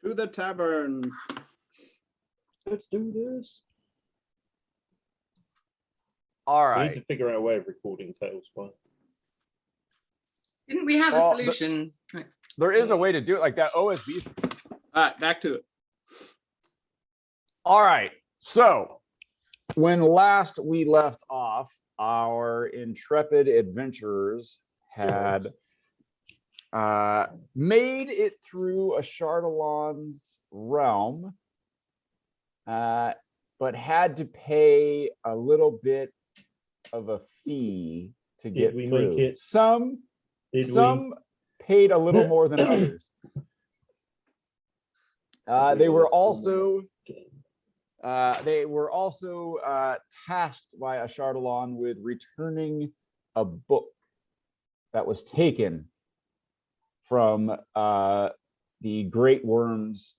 To the tavern. Let's do this. All We right. need to figure out a way of recording Tales by. Didn't we have a solution? There is a way to do it like that. OSB. All right, back to it. All right. So when last we left off, our intrepid adventurers had made it through a Chardalon's realm, but had to pay a little bit of a fee to get we through. make it? Some paid a little more than others. They were also tasked by a Chardalon with returning a book that was taken from the Great Worm's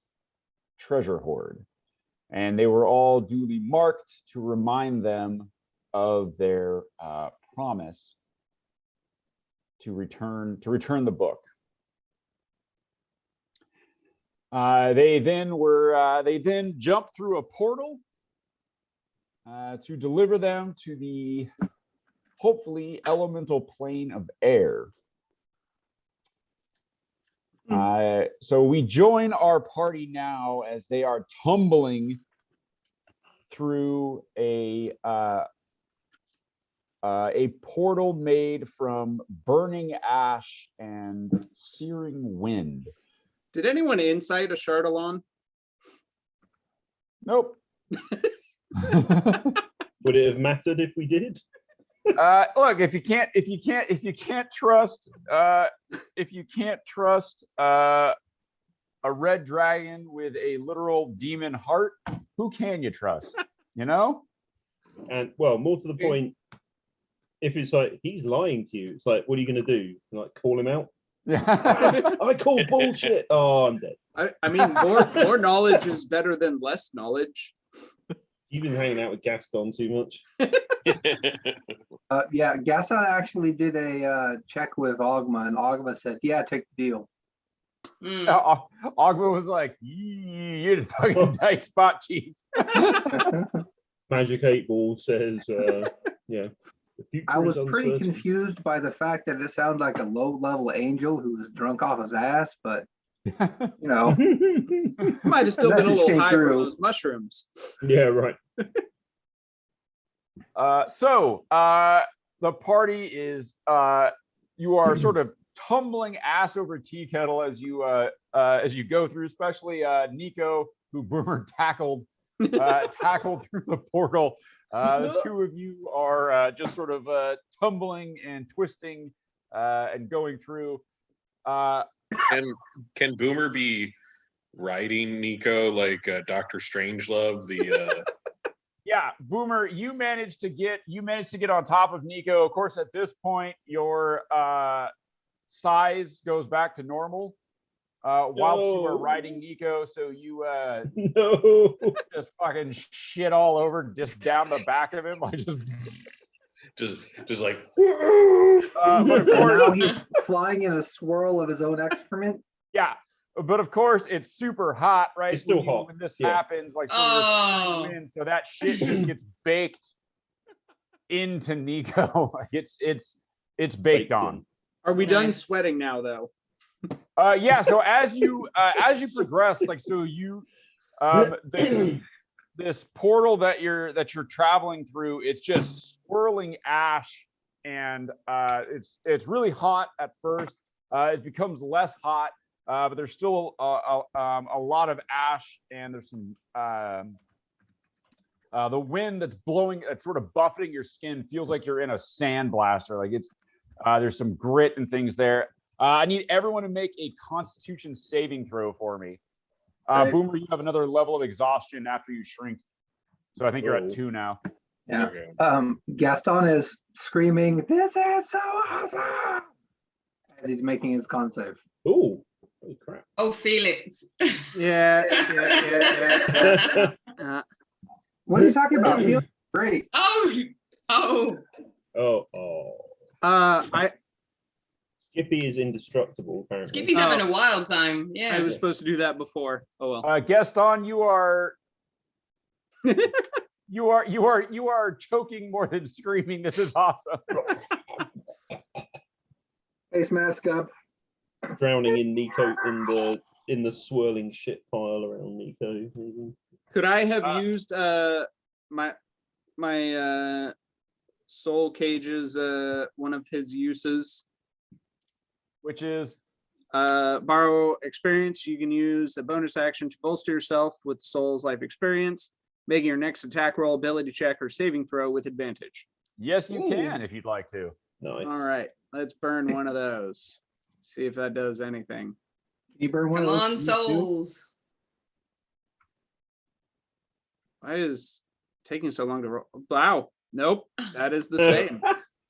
treasure hoard, and they were all duly marked to remind them of their promise to return the book. They then jumped through a portal to deliver them to the hopefully elemental plane of air. So we join our party now as they are tumbling through a portal made from burning ash and searing wind. Did anyone insight a Chardalon? Nope. Would it have mattered if we did? Look, if you can't trust a red dragon with a literal demon heart, who can you trust? You know? And well, more to the point, if it's like he's lying to you, it's like, what are you going to do? Like, call him out? Yeah. I call bullshit. Oh, I'm dead. I mean, more knowledge is better than less knowledge. You've been hanging out with Gaston too much. Yeah, Gaston actually did a check with Ogma, and Ogma said, "Yeah, take the deal." Ogma was like, "You're the fucking dice spot chief." Magic 8 Ball says, "Yeah." I was pretty confused by the fact that it sounded like a low-level angel who was drunk off his ass, but you know, might have still been a message little came high for through. those mushrooms. Yeah, right. So the party is you are sort of tumbling ass over tea kettle as you go through, especially Nico, who Boomer tackled through the portal. The two of you are just sort of tumbling and twisting and going through. Can Boomer be riding Nico like Dr. Strangelove? Yeah, Boomer, you managed to get on top of Nico. Of course, at this point, your size goes back to normal. Whilst you are riding Nico, so you just fucking shit all over, just down the back of him, like just like. But of course, now he's flying in a swirl of his own excrement. Yeah, but of course it's super hot, right? It's still hot when this happens, like wind, so that shit just gets baked into Nico. Like it's baked on. Are we done sweating now, though? Yeah. So as you progress, like so you this portal that you're traveling through, it's just swirling ash, and it's really hot at first. It becomes less hot, but there's still a lot of ash, and there's some the wind that's blowing, it's sort of buffeting your skin. Feels like you're in a sandblaster. Like it's there's some grit and things there. I need everyone to make a Constitution saving throw for me. Right. Boomer, you have another level of exhaustion after you shrink, so I think you're at 2 now. Yeah. Okay. Gaston is screaming, "This is so awesome!" as he's making his con save. Oh, holy crap! Oh, Felix. Yeah. What are you talking about? Feeling great. Oh. Oh. Skippy is indestructible, apparently. Skippy's having a wild time. Yeah. I was supposed to do that before. Oh well. Gaston, you are you are choking more than screaming. This is awesome. Face mask up. Drowning in Nico in the swirling shit pile around Nico. Maybe. Could I have used my soul cage's one of his uses? Which is Borrow experience. You can use a bonus action to bolster yourself with soul's life experience, making your next attack roll, ability check, or saving throw with advantage. yes, you can if you'd like to. Nice. All right, let's burn one of those. See if that does anything. You burn one Come of those on, too? souls. Why is taking so long to roll? Wow. Nope. That is the same.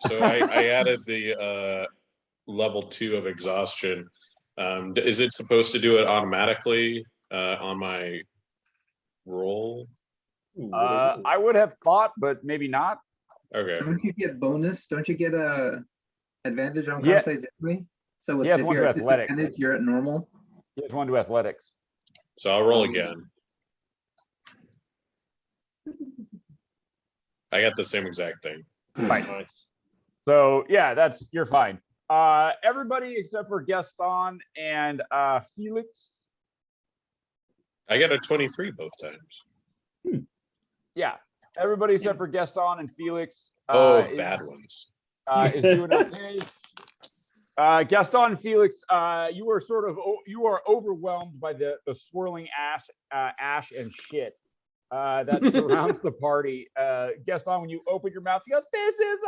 So I added the level 2 of exhaustion. Is it supposed to do it automatically on my roll? Ooh, I would have thought, but maybe not. Okay. Don't you get bonus? Don't you get a advantage on Yeah. constitution typically? So He has if one you're to at athletics. disadvantage, you're at normal. You just want to do athletics. So I'll roll again. I got the same exact thing. Right. Nice. So yeah, you're fine. Everybody except for Gaston and Felix. I got a 23 both times. Yeah, everybody except for Gaston and Felix. Bad ones. Is doing okay. Gaston and Felix, you are overwhelmed by the swirling ash and shit that surrounds the party. Gaston, when you open your mouth, you go, "This is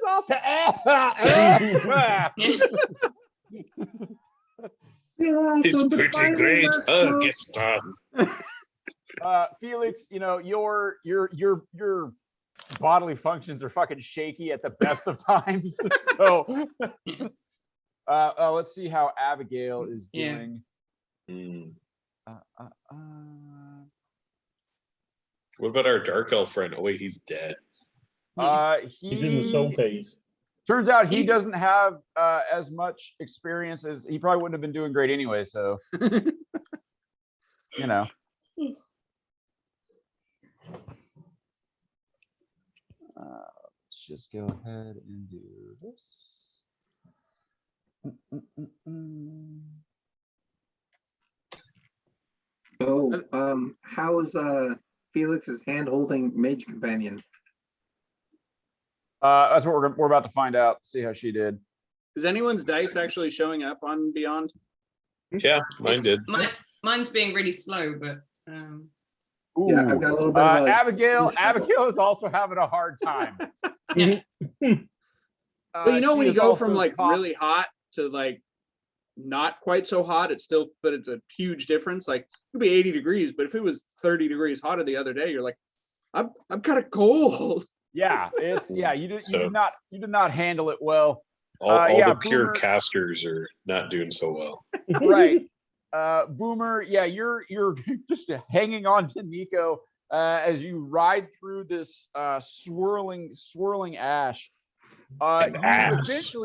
awesome." It's pretty great. Oh, gets done. Felix, your bodily functions are fucking shaky at the best of times. So let's see how Abigail is Yeah. doing. What about our dark elf friend? Oh wait, he's dead. He's in the soul case. Turns out he doesn't have as much experience as he probably wouldn't have been doing great anyway. So, let's just go ahead and do this. So, how is Felix's hand holding mage companion? That's what we're about to find out. See how she did. Is anyone's dice actually showing up on Beyond? Yeah, mine did. Mine's being really slow, but Ooh. Yeah, I've got a little bit of a- Abigail is also having a hard time. Well, when she you is go also from like caught- really hot to like not quite so hot, it's a huge difference. Like it could be 80 degrees, but if it was 30 degrees hotter the other day, you're like, I'm kind of cold. Yeah, you did So- you did not handle it well. All yeah, the pure Boomer- casters are not doing so well. Right. Boomer, yeah, you're just hanging on to Nico as you ride through this swirling ash. And ass.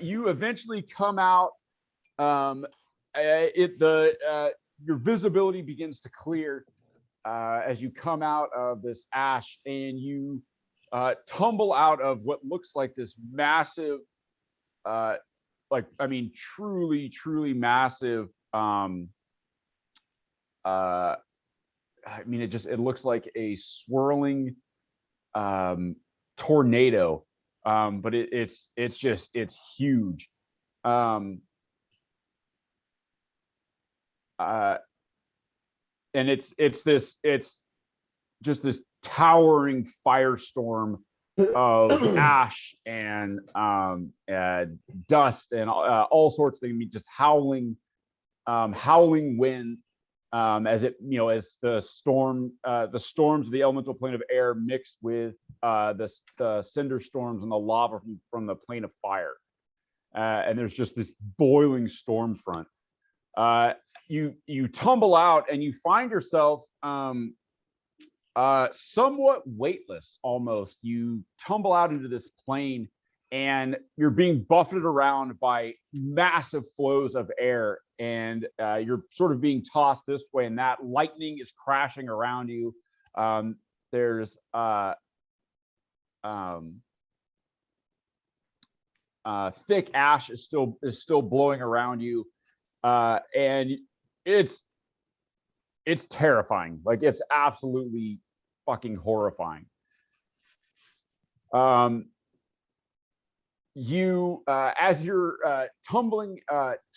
You eventually come out. Your visibility begins to clear as you come out of this ash, and you tumble out of what looks like this massive, truly massive. It looks like a swirling tornado, but it's huge. And it's just this towering firestorm of ash and dust and all sorts of things. I mean, just howling wind as the storms of the elemental plane of air mixed with the cinder storms and the lava from the plane of fire, and there's just this boiling storm front. You tumble out and you find yourself somewhat weightless almost. You tumble out into this plane and you're being buffeted around by massive flows of air, and you're sort of being tossed this way and that. Lightning is crashing around you. There's thick ash is still blowing around you, and it's terrifying. Like, it's absolutely fucking horrifying. You as you're tumbling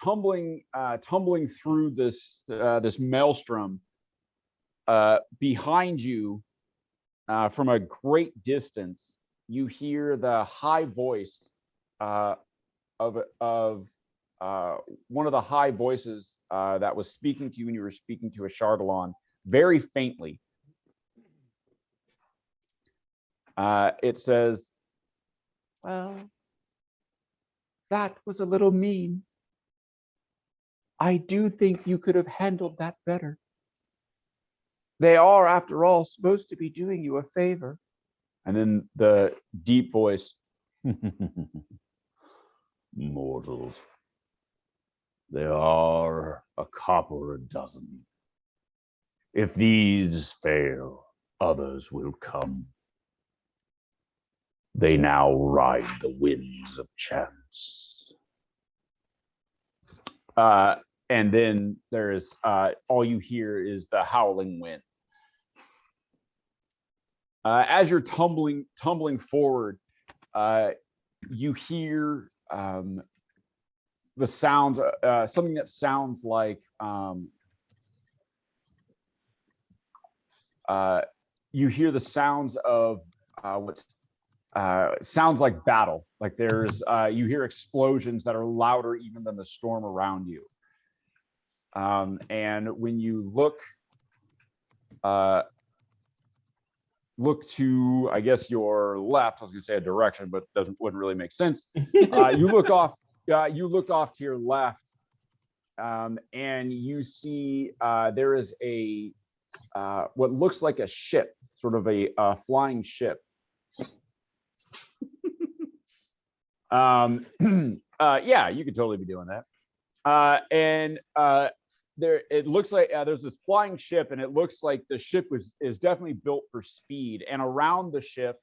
through this maelstrom, behind you, from a great distance, you hear the high voice of one of the high voices that was speaking to you when you were speaking to a Chardalon, very faintly. It says, "Well, that was a little mean. I do think you could have handled that better. They are, after all, supposed to be doing you a favor." And then the deep voice, "Mortals, there are a couple a dozen. If these fail, others will come. They now ride the winds of chance." And then there's all you hear is the howling wind. As you're tumbling forward, you hear the sounds, something that sounds like you hear the sounds of what's sounds like battle. Like there's you hear explosions that are louder even than the storm around you. And when you look to, I guess, your left, I was gonna say a direction, but wouldn't really make sense. You look off to your left, and you see there is a what looks like a ship, sort of a flying ship. Yeah, you could totally be doing that. And there, it looks like there's this flying ship, and it looks like the ship is definitely built for speed. And around the ship,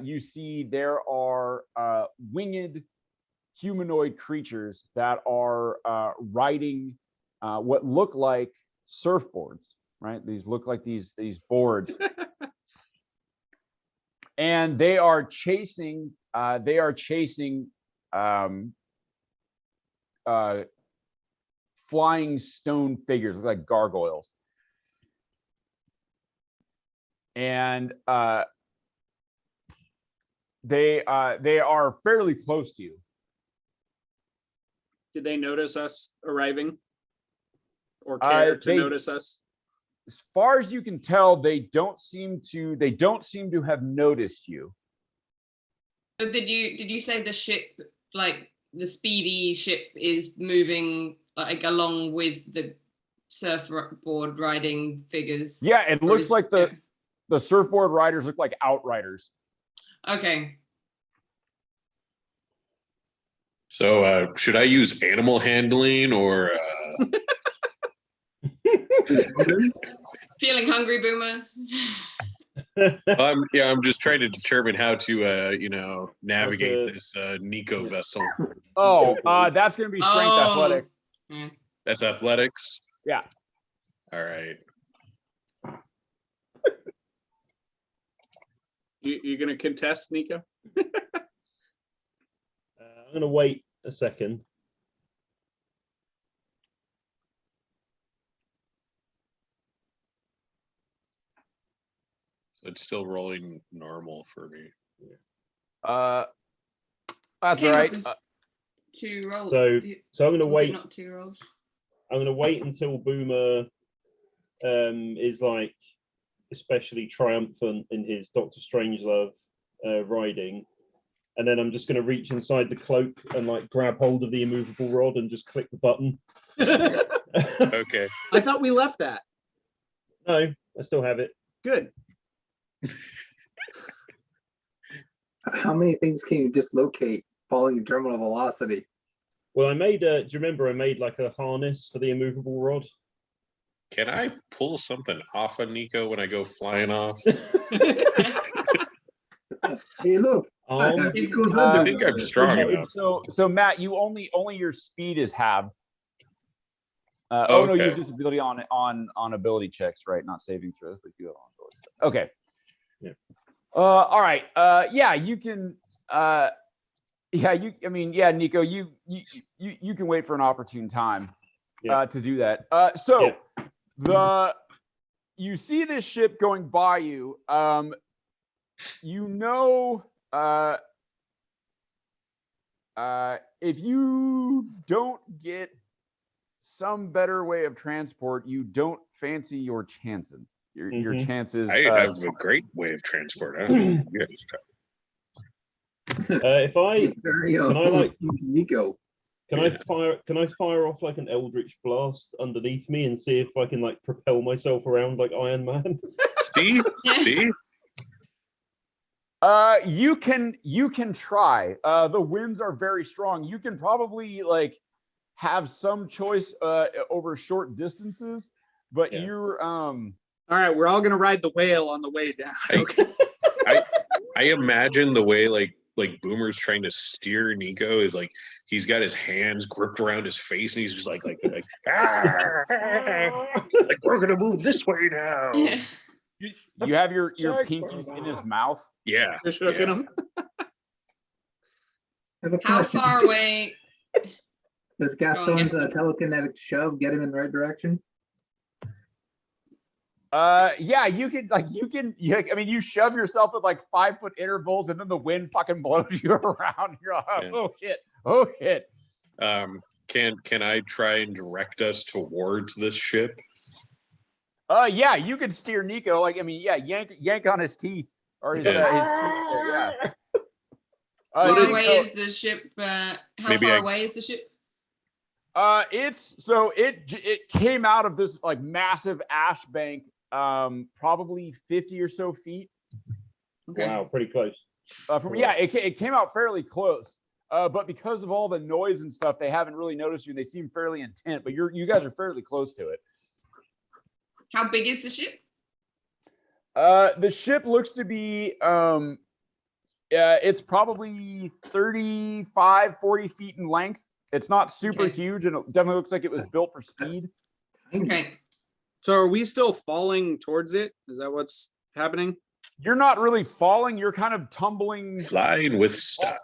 you see there are winged humanoid creatures that are riding what look like surfboards. Right? These look like these boards, and they are chasing. Flying stone figures, like gargoyles, and they are fairly close to you. Did they notice us arriving, or care to notice us? As far as you can tell, they don't seem to have noticed you. So did you say the ship, like the speedy ship, is moving like along with the surfboard riding figures? Yeah, it looks like the surfboard riders look like outriders. Okay. So should I use animal handling or Feeling hungry, Boomer? I'm just trying to determine how to navigate this Nico vessel. Oh, that's gonna be strength athletics. That's athletics? Yeah. All right. You gonna contest, Nico? I'm gonna wait a second. So it's still rolling normal for me. That's all right. 2 rolls. So I'm gonna wait. Not 2 rolls. I'm gonna wait until Boomer is like especially triumphant in his Doctor Strangelove riding, and then I'm just gonna reach inside the cloak and like grab hold of the immovable rod and just click the button. Okay. I thought we left that. No, I still have it. Good. How many things can you dislocate falling at terminal velocity? Well, I made do you remember I made like a harness for the immovable rod? Can I pull something off of Nico when I go flying off? Hey, look. Is- I think I'm strong Okay, enough. so Matt, you only your speed is halved. Oh, no, you okay. have disability on ability checks, right? Not saving throws, but you have on ability. Okay. Yeah. All right. Yeah, you can. Yeah, I mean, yeah, Nico, you can wait for an opportune time. Yeah. To do that. You see this ship going by you. You know. If you don't get some better way of transport, you don't fancy your chances. Your chances. I have a great way of transport. I don't know. If I can, I like Nico. can I fire off like an eldritch blast underneath me and see if I can like propel myself around like Iron Man? See? See? You can try. The winds are very strong. You can probably like have some choice over short distances, but Yeah. you're All right, we're all gonna ride the whale on the way down. I imagine the way like Boomer's trying to steer Nico is like he's got his hands gripped around his face and he's just like "Ah, like we're gonna move this way now. you have your pinkies in his mouth. Yeah. Just hooking him. I have a How question. far away? Does Gaston's telekinetic shove get him in the right direction? Yeah, you can. I mean, you shove yourself at like 5 foot intervals, and then the wind fucking blows you around. You're like, Yeah. oh shit, oh shit. Can I try and direct us towards this ship? Yeah, you can steer Nico. Like, I mean, yeah, yank on his teeth or his teeth there, yeah. How far away Nico, is the ship? How Maybe far I- away is the ship? it came out of this like massive ash bank, probably 50 or so feet. Okay. Wow, pretty close. It came out fairly close. But because of all the noise and stuff, they haven't really noticed you. They seem fairly intent, but you guys are fairly close to it. How big is the ship? The ship looks to be it's probably 35, 40 feet in length. It's not super Okay. huge, and it definitely looks like it was built for speed. Okay. So are we still falling towards it? Is that what's happening? You're not really falling. You're kind of tumbling. Flying with style.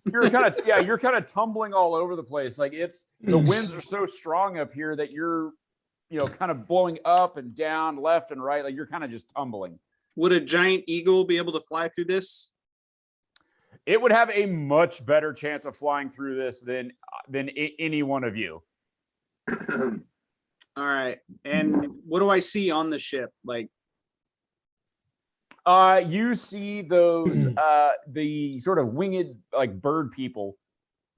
You're kind of tumbling all over the place. Like the winds are so strong up here that you're, kind of blowing up and down, left and right. Like you're kind of just tumbling. Would a giant eagle be able to fly through this? It would have a much better chance of flying through this than any one of you. All right. And what do I see on the ship? Like, you see those the sort of winged like bird people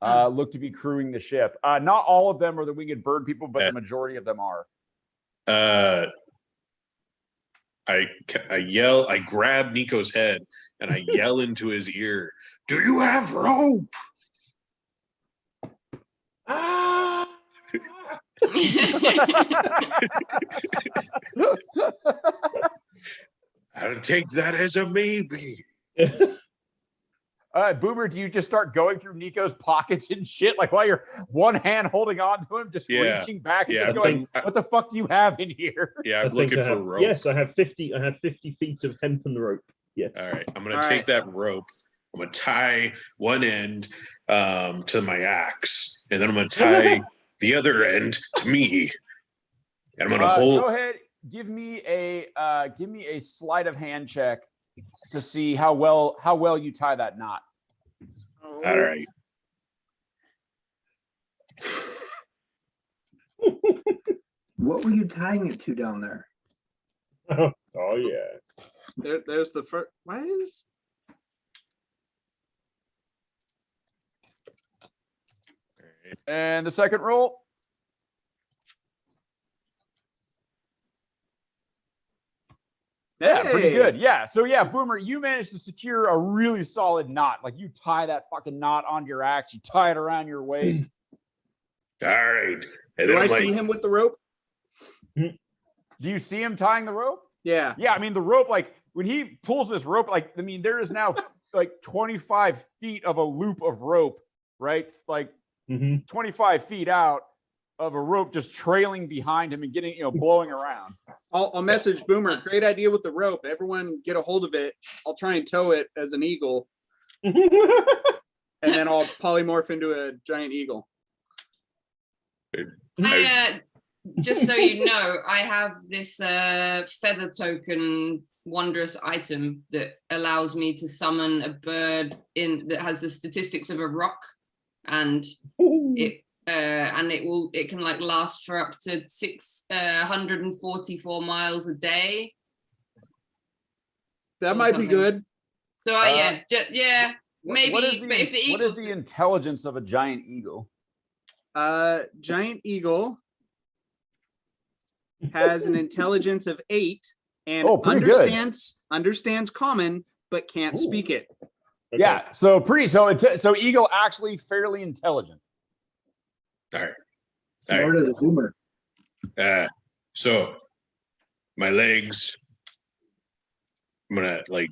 look to be crewing the ship. Not all of them are the winged bird people, but the majority of them are. I yell, I grab Nico's head and I yell into his ear, "Do you have rope?" Ah! I'll take that as a maybe. Boomer, do you just start going through Nico's pockets and shit? Like while you're one hand holding on to him, just reaching back and just going, what the fuck do you have in here? Yeah, I'm looking for rope. Yes, I have 50 feet of hempen rope. Yes. All right. I'm gonna take that rope. I'm gonna tie one end to my axe, and then I'm gonna tie the other end to me. And I'm gonna hold. Go ahead, give me a sleight of hand check to see how well you tie that knot. All right. What were you tying it to down there? Oh yeah. There's the first. Why is? And the second roll. Yeah, pretty good. Hey! Yeah. So yeah, Boomer, you managed to secure a really solid knot. Like you tie that fucking knot on your axe, you tie it around your waist. All right. And Do then I I'm see like, him with the rope? Do you see him tying the rope? Yeah. Yeah, I mean the rope, like when he pulls this rope, like I mean, there is now like 25 feet of a loop of rope, right? Like 25 feet out of a rope just trailing behind him and getting, blowing around. I'll message Boomer. Great idea with the rope. Everyone get a hold of it. I'll try and tow it as an eagle, and then I'll polymorph into a giant eagle. Just so you know, I have this feather token wondrous item that allows me to summon a bird that has the statistics of a rock, and it can like last for up to 644 miles a day. That Or might be something. good. So maybe. What is but if the what is eagles the intelligence of a giant eagle? Giant eagle has an intelligence of 8 and pretty good. understands common but can't speak it. Okay. Yeah, so so eagle actually fairly intelligent. all right. Smart as a boomer. So my legs, I'm gonna like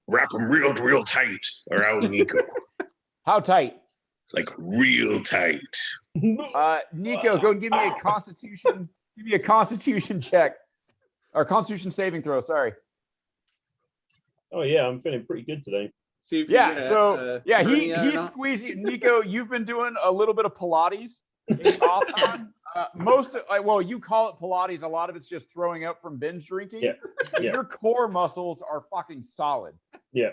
wrap them real tight around Nico. How tight? Like real tight. Nico, go and give me a constitution check. Or constitution saving throw, sorry. Oh yeah, I'm feeling pretty good today. See if you Yeah, get so a hernia or he's not. squeezing. Nico, you've been doing a little bit of Pilates off on. You call it Pilates. A lot of it's just throwing up from binge drinking. Yeah. But Yeah. your core muscles are fucking solid. Yeah.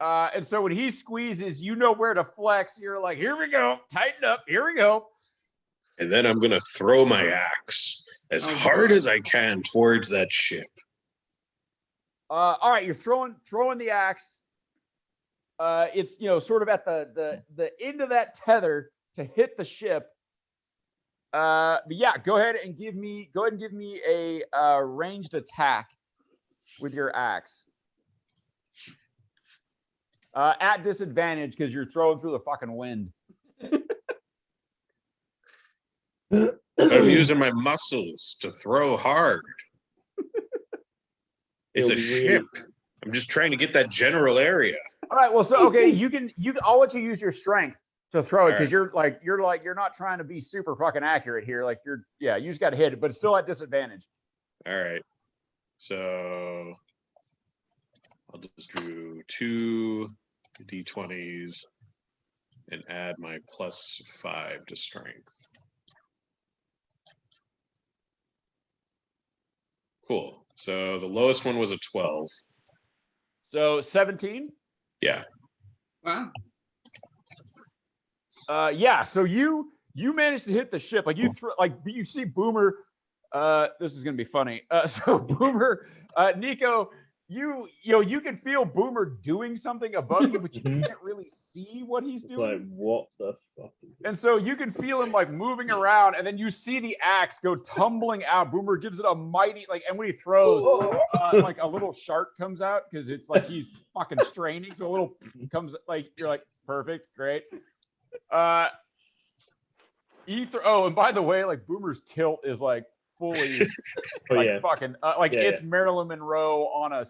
And so when he squeezes, you know where to flex. You're like, here we go, tighten up, here we go. And then I'm gonna throw my axe as hard as I can towards that ship. All right, you're throwing the axe. It's sort of at the end of that tether to hit the ship. But yeah, go ahead and give me a ranged attack with your axe. At disadvantage because you're throwing through the fucking wind. I'm using my muscles to throw hard. It's a ship. I'm just trying to get that general area. All right, well, so okay, you can I'll let you use your strength to throw it because All you're not trying to be super fucking accurate here. Like you just got to hit it, but it's still at disadvantage. All right. So I'll just do 2 d20s and add my +5 to strength. Cool. So the lowest one was a 12. So 17. Yeah. Wow. Yeah. So you managed to hit the ship. Like you see Boomer. This is gonna be funny. So Boomer, Nico, you can feel Boomer doing something above you, but you can't really see what he's It's doing. like, what the fuck is this? And so you can feel him like moving around, and then you see the axe go tumbling out. Boomer gives it a mighty and when he throws, like a little shark comes out because it's like he's fucking straining. So a little comes you're like perfect, great. And by the way, like Boomer's kilt is like fully fucking it's Marilyn Monroe on a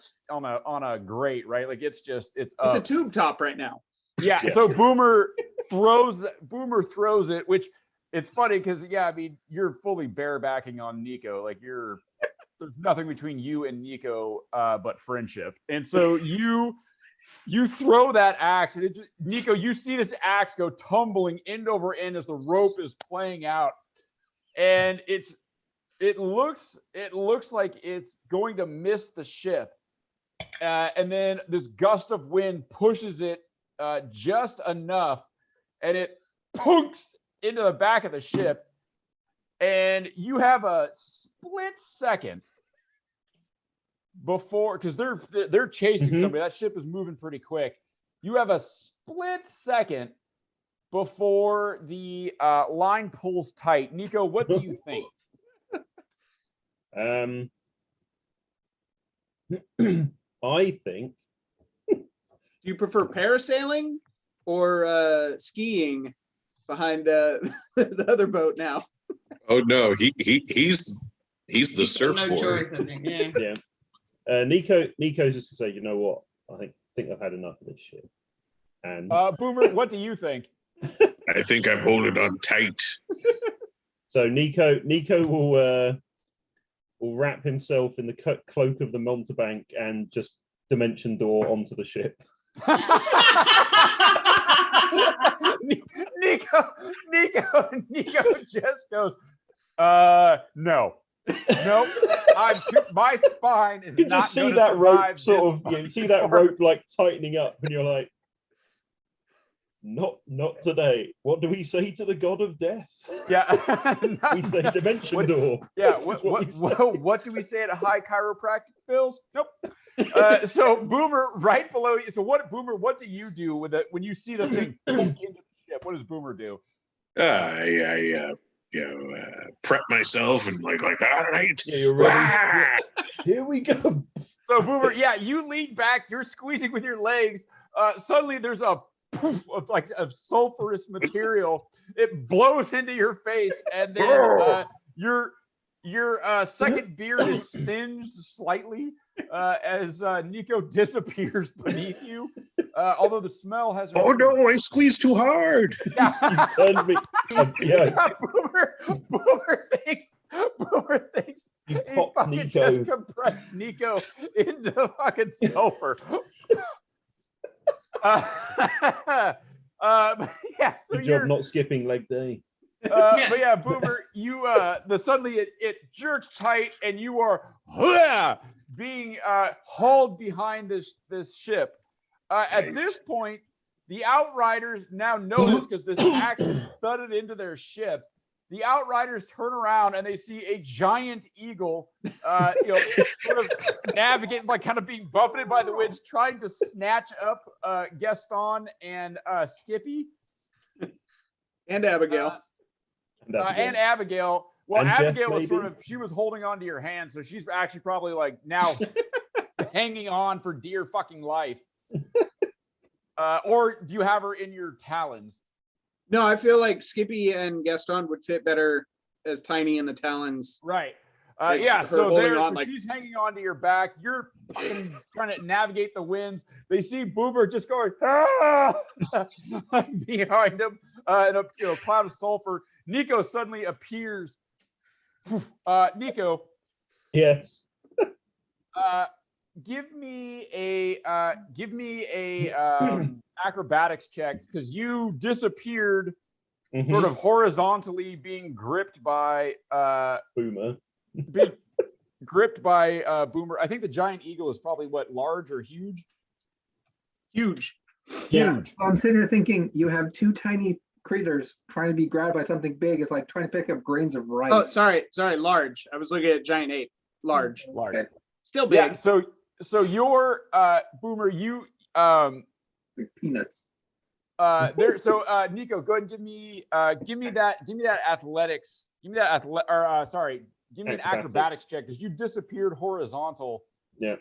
grate, right? Like it's a tube top right now. Yeah. So Boomer throws it, which it's funny because I mean you're fully barebacking on Nico. Like there's nothing between you and Nico but friendship. And so you throw that axe, and Nico, you see this axe go tumbling end over end as the rope is playing out, and it looks like it's going to miss the ship, and then this gust of wind pushes it just enough, and it punks into the back of the ship, and you have a split second before, because they're chasing somebody. That ship is moving pretty quick. You have a split second before the line pulls tight. Nico, what do you think? I think Do you prefer parasailing or skiing behind the other boat now? Oh no, he's the He's got surfboard. no choice, I think. Yeah. yeah. Nico's just to say, you know what? I think I've had enough of this shit. And Boomer, what do you think? I think I'm holding on tight. so Nico will wrap himself in the cloak of the mountebank and just dimension door onto the ship. Nico just goes, no. Nope. My spine is You not just see gonna that rope survive sort of, this you see that far. rope like tightening up, and you're like, not today. What do we say to the god of death? Yeah. We say dimension What- door. Yeah, That's what we say. what do we say at a high chiropractic bills? Nope. So Boomer, right below you. So what, Boomer? What do you do with it when you see the thing poke into the ship? What does Boomer do? I prep myself and like all right. Yeah, you're ready. Ah! Here we go. So Boomer, yeah, you lean back. You're squeezing with your legs. Suddenly, there's a poof of sulfurous material. It blows into your face, and then your second beard is singed slightly as Nico disappears beneath you. Although the smell has. Oh no! I squeezed too hard. Yeah. You turned me. Yeah, Boomer thinks you he popped fucking Nico. just compressed Nico into fucking sulfur. Yeah, so Good you're, job not skipping leg day. but yeah, Boomer, you suddenly it jerks tight, and you are being hauled behind this ship. At Nice. this point, the Outriders now notice because this axe is thudded into their ship. The Outriders turn around and they see a giant eagle, sort of navigating, like kind of being buffeted by the winds, trying to snatch up Gaston and Skippy And Abigail. and Abigail. Well, And Jeff, Abigail was maybe? sort of, she was holding on to your hand, so she's actually probably like now hanging on for dear fucking life. Or do you have her in your talons? No, I feel like Skippy and Gaston would fit better as Tiny in the talons. Right. Like Yeah, her so, holding on, like- she's hanging on to your back. You're fucking trying to navigate the winds. They see Boomer just going behind him in a cloud of sulfur. Nico suddenly appears. Nico, Yes. give me a acrobatics check because you disappeared Mhm. sort of horizontally, being gripped by Boomer. Boomer. I think the giant eagle is probably what, large or huge? Huge. Yeah. Huge. So I'm sitting here thinking you have two tiny critters trying to be grabbed by something big. It's like trying to pick up grains of rice. Oh, sorry, large. I was looking at giant ape. Large. Large. Okay. Still big. Yeah. So your Boomer, you Like peanuts. there. So Nico, go ahead and give me that athletics. Give me that give me an acrobatics check because you disappeared horizontal. Yeah.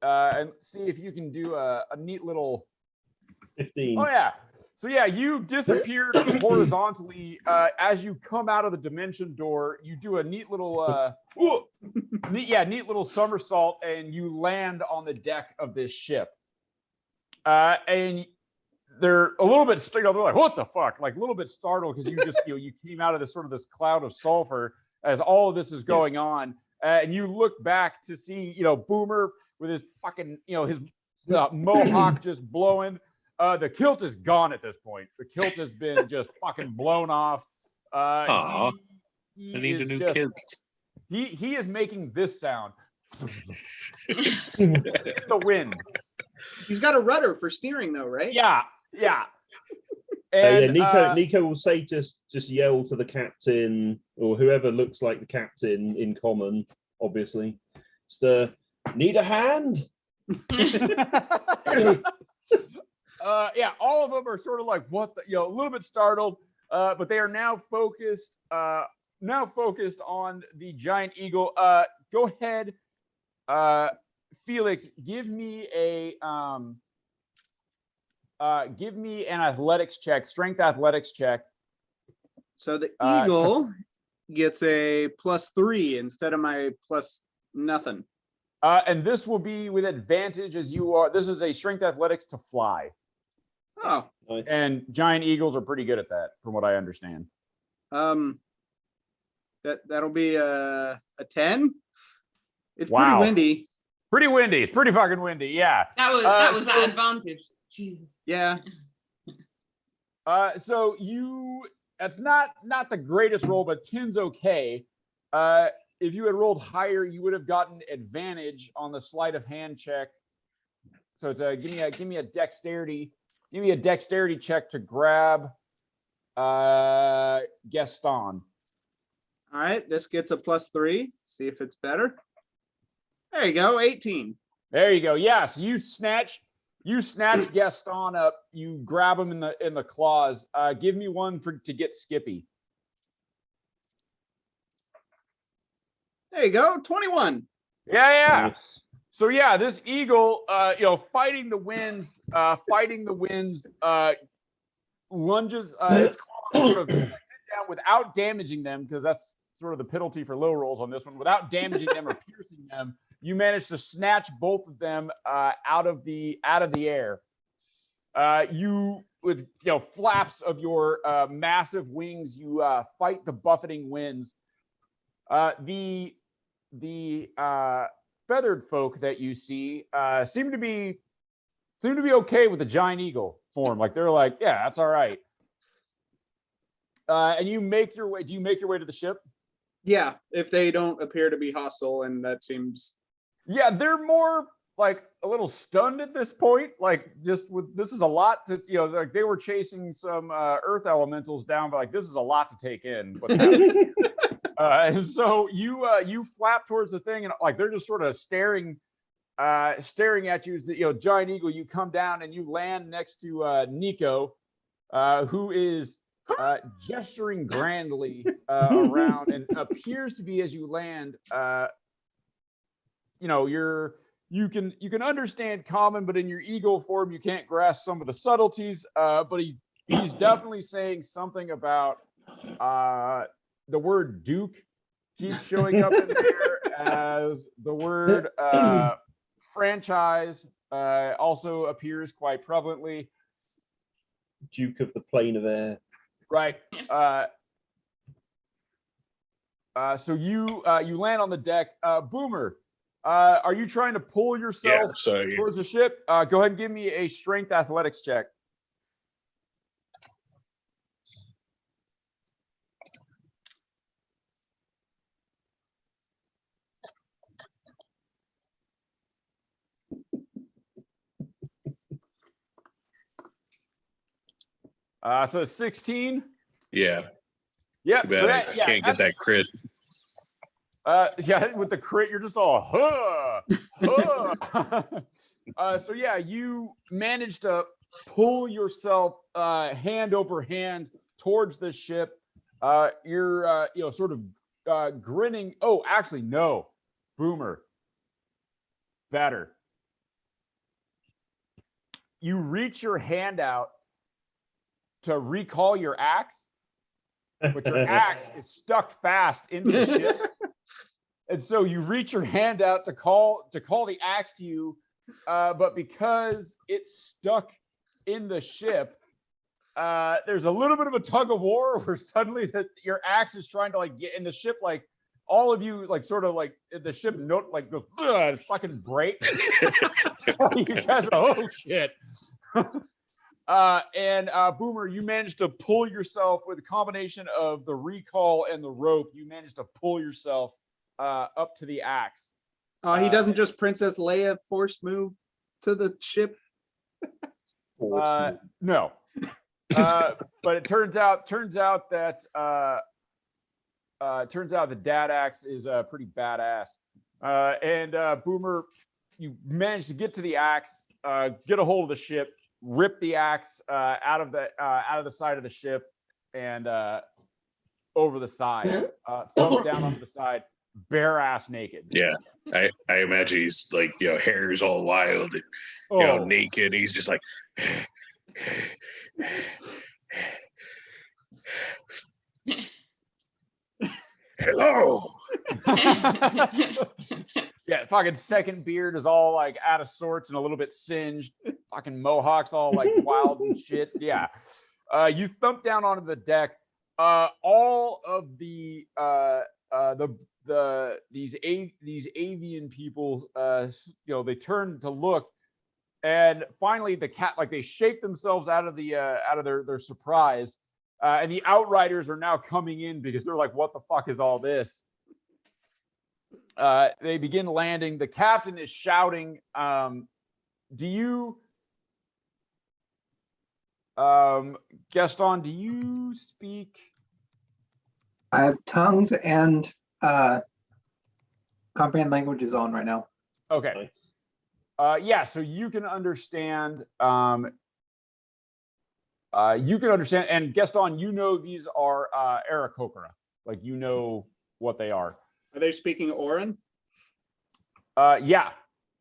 And see if you can do a neat little. 15. Oh yeah. So yeah, you disappeared horizontally. As you come out of the dimension door, you do a neat little neat little somersault, and you land on the deck of this ship. And they're a little bit, they're like, what the fuck? Like a little bit startled because you just, you came out of this cloud of sulfur as all of this is going on. And you look back to see, Boomer with his fucking, his mohawk just blowing. The kilt is gone at this point. The kilt has been just fucking blown off. Aw, he I need a is new just- kid. He is making this sound. The wind. He's got a rudder for steering though, right? Yeah. And Nico will say just yell to the captain or whoever looks like the captain in common, obviously. Just need a hand. Yeah, all of them are sort of like what the, a little bit startled, but they are now focused on the giant eagle. Go ahead, Felix, give me an athletics check, strength athletics check. So the to- eagle gets a +3 instead of my plus nothing. And this will be with advantage as you are. This is a strength athletics to fly. Oh, Nice. And giant eagles are pretty good at that, from what I understand. that'll be a 10. It's Wow. pretty windy. Pretty windy. It's pretty fucking windy. Yeah. That was that advantage. Jesus. Yeah. So that's not the greatest roll, but 10's okay. If you had rolled higher, you would have gotten advantage on the sleight of hand check. So it's give me a dexterity check to grab Gaston. All right. This gets a +3. See if it's better. There you go. 18. There you go. Yes, you snatch Gaston up. You grab him in the claws. Give me one to get Skippy. There you go. 21. Yeah. Nice. So yeah, this eagle, fighting the winds, lunges its claws sort of down without damaging them, because that's sort of the penalty for low rolls on this one. Without damaging them or piercing them, you manage to snatch both of them out of the air. You, with flaps of your massive wings, you fight the buffeting winds. The feathered folk that you see seem to be okay with the giant eagle form. Like they're like, yeah, that's all right. And do you make your way to the ship? Yeah. If they don't appear to be hostile, and that seems. Yeah, they're more like a little stunned at this point. Like this is a lot to, like they were chasing some earth elementals down, but like this is a lot to take in. What's happening. And so you flap towards the thing, and like they're just sort of staring at you as the giant eagle. You come down and you land next to Nico, who is gesturing grandly around, and appears to be, as you land, you can understand common, but in your eagle form you can't grasp some of the subtleties. But he's definitely saying something about the word Duke keeps showing up in there, as the word franchise also appears quite prevalently. Duke of the Plane of Air. Right. So you land on the deck. Boomer, are you trying to pull yourself towards the ship? Go ahead and give me a strength athletics check. So 16. Yeah. Yeah. Too bad I can't get that crit. Yeah, with the crit, you're just all so yeah, you managed to pull yourself hand over hand towards the ship. You're sort of grinning. Oh, actually, no, Boomer. Better. You reach your hand out to recall your axe, but your axe is stuck fast into the ship. And so you reach your hand out to call the axe to you, but because it's stuck in the ship, there's a little bit of a tug of war where suddenly your axe is trying to like get in the ship, like all of you like sort of like the ship note like goes fucking break. You guys are oh shit. And Boomer, you managed to pull yourself with a combination of the recall and the rope. You managed to pull yourself up to the axe. He doesn't just Princess Leia force move to the ship. No. But it turns out that the dad axe is pretty badass. And Boomer, you managed to get to the axe, get a hold of the ship, rip the axe out of the side of the ship and over the side, thumb down onto the side. bare ass naked. Yeah. I imagine he's like, hair's all wild and naked. He's just like hello. Yeah, fucking second beard is all like out of sorts and a little bit singed. Fucking mohawks all like wild and shit. Yeah. You thump down onto the deck. All of these avian people, they turn to look, and finally the cat, like they shake themselves out of their surprise, and the outriders are now coming in because they're like, what the fuck is all this? They begin landing. The captain is shouting, Gaston, do you speak? I have tongues and comprehend languages on right now. Okay. Yeah, so you can understand. And Gaston, these are Aarakocra. Like, what they are. Are they speaking Orin? Yeah.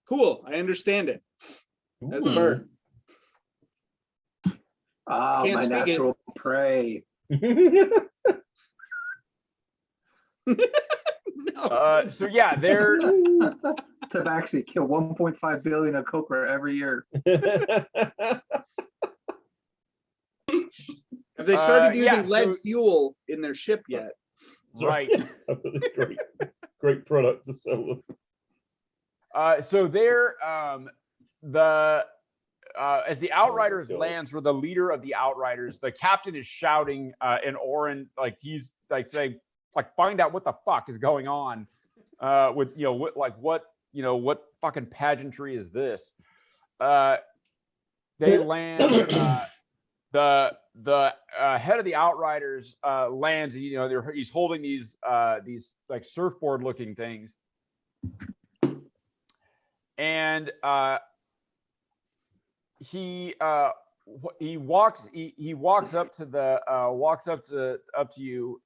Cool. I understand it. As a bird. Oh, Can't my speak it. natural prey. No. So yeah, they're Tabaxi kill 1.5 billion of copra every year. Have they started using yeah, lead fuel in their ship yet? right. Great product to sell them. So they're as the Outriders lands, or the leader of the Outriders, the captain is shouting in Orin, like he's like saying, like, find out what the fuck is going on with what fucking pageantry is this? They land. The head of the Outriders lands. He's holding these like surfboard looking things, and he walks up to you,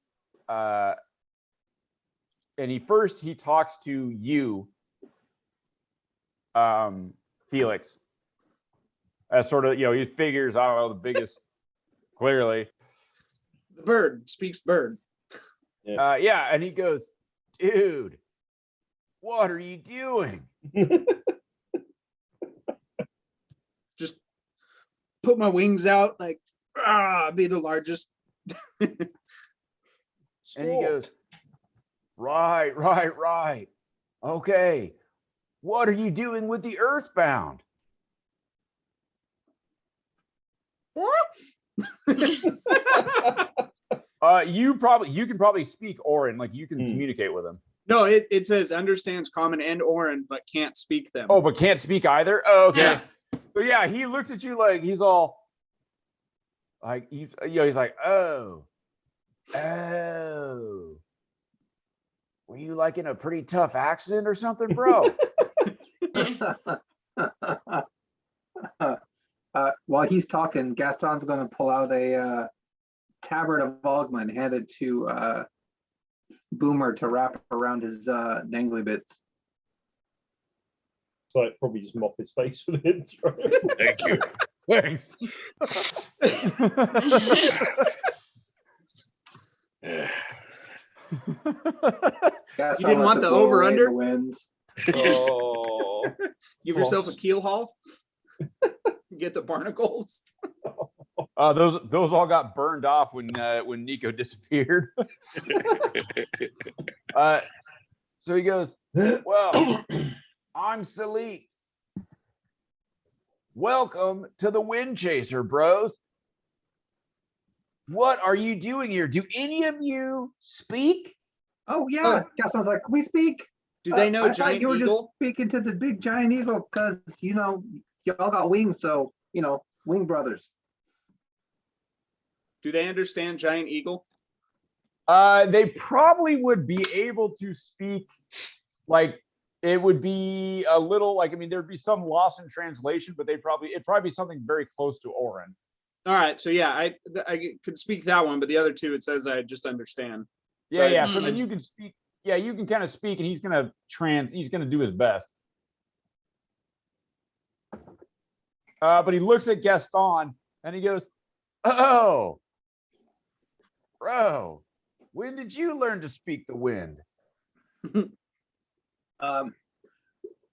and he talks to you, Felix, as sort of, he figures, I don't know, the biggest, clearly. The bird speaks bird. Yeah, and he goes, dude, what are you doing? Just put my wings out, like, be the largest. And he goes, right. Okay, what are you doing with the Earthbound? You can probably speak Orin, like you can communicate with him. No, it says understands Common and Orin, but can't speak them. Oh, but can't speak either? Oh, okay. Yeah. So yeah, he looks at you like he's all like he's like, oh. Were you like in a pretty tough accident or something, bro? While he's talking, Gaston's going to pull out a tabard of Ogma and hand it to Boomer to wrap around his dangly bits. So I'd probably just mop his face with it. Thank you. Thanks. Gaston You didn't want lets it the blow away in over-under? the wind. Oh, Give yourself a keel haul. Get the barnacles. Those all got burned off when Nico disappeared. So he goes, well, I'm Salit. Welcome to the Wind Chaser, bros. What are you doing here? Do any of you speak? Oh yeah, Gaston's like, we speak. Do they know I thought giant you were eagle? just speaking to the big giant eagle because y'all got wings, so wing brothers. Do they understand giant eagle? They probably would be able to speak, like, it would be a little like, I mean, there'd be some loss in translation, but it'd probably be something very close to Orin. All right, so yeah, I could speak that one, but the other two, it says I just understand. Yeah, So yeah. So then you can speak Yeah, you can kind of speak, and he's gonna do his best. But he looks at Gaston and he goes, "Oh, bro, when did you learn to speak the wind?"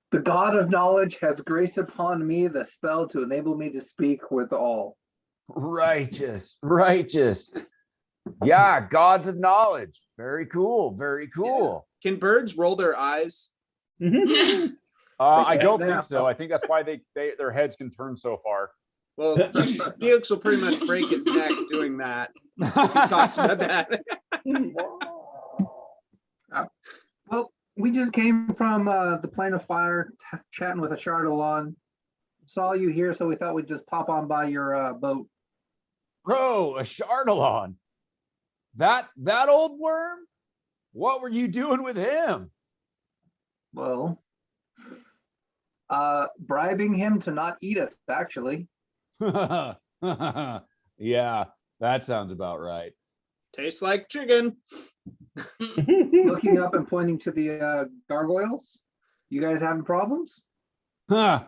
The god of knowledge has graced upon me the spell to enable me to speak with all. Righteous, righteous. Yeah, gods of knowledge. Very cool, very cool. Can birds roll their eyes? I can don't now. think so. I think that's why their heads can turn so far. Well, Felix will pretty much break his neck doing that. He talks about that. Well, we just came from the plane of fire, chatting with a Chardalon. Saw you here, so we thought we'd just pop on by your boat. Bro, a Chardalon. That old worm? What were you doing with him? Well, bribing him to not eat us, actually. Yeah, that sounds about right. Tastes like chicken. Looking up and pointing to the gargoyles. You guys having problems? Huh.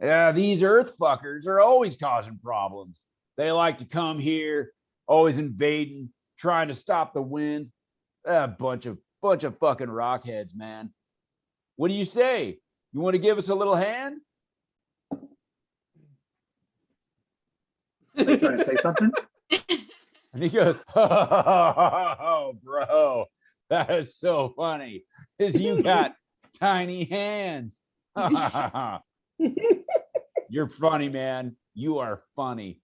Yeah, these earth fuckers are always causing problems. They like to come here, always invading, trying to stop the wind. A bunch of fucking rockheads, man. What do you say? You want to give us a little hand? Are they trying to say something? And he goes, "Oh, bro, that is so funny, because you got tiny hands." You're funny, man. You are funny.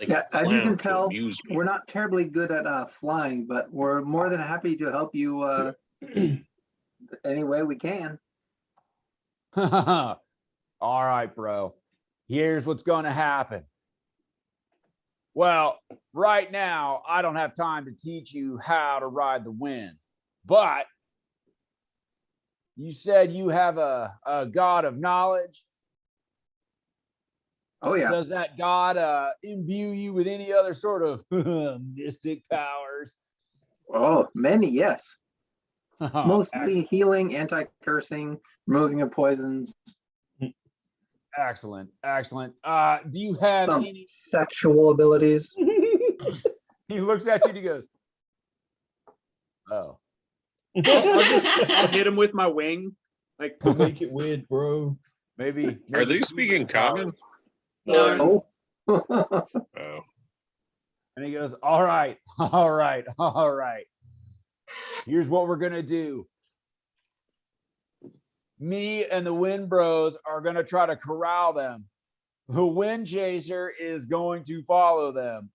Like Yeah, a as you clown can to tell, amuse me. we're not terribly good at flying, but we're more than happy to help you any way we can. All right, bro. Here's what's going to happen. Well, right now, I don't have time to teach you how to ride the wind, but you said you have a god of knowledge. Oh yeah. Does that god imbue you with any other sort of mystic powers? Oh, many, yes. Mostly Excellent. healing, anti-cursing, removing of poisons, Excellent. Do you have some any? sexual abilities. He looks at you and he goes, "Oh." I'll hit him with my wing. Like, Make it weird, bro. Maybe Are they speaking common? No. Oh. Oh. And he goes, all right. Here's what we're gonna do. Me and the Wind Bros are gonna try to corral them. The Wind Chaser is going to follow them.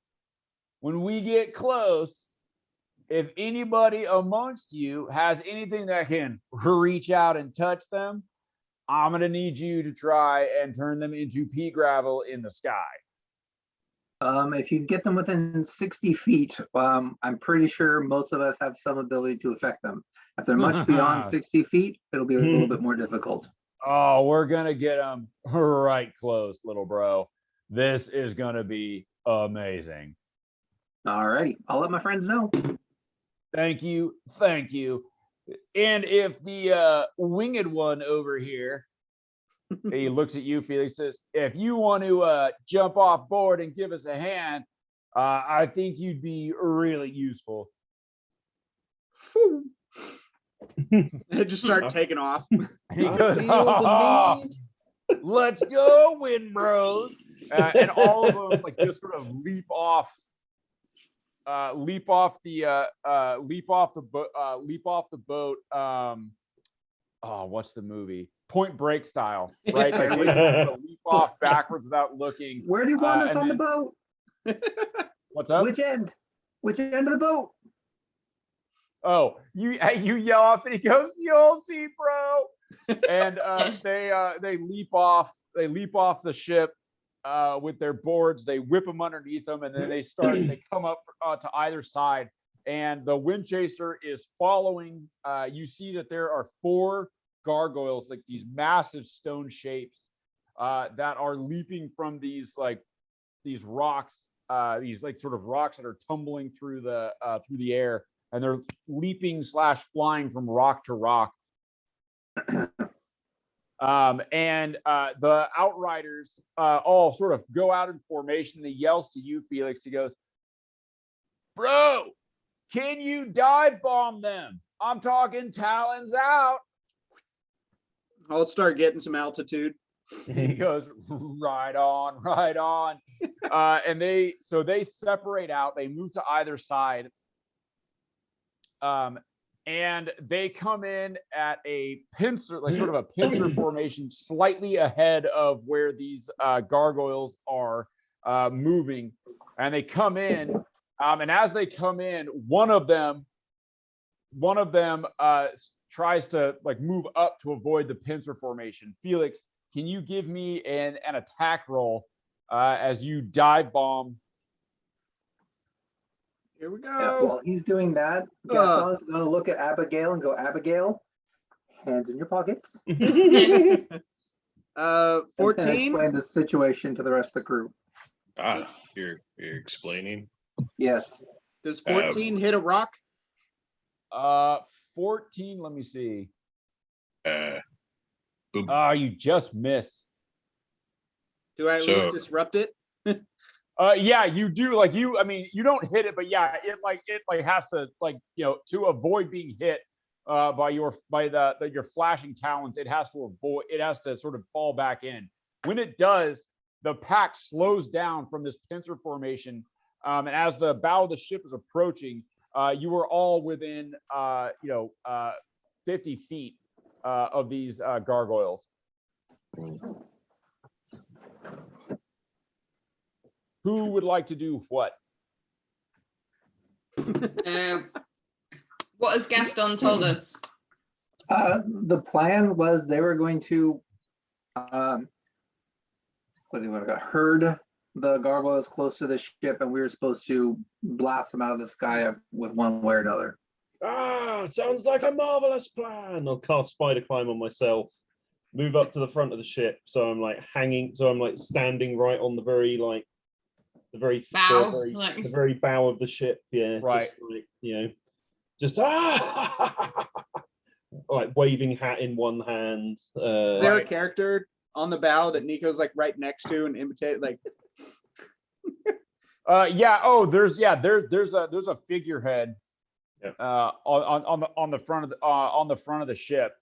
When we get close, if anybody amongst you has anything that can reach out and touch them, I'm gonna need you to try and turn them into pea gravel in the sky. If you get them within 60 feet, I'm pretty sure most of us have some ability to affect them. If they're much beyond 60 feet, it'll be a little bit more difficult. Oh, we're gonna get them right close, little bro. This is gonna be amazing. All righty, I'll let my friends know. Thank you. And if the winged one over here, he looks at you, Felix, says, if you want to jump off board and give us a hand, I think you'd be really useful. I just start taking off. And he goes, let's go, Wind Bros. And all of them like just sort of leap off the boat. Oh, what's the movie? Point Break style, right? They leap off backwards without looking. Where do you want us and on the then- boat? What's up? Which end? Which end of the boat? Oh, you yell off, and he goes, "You'll see, bro." And they leap off the ship with their boards. They whip them underneath them, and then they come up to either side. And the Wind Chaser is following. You see that there are 4 gargoyles, like these massive stone shapes, that are leaping from these rocks, these like sort of rocks that are tumbling through the air. and they're leaping / flying from rock to rock. And the Outriders all sort of go out in formation. He yells to you, Felix. He goes, "Bro, can you dive bomb them? I'm talking talons out." I'll start getting some altitude. He goes, "Right on, right on." And they separate out. They move to either side. And they come in at a pincer, like sort of a pincer formation, slightly ahead of where these gargoyles are moving. And they come in, and as they come in, one of them tries to like move up to avoid the pincer formation. Felix, can you give me an attack roll as you dive bomb? Here we go. Yeah, while he's doing that, Gaston's going to look at Abigail and go, "Abigail, hands in your pockets." 14. Explain the situation to the rest of the group. You're explaining. Yes. Does 14 hit a rock? 14, let me see. Boom. You just missed. Do I at least disrupt it? Yeah, you do. Like you don't hit it, but yeah, it has to, like, to avoid being hit by your flashing talons, it has to sort of fall back in. When it does, the pack slows down from this pincer formation, and as the bow of the ship is approaching, you are all within 50 feet of these gargoyles. Who would like to do what? What has Gaston told us? The plan was they were going to herd the gargoyles close to the ship, and we were supposed to blast them out of the sky with one way or another. Sounds like a marvelous plan. I'll cast spider climb on myself, move up to the front of the ship, so I'm like standing right on the very Bow, the very bow of the ship. Yeah, right. Just like waving hat in one hand. Is there a character on the bow that Nico's like right next to and imitate like? Yeah. Oh, there's a figurehead. Yeah. On the front of the ship.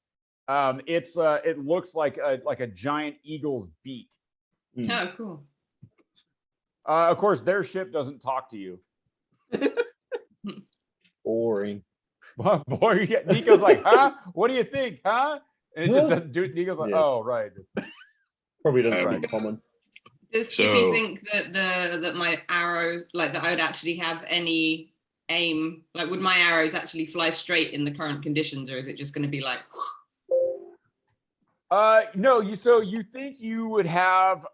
It looks like a giant eagle's beak. Oh, cool. Of course, their ship doesn't talk to you. Boring. Boy, Nico's like, "Huh? What do you think, huh?" And it just doesn't do it. Nico's like, "Oh, right." Probably doesn't sound common. Does Skippy think that my arrows, like that I would actually have any aim? Like, would my arrows actually fly straight in the current conditions, or is it just going to be like? No. You think you would have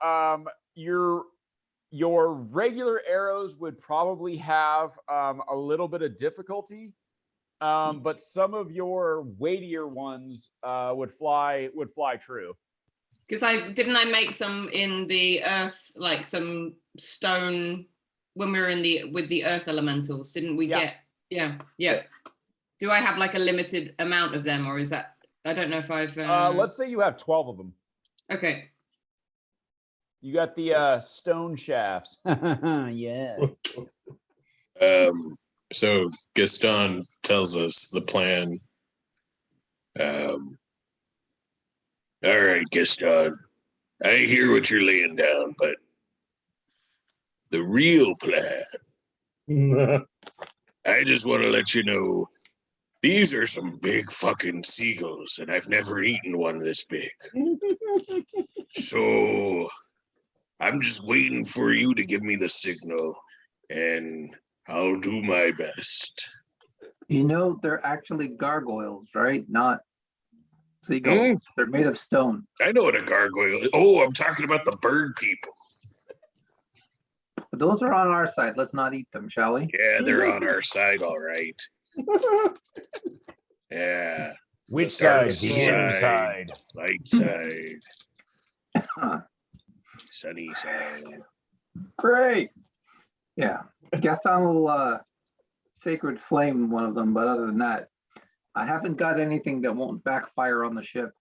your regular arrows would probably have a little bit of difficulty, but some of your weightier ones would fly true. Because I make some in the earth, like some stone when we were with the earth elementals, didn't we? Yeah. Do I have like a limited amount of them, or is that, I don't know if I've let's say you have 12 of them. Okay. You got the stone shafts. Yeah. So Gaston tells us the plan. All right, Gaston, I hear what you're laying down, but the real plan, I just want to let you know, these are some big fucking seagulls, and I've never eaten one this big. So I'm just waiting for you to give me the signal, and I'll do my best. They're actually gargoyles, right? Not seagulls. They're made of stone. I know what a gargoyle is. Oh, I'm talking about the bird people. But those are on our side. Let's not eat them, shall we? Yeah, they're on our side, all right. Yeah. Which Dark side? The inner side. Light side. Sunny side. Great. Yeah. Gaston will sacred flame one of them, but other than that, I haven't got anything that won't backfire on the ship.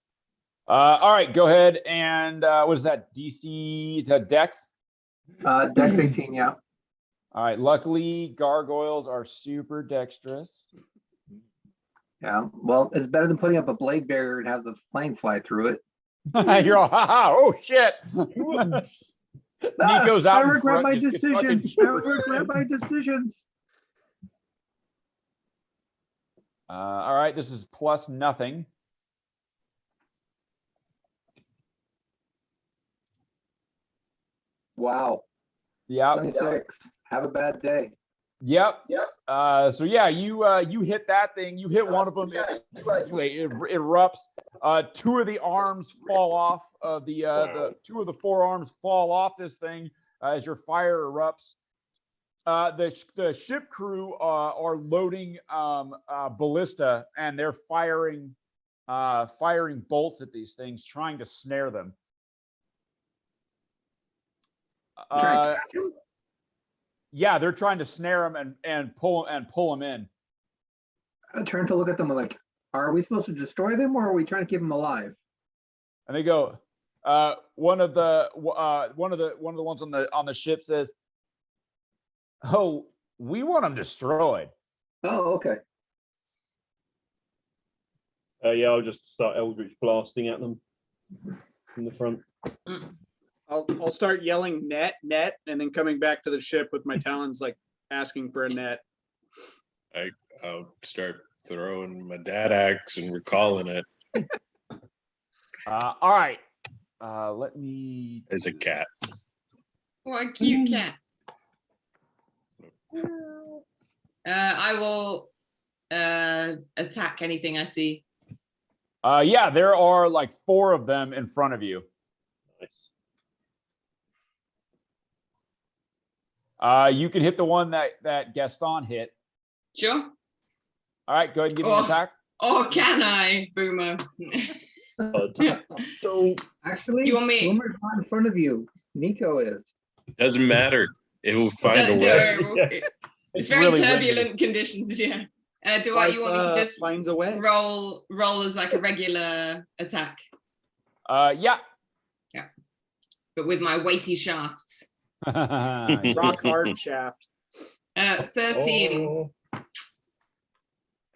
All right, go ahead and what is that? DC? It's a Dex. Dex 18, yeah. All right. Luckily, gargoyles are super dexterous. Yeah. Well, it's better than putting up a blade barrier and have the flame fly through it. You're all, haha, oh shit. Nico's out I in regret front, my just gets fucking decisions. I regret my decisions. All right, this is plus nothing. Wow. Yeah. 26. Have a bad day. Yep. So yeah, you hit that thing. You hit one of them. It erupts. Two of the arms fall off of the two of the forearms fall off this thing as your fire erupts. The ship crew are loading ballista, and they're firing bolts at these things, trying to snare them. Trying to catch him? Yeah, they're trying to snare them and pull them in. I turn to look at them like, are we supposed to destroy them or are we trying to keep them alive? And they go, one of the ones on the ship says, "Oh, we want them destroyed." Oh, okay. Yeah, I'll just start Eldritch blasting at them from the front. I'll start yelling net, and then coming back to the ship with my talons like asking for a net. I'll start throwing my dad axe and recalling it All right. Let me. as a cat. What a cute cat. I will attack anything I see. Yeah, there are like 4 of them in front of you. Nice. You can hit the one that Gaston hit. Sure. All right, go ahead and give me an attack. Oh, can I, Boomer? Don't. Actually, You want me- Boomer's not in front of you. Nico is. Doesn't matter. It will find a way. Yeah. It's It's very really turbulent conditions, yeah. You want me to just finds a way? roll as like a regular attack, Yeah. but with my weighty shafts? Rock hard shaft. 13. Oh,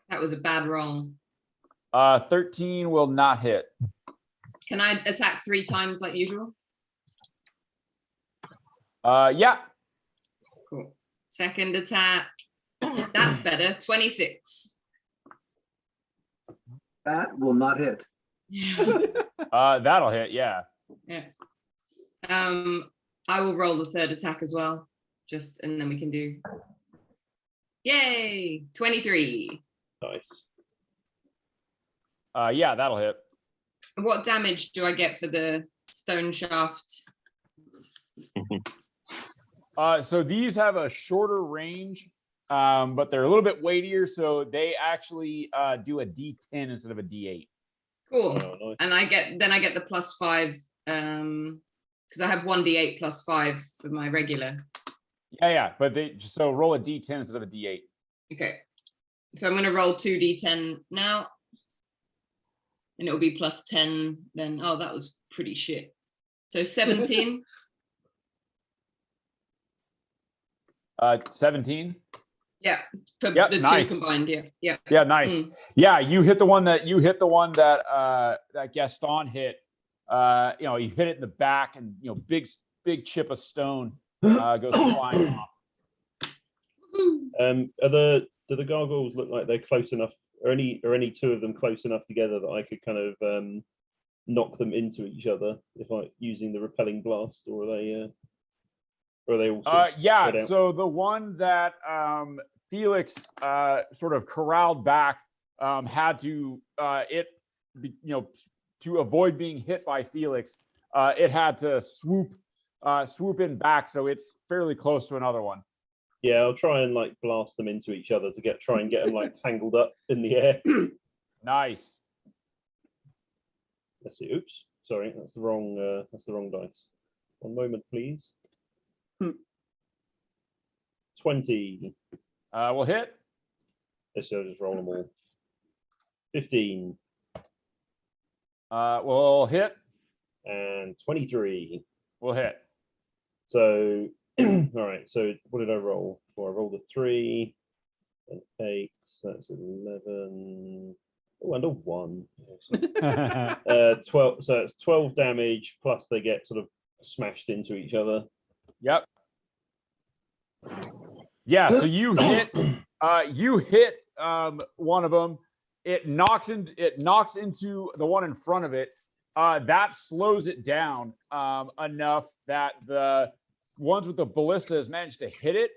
That was a bad roll. 13 will not hit. Can I attack 3 times like usual? Yeah. Cool. Second attack. That's better. 26. That will not hit. That'll hit. Yeah. Yeah. I will roll the third attack as well. And then we can do. Yay! 23. nice. Yeah, that'll hit. What damage do I get for the stone shaft? So these have a shorter range, but they're a little bit weightier, so they actually do a D10 instead of a D8. Cool. Oh, nice. And I get the +5 because I have 1d8 +5 for my regular. Yeah, but so roll a D10 instead of a D8. Okay. So I'm going to roll 2d10 now. And it'll be +10 then. Oh, that was pretty shit. So 17. 17. Yeah. For Yep, the nice. 2 combined. Yeah. Yeah, nice. Yeah, you hit the one that that Gaston hit. You hit it in the back, and big chip of stone goes flying off. Do the gargoyles look like they're close enough? Are any 2 of them close enough together that I could kind of knock them into each other if I using the repelling blast, or are they all? Sort of Yeah. spread out? So the one that Felix sort of corralled back had to to avoid being hit by Felix. It had to swoop in back, so it's fairly close to another one. Yeah, I'll try and like blast them into each other to try and get them like tangled up in the air. Nice. Let's see. Oops, sorry, that's the wrong dice. One moment, please. 20. Will hit. Let's just roll them all. 15 We'll hit. and 23. We'll hit. So, all right. So, what did I roll? Well, I rolled a 3, an 8. So that's 11. Oh, and a 1. Awesome. 12. So it's 12 damage plus they get sort of smashed into each other. Yep. Yeah. So you hit. You hit one of them. It knocks into the one in front of it. That slows it down enough that the ones with the ballistas managed to hit it,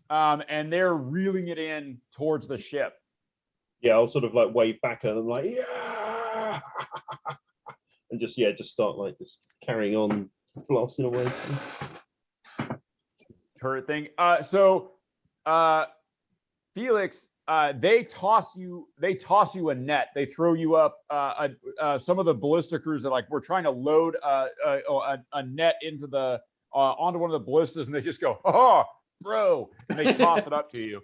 and they're reeling it in towards the ship. Yeah, I'll sort of like wave back at them like, yeah, and just start like just carrying on blasting away. Turret thing. Felix, they toss you a net. They throw you up. Some of the ballista crews are like, we're trying to load a net into the onto one of the ballistas, and they just go, oh, bro, and they toss it up to you.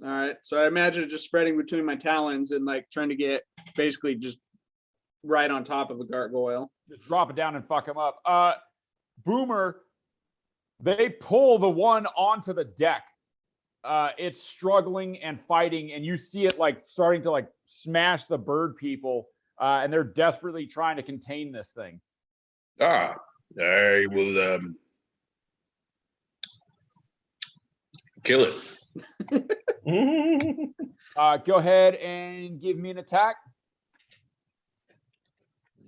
All right. So I imagine it just spreading between my talons and like trying to get basically just right on top of a gargoyle. Just drop it down and fuck him up. Boomer, they pull the one onto the deck. It's struggling and fighting, and you see it like starting to like smash the bird people, and they're desperately trying to contain this thing. I will kill it. Go ahead and give me an attack.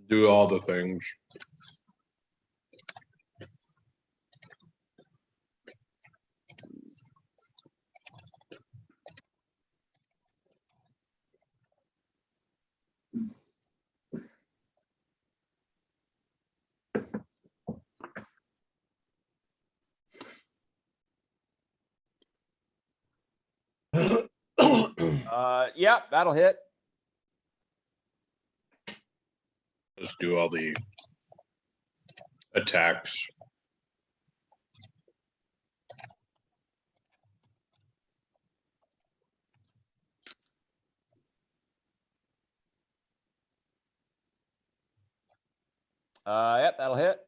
Do all the things. Yeah, that'll hit. Let's do all the attacks. Yep, that'll hit.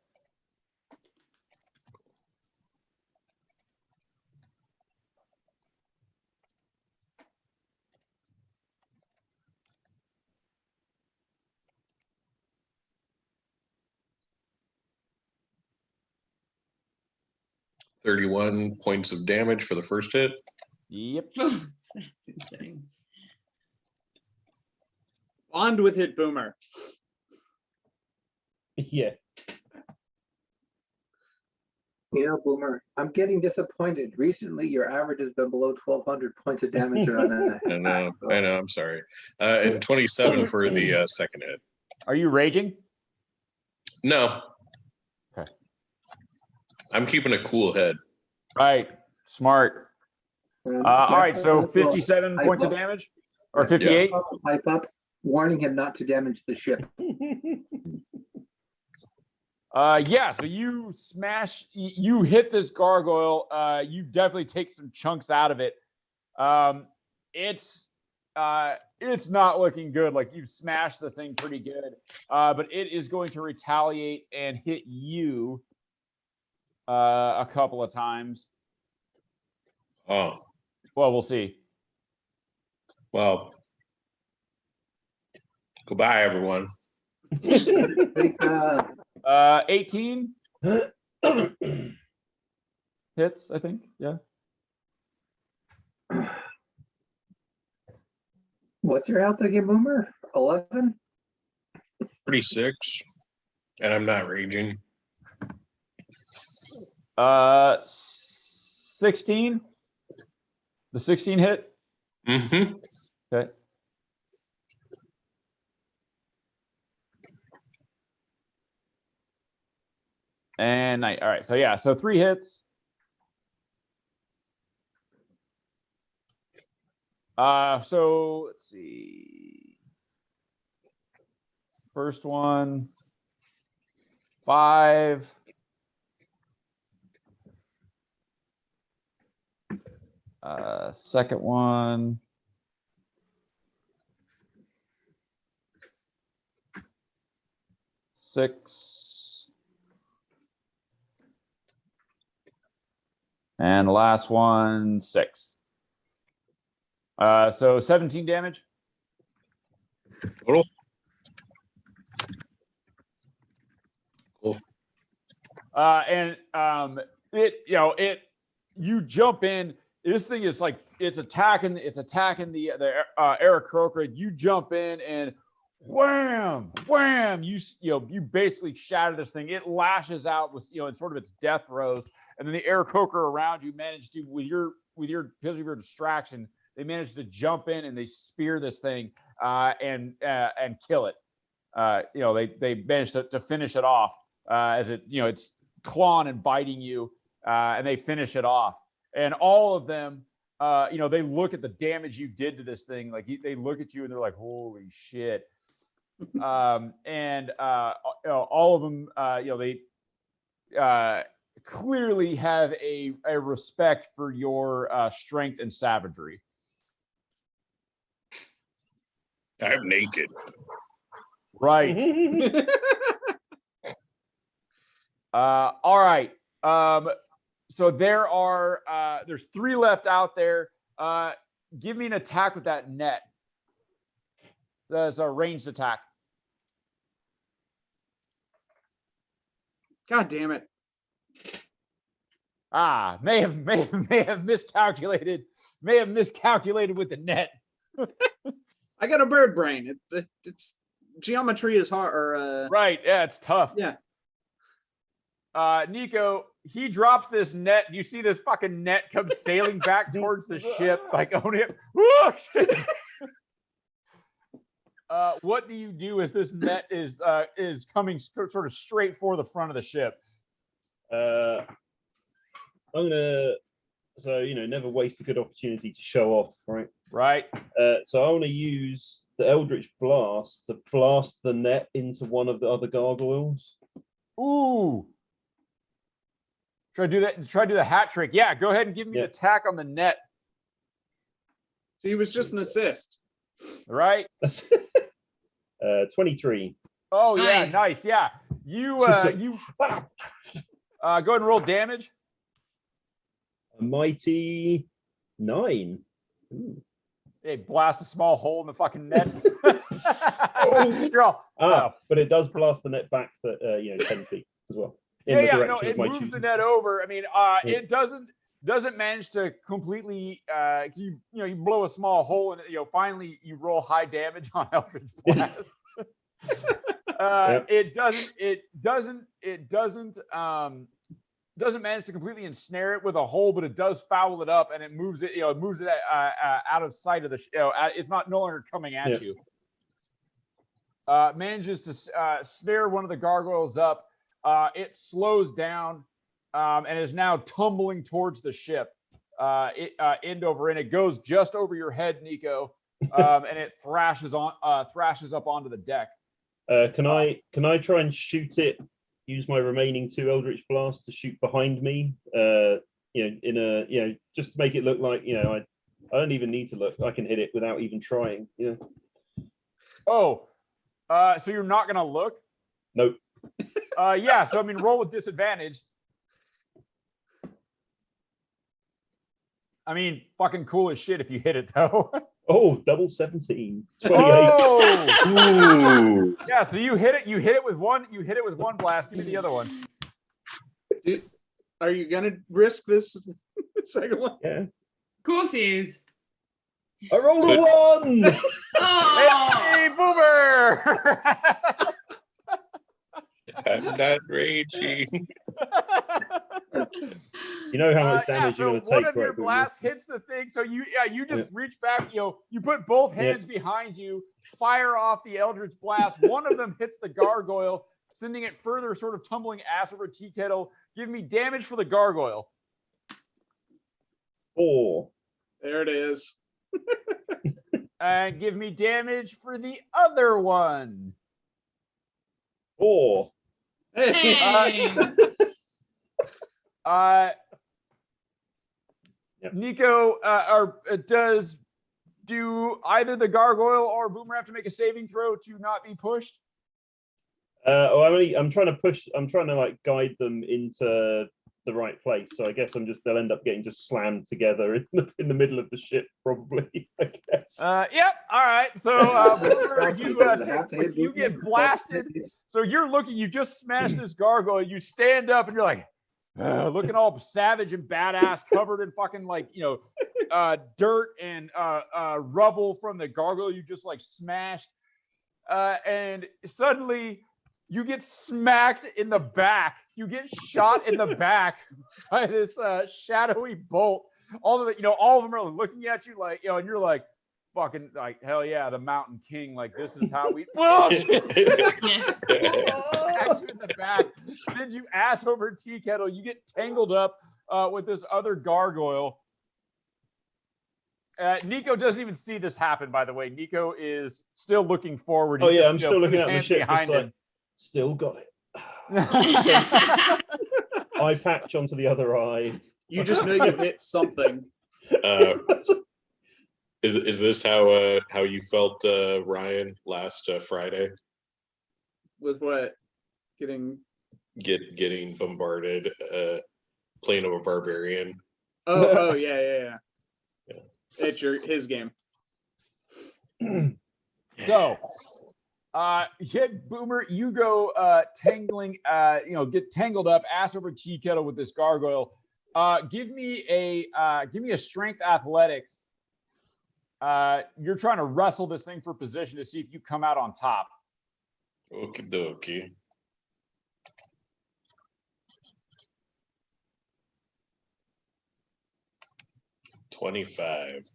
$31 points of damage for the first hit. Yep. That's insane. Bond with Hit Boomer. Yeah. You know, Boomer, I'm getting disappointed. Recently, your average has been below 1,200 points of damage on a. I know, I'm sorry. And 27 for the second hit. Are you raging? No. Okay. I'm keeping a cool head. Right. Smart. All right. So 57 points of damage, or 58. Pipe up, warning him not to damage the ship. Yeah, so you smash, you hit this gargoyle. You definitely take some chunks out of it. It's not looking good. Like you've smashed the thing pretty good, but it is going to retaliate and hit you a couple of times. Oh, Well, we'll see. well. Goodbye, everyone. Take, 18 hits, I think. Yeah. what's your health again, Boomer? 11? 36. And I'm not raging. 16. The 16 hit. Mm-hmm. Okay. And night. All right. So yeah. So 3 hits. So let's see. First one, 5. Second one. Six. And the last one, 6. So 17 damage. Total. Cool. You jump in. This thing is like it's attacking the Aarakocra. You jump in and wham, wham. You basically shatter this thing. It lashes out with in sort of its death throes, and then the Aarakocra around you manage to because of your distraction, they manage to jump in and they spear this thing and kill it. They managed to finish it off as it's clawing and biting you, and they finish it off. And all of them, they look at the damage you did to this thing. Like they look at you and they're like, "Holy shit!" All of them, they clearly have a respect for your strength and savagery. I'm naked. Right. All right. So there's 3 left out there. Give me an attack with that net. That's a ranged attack. God damn it. May have miscalculated. May have miscalculated with the net. I got a bird brain. It's geometry is hard. Or right. Yeah, it's tough. Yeah. Nico, he drops this net. You see this fucking net come sailing back towards the ship, like only it. What do you do as this net is coming sort of straight for the front of the ship? I'm gonna, never waste a good opportunity to show off, right? Right. So I want to use the Eldritch Blast to blast the net into one of the other gargoyles. Ooh. Try to do that. Try to do the hat trick. Yeah, go ahead and give me an attack on the net. So he was just an assist. Right. 23. Oh yeah, nice. Yeah. You go ahead and roll damage. A mighty 9. Ooh. Hey, blast a small hole in the fucking net. You're all, but it does blast the net back for 10 feet as well. It moves the net over. I mean, it doesn't manage to completely. You blow a small hole and finally you roll high damage on Eldritch Blast. It doesn't manage to completely ensnare it with a hole, but it does foul it up and it moves it. It moves it out of sight of the. It's no longer coming at you. Manages to snare one of the gargoyles up. It slows down and is now tumbling towards the ship, end over end. It goes just over your head, Nico, and it thrashes up onto the deck. Can I try and shoot it? Use my remaining 2 Eldritch Blasts to shoot behind me. Just to make it look like I don't even need to look. I can hit it without even trying. Yeah. Oh, so you're not gonna look? Nope. Yeah. So I mean, roll with disadvantage. I mean, fucking cool as shit if you hit it though. Oh, double 17. 28. Oh! Yeah, so you hit it with one blast. Give me the other one. Are you gonna risk this second one? Yeah. Of course he is. I rolled a 1. Oh! Hey, Boomer! I'm not raging. You know how much damage you're going to take. One of your blasts hits the thing, so you just reach back. You put both hands behind you, fire off the Eldritch Blast. One of them hits the gargoyle, sending it further, sort of tumbling ass over tea kettle. Give me damage for the gargoyle. 4. There it is. And give me damage for the other one. 4. Hey. Yep. Nico, do either the gargoyle or Boomer have to make a saving throw to not be pushed? I'm trying to like guide them into the right place. So I guess they'll end up getting just slammed together in the middle of the ship, probably. I guess. Yep. All right. So Boomer, you get blasted. So you're looking. You just smashed this gargoyle. You stand up and you're like, looking all savage and badass, covered in fucking dirt and rubble from the gargoyle you just like smashed. And suddenly you get smacked in the back. You get shot in the back by this shadowy bolt. All of them are looking at you like, and you're like, fucking like, hell yeah, the Mountain King. Like, this is how we bullshit. Smacks you in the back, sends you ass over tea kettle. You get tangled up with this other gargoyle. Nico doesn't even see this happen, by the way. Nico is still looking forward. Oh, yeah, I'm still looking at the ship, just like, still got it. Eye patch onto the other eye. You just know you hit something. Is this how you felt, Ryan, last Friday? With what? Getting bombarded, playing of a barbarian. Oh yeah. It's his game. So, Boomer, you go tangling, get tangled up, ass over tea kettle with this gargoyle. Give me a strength athletics. You're trying to wrestle this thing for position to see if you come out on top. Okie dokie. $25.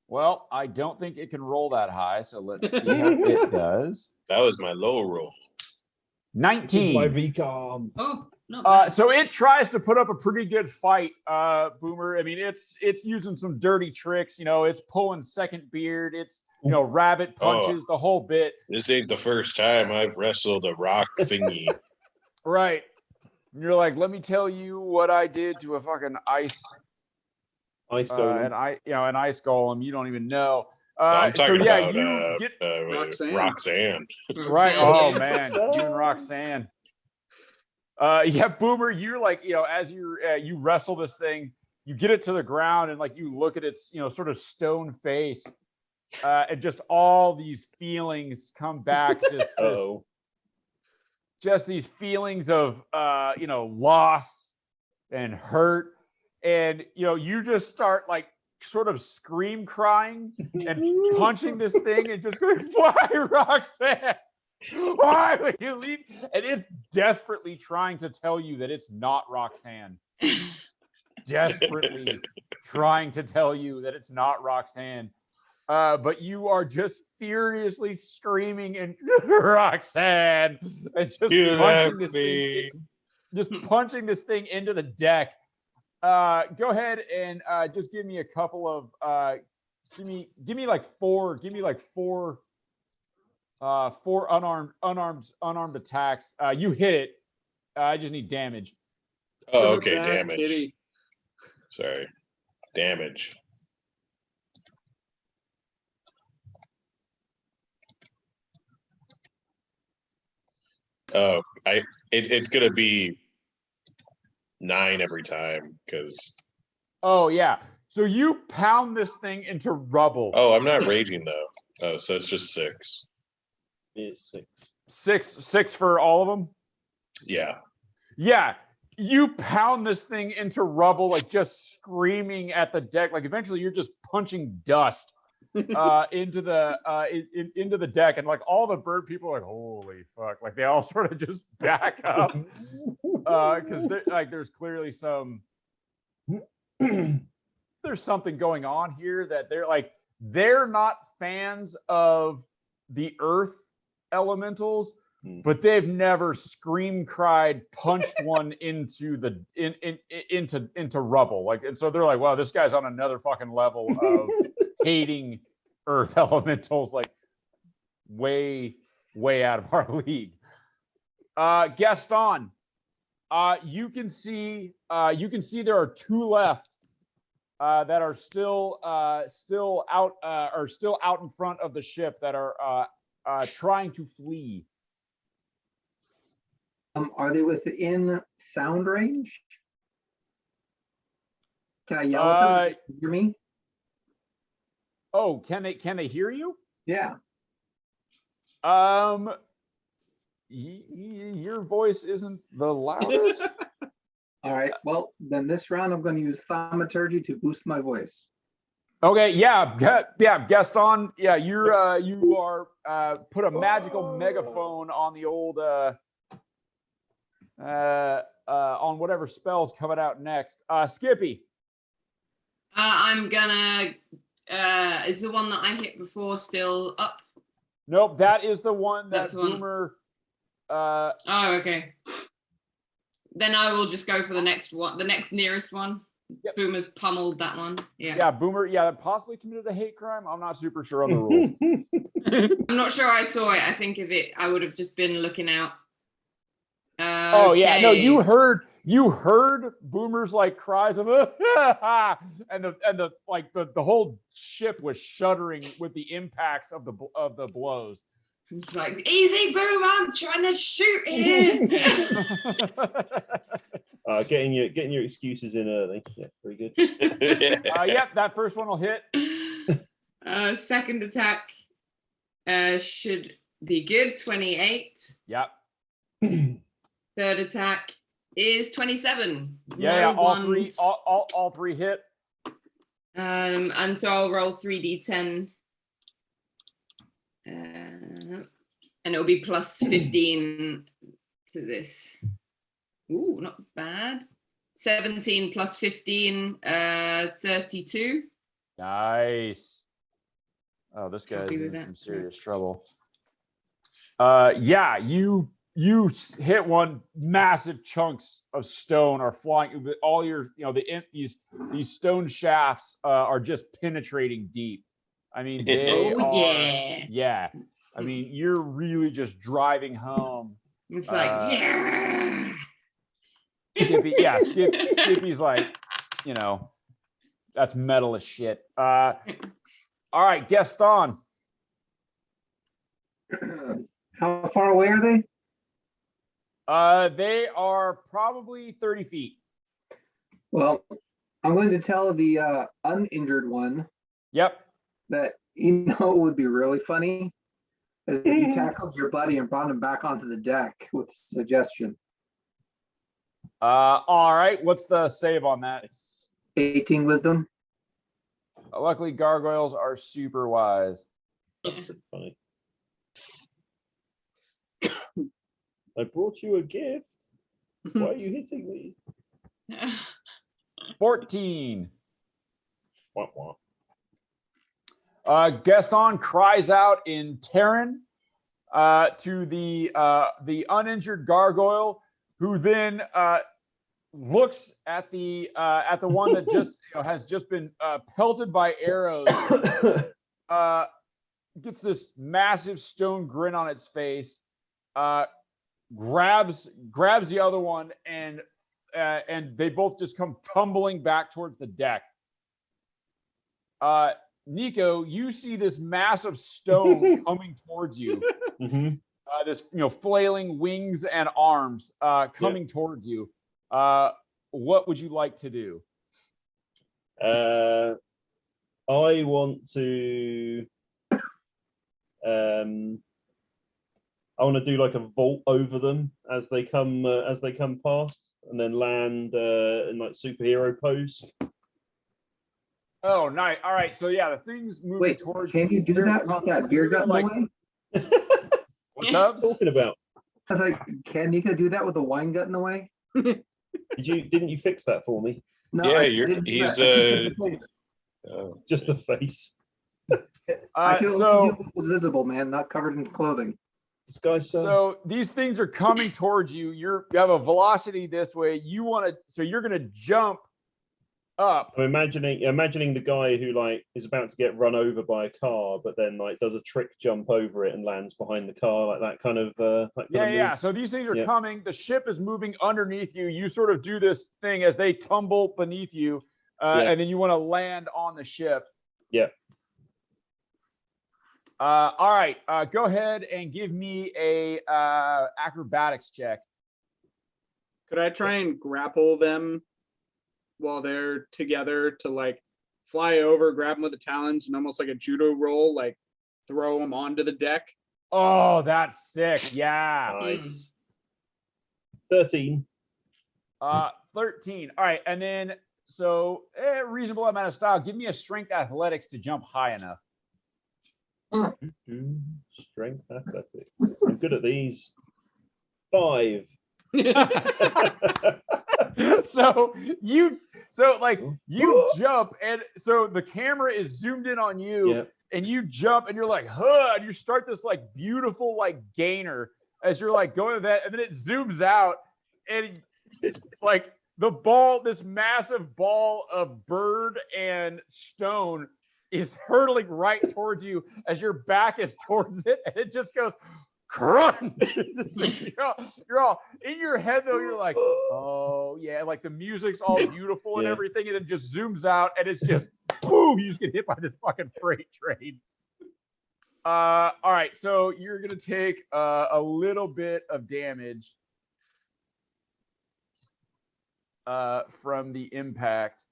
Well, I don't think it can roll that high, so let's see how it does. That was my low roll. 19. My VCOM. Oh, not bad. So it tries to put up a pretty good fight, Boomer. I mean, it's using some dirty tricks. It's pulling second beard. It's rabbit punches, the whole bit. This ain't the first time I've wrestled a rock thingy. Right. And you're like, let me tell you what I did to a fucking ice golem. an ice golem. You don't even know. I'm talking about you get Roxanne. Right. Oh man, you and Roxanne. Boomer, you're like, as you wrestle this thing, you get it to the ground and like you look at its, sort of stone face, and just all these feelings come back. Just these feelings of loss and hurt. And you just start like sort of scream crying and punching this thing and just going, why, Roxanne? Why would you leave? And it's desperately trying to tell you that it's not Roxanne. Desperately trying to tell you that it's not Roxanne. But you are just furiously screaming and Roxanne and just punching this thing into the deck. Go ahead and just give me a couple of give me like four unarmed attacks. You hit it. I just need damage. Oh, okay, damage. Kitty. Sorry, damage. Oh, it's gonna be 9 every time because. Oh yeah, so you pound this thing into rubble. Oh, I'm not raging though. Oh, so it's just 6. It's 6. Six for all of them. Yeah. Yeah, you pound this thing into rubble, like just screaming at the deck. Like eventually, you're just punching dust into the deck, and like all the bird people are like, holy fuck! Like they all sort of just back up because there's clearly there's something going on here that they're not fans of the earth elementals, but they've never cried, punched one into rubble. Like, and so they're like, wow, this guy's on another fucking level of hating earth elementals, like way out of our league. Gaston, you can see there are 2 left that are still out in front of the ship that are trying to flee. Are they within sound range? Can I yell at them? Can they hear me? Oh, can they hear you? Yeah. Your voice isn't the loudest. All right. Well, then this round I'm going to use thaumaturgy to boost my voice. Okay, yeah, Gaston, yeah, you are put a magical megaphone on the old on whatever spell's coming out next. Skippy. I'm gonna. Is the one that I hit before still up? Nope, that is the one that That's the one. Boomer. Oh, okay. Then I will just go for the next one, the next nearest one. Yep. Boomer's pummeled that one. Yeah. Yeah, Boomer. Yeah, possibly committed a hate crime. I'm not super sure on the rules. I'm not sure I saw it. I think if it, I would have just been looking out. Oh yeah, no, Okay. you heard Boomer's like cries of and the whole ship was shuddering with the impacts of the blows. I'm just like, easy, Boom! I'm trying to shoot here. Getting your excuses in early. Yeah, very good. Yep, that first one will hit. Second attack should be good. 28. Yep. Third attack is 27. Yeah, No all ones. all three hit. And so I'll roll 3d10. And it'll be plus 15 to this. Ooh, not bad. 17 plus 15, 32. Nice. Oh, this guy's Happy with in that. some serious trouble. Yeah, you hit one. Massive chunks of stone are flying. All your, these stone shafts are just penetrating deep. I mean, they Oh, are. yeah. Yeah. I mean, you're really just driving home. It's like, yeah. Skippy, yeah, Skippy's like, that's metal as shit. All right, Gaston. How far away are they? They are probably 30 feet. Well, I'm going to tell the uninjured one Yep. that it would be really funny is if you tackled your buddy and brought him back onto the deck with a suggestion. All right. What's the save on that? 18 wisdom. Luckily, gargoyles are super wise. That's pretty funny. I brought you a gift. Why are you hitting me? 14. Wah, wah. Gaston cries out in Terran to the uninjured gargoyle, who then looks at the one that just has just been pelted by arrows. Gets this massive stone grin on its face. Grabs the other one, and they both just come tumbling back towards the deck. Nico, you see this massive stone coming towards you. Mm-hmm. This flailing wings and arms coming towards you. What would you like to do? I want to I want to do like a vault over them as they come past, and then land in like superhero pose. Oh, nice. All right. So yeah, the thing's moving Wait, towards can you do that with that beer gut in the way? What's up? Talking about? I was like, can Nico do that with a wine gut in the way? Didn't you fix that for me? No, Yeah, I didn't do he's that. Just the face. I feel So it was visible, man, not covered in clothing. This guy's so these things are coming towards you. You have a velocity this way. So you're gonna jump up. I'm imagining the guy who like is about to get run over by a car, but then like does a trick jump over it and lands behind the car, like that kind of. Yeah. So these things are Yeah. coming. The ship is moving underneath you. You sort of do this thing as they tumble beneath you. And then you want to land on the ship. Yeah. All right. Go ahead and give me a acrobatics check. Could I try and grapple them while they're together to like fly over, grab them with the talons, and almost like a judo roll, like throw them onto the deck? Oh, that's sick. Yeah. Nice. 13. 13. All right. And then, so reasonable amount of style. Give me a strength athletics to jump high enough. Strength athletics. I'm good at these. 5. so you jump, and so the camera is zoomed in on you, and you jump, and you're like, huh, and you start this like beautiful like gainer as you're like going to that, and then it zooms out, and like the ball, this massive ball of bird and stone is hurtling right towards you as your back is towards it, and it just goes crunch. You're all in your head though. You're like, oh yeah, like the music's all beautiful and everything, and then just zooms out, and it's just boom, you just get hit by this fucking freight train. All right, so you're gonna take a little bit of damage from the impact.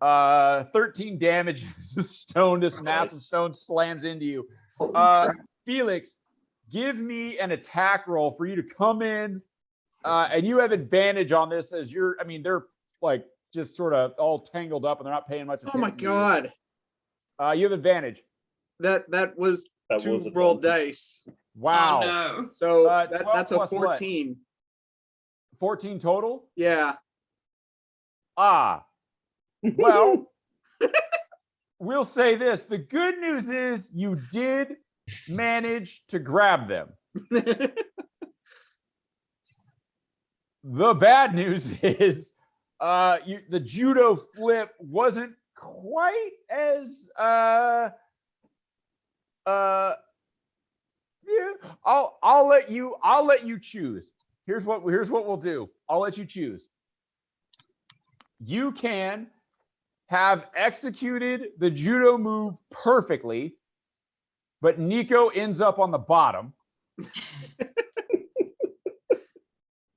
13 damage. This massive stone slams into you. Felix, give me an attack roll for you to come in, and you have advantage on this as they're like just sort of all tangled up and they're not paying much attention. Oh my god! You have advantage. That was 2 rolled dice. Wow. Oh, no. So 12 that's a plus what? 14. 14 total. Yeah. Well, we'll say this. The good news is you did manage to grab them. The bad news is the judo flip wasn't quite as I'll let you choose. Here's what we'll do. I'll let you choose. You can have executed the judo move perfectly, but Nico ends up on the bottom.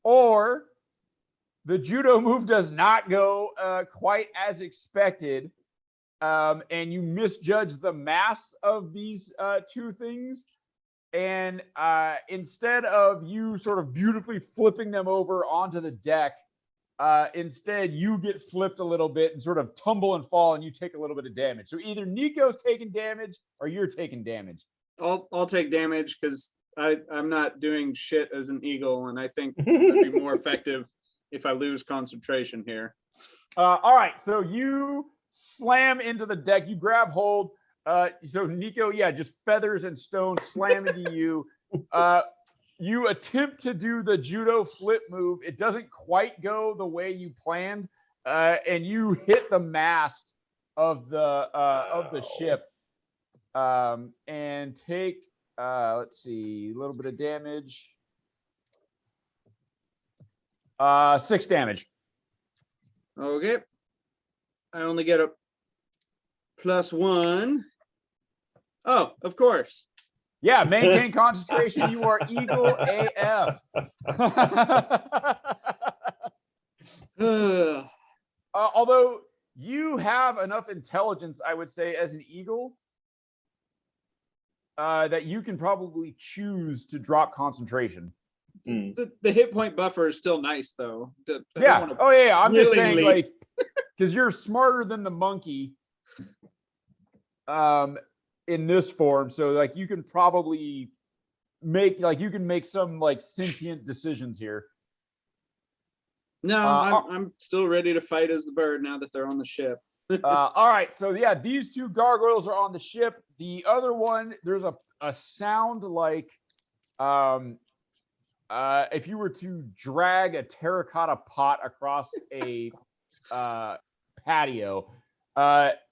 Or the judo move does not go quite as expected, and you misjudge the mass of these 2 things. And instead of you sort of beautifully flipping them over onto the deck, instead you get flipped a little bit and sort of tumble and fall, and you take a little bit of damage. So either Nico's taking damage or you're taking damage. I'll take damage because I'm not doing shit as an eagle, and I think I'd be more effective if I lose concentration here. All right, so you slam into the deck. You grab hold. So Nico, just feathers and stone slam into you. You attempt to do the judo flip move. It doesn't quite go the way you planned, and you hit the mast of the ship, and take let's see, a little bit of damage. 6 damage. Okay. I only get a +1. Oh, of course. Yeah, maintain concentration. You are eagle AF. Although you have enough intelligence, I would say, as an eagle, that you can probably choose to drop concentration. The hit point buffer is still nice, though. Yeah. Oh, yeah. I'm just saying, willingly- like, because you're smarter than the monkey. In this form, so like you can probably make some like sentient decisions here. No, I'm still ready to fight as the bird now that they're on the ship. All right, so yeah, these 2 gargoyles are on the ship. The other one, there's a sound like if you were to drag a terracotta pot across a patio.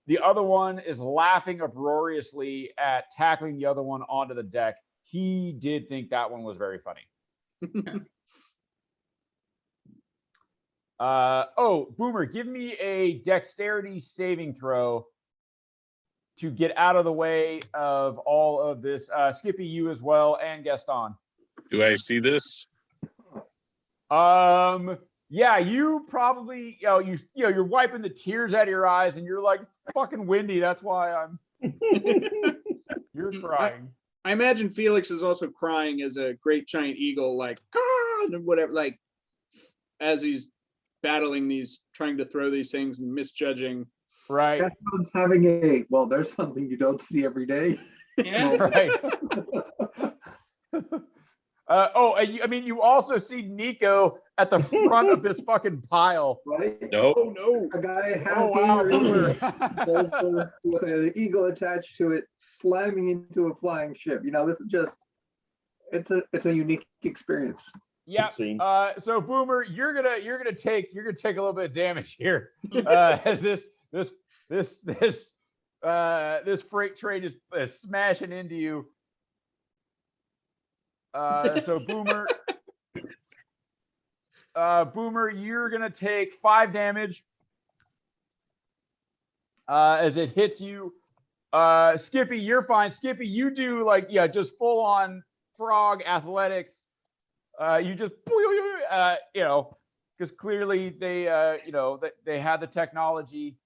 The other one is laughing uproariously at tackling the other one onto the deck. He did think that one was very funny. Oh, Boomer, give me a dexterity saving throw to get out of the way of all of this. Skippy, you as well, and Gaston. Do I see this? Yeah, you probably, you're wiping the tears out of your eyes, and you're like, it's fucking windy. That's why I'm. You're crying. I imagine Felix is also crying as a great giant eagle, like God, and whatever, like as he's battling these, trying to throw these things and misjudging. Right. Gaston's having a, well, there's something you don't see every day. Yeah. Right. I mean, you also see Nico at the front of this fucking pile. Right? No. Oh no! A guy half Oh, wow. boulder with an eagle attached to it, slamming into a flying ship. You know, this is just, it's a unique experience. Yeah. Scene. So Boomer, you're gonna take a little bit of damage here as this freight train is smashing into you. So Boomer, you're gonna take 5 damage as it hits you. Skippy, you're fine. Skippy, you do just full on frog athletics. You just because clearly they they had the technology.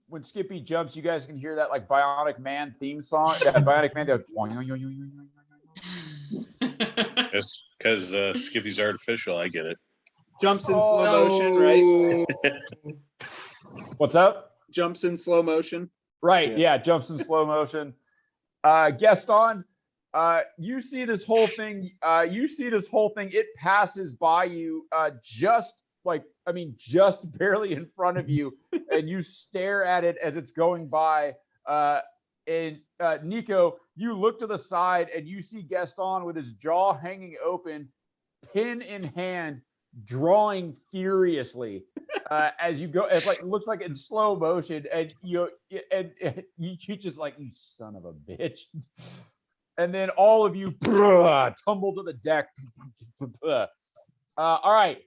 When Skippy jumps, you guys can hear that like Bionic Man theme song. That Bionic Man, Yes, because Skippy's artificial. I get it. Jumps in slow motion, right? What's up? Jumps in slow motion. Right, yeah, jumps in slow motion. Gaston, you see this whole thing. It passes by you, just barely in front of you, and you stare at it as it's going by. And Nico, you look to the side and you see Gaston with his jaw hanging open, pin in hand, drawing furiously as you go. It looks like in slow motion, and you just like, you son of a bitch. And then all of you tumble to the deck. All right,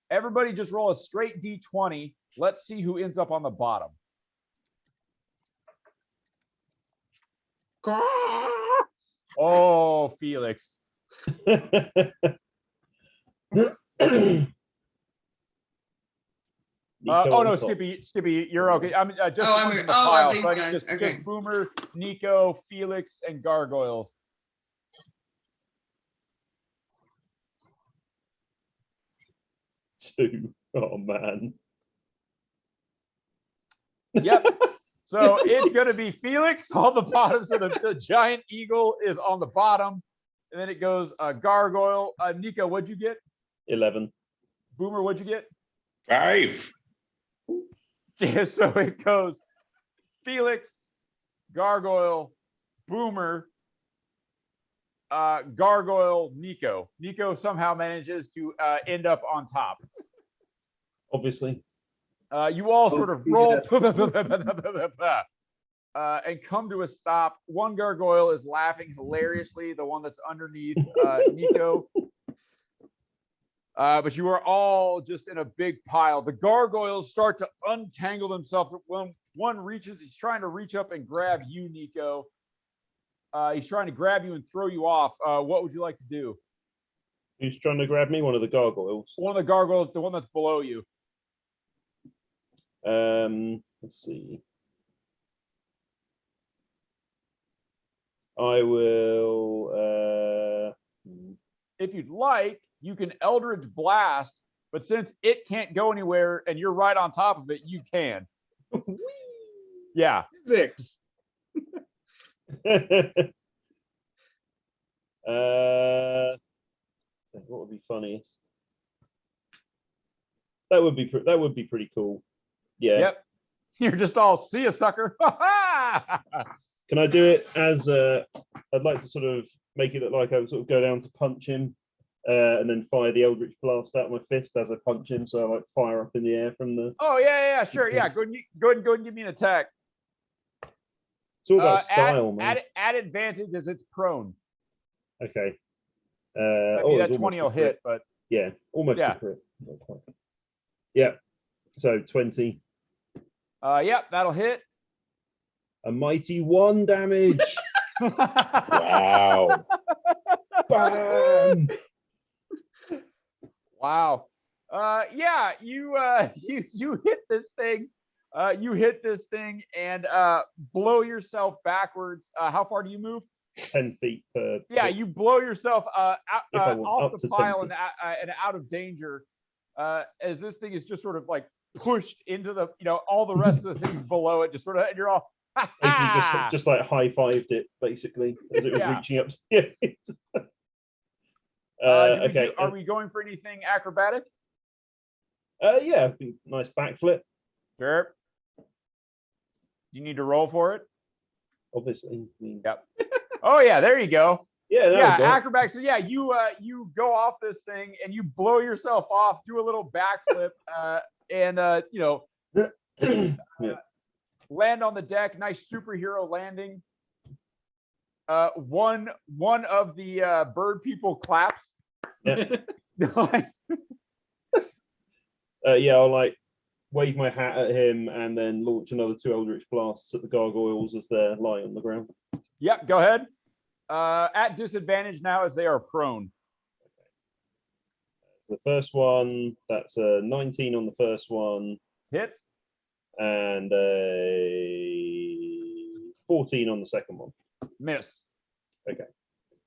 everybody, just roll a straight D20. Let's see who ends up on the bottom. Oh, Felix. Oh no, Skippy, you're okay. I'm just I'm the pile. these So guys. just Okay. Boomer, Nico, Felix, and Gargoyles. Two. Oh man. Yep. So it's gonna be Felix on the bottom. So the giant eagle is on the bottom, and then it goes Gargoyle. Nico, what'd you get? 11. Boomer, what'd you get? 5. Yeah, so it goes Felix, Gargoyle, Boomer, Gargoyle, Nico. Nico somehow manages to end up on top. Obviously. You all sort of roll and come to a stop. One gargoyle is laughing hilariously, the one that's underneath Nico. But you are all just in a big pile. The gargoyles start to untangle themselves. When one reaches, he's trying to reach up and grab you, Nico. He's trying to grab you and throw you off. What would you like to do? Who's trying to grab me? One of the gargoyles. One of the gargoyles, the one that's below you. Let's see. I will. If you'd like, you can Eldritch Blast, but since it can't go anywhere and you're right on top of it, you can. Yeah. Physics. What would be funniest? That would be pretty cool. Yeah. Yep. You're just all, see ya, sucker. Can I do it as I'd like to sort of make it look like I would sort of go down to punch him, and then fire the Eldritch Blast out of my fist as I punch him. So I like fire up in the air from the. Oh yeah, sure, yeah. Go ahead and give me an attack. It's all about style, man. Add advantage as it's prone. Okay. That 20 will hit, but Yeah, almost Yeah. a crit. Not quite. Yeah. So 20. Yep, that'll hit. A mighty 1 damage. Wow. Bam! Wow. Yeah, you hit this thing. You hit this thing and blow yourself backwards. How far do you move? 10 feet per. Yeah, hit. you blow yourself If I want, off up the to 10 pile feet. and out of danger, as this thing is just sort of like pushed into the, all the rest of the things below it, just sort of, and you're all Basically, just like high-fived it, basically, as it was Yeah. reaching up. Yeah. Okay. Are we going for anything acrobatic? Yeah, nice backflip, Sure. Do you need to roll for it? obviously. I mean, Yep. Oh yeah, there you go. yeah, there Yeah, we go. acrobatics. So yeah, you go off this thing and you blow yourself off, do a little backflip, and Yeah. land on the deck. Nice superhero landing. One of the bird people claps. Yeah, I'll like wave my hat at him and then launch another 2 Eldritch Blasts at the gargoyles as they're lying on the ground. Yep, go ahead. At disadvantage now as they are prone. The first one, that's a 19 on the first one, Hits. and a 14 on the second one. Miss.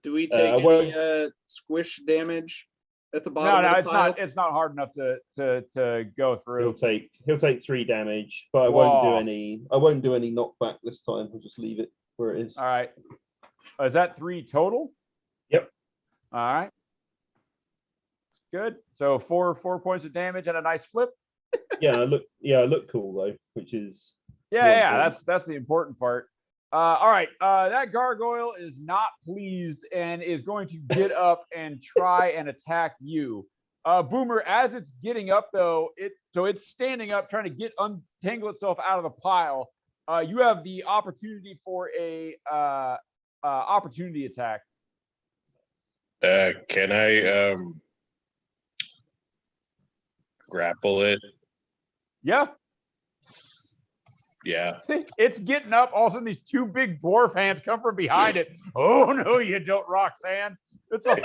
Do we take well- any squish damage at the No, bottom of the it's pile? not. It's not hard enough to go He'll through. take 3 damage, but I won't Whoa. do any. I won't do any knockback this time. I'll just leave it where it is. All right. Is that 3 total? Yep. All right. Good. So 4 points of damage and a nice flip. I look cool though, which is Yeah, More yeah, important. that's the important part. All right, that gargoyle is not pleased and is going to get up and try and attack you. Boomer, as it's getting up though, it's standing up trying to untangle itself out of the pile. You have the opportunity for a opportunity attack. Can I grapple it? Yeah, Yeah. it's getting up. All of a sudden, these 2 big dwarf hands come from behind it. Oh no, you don't, Roxanne. It's like,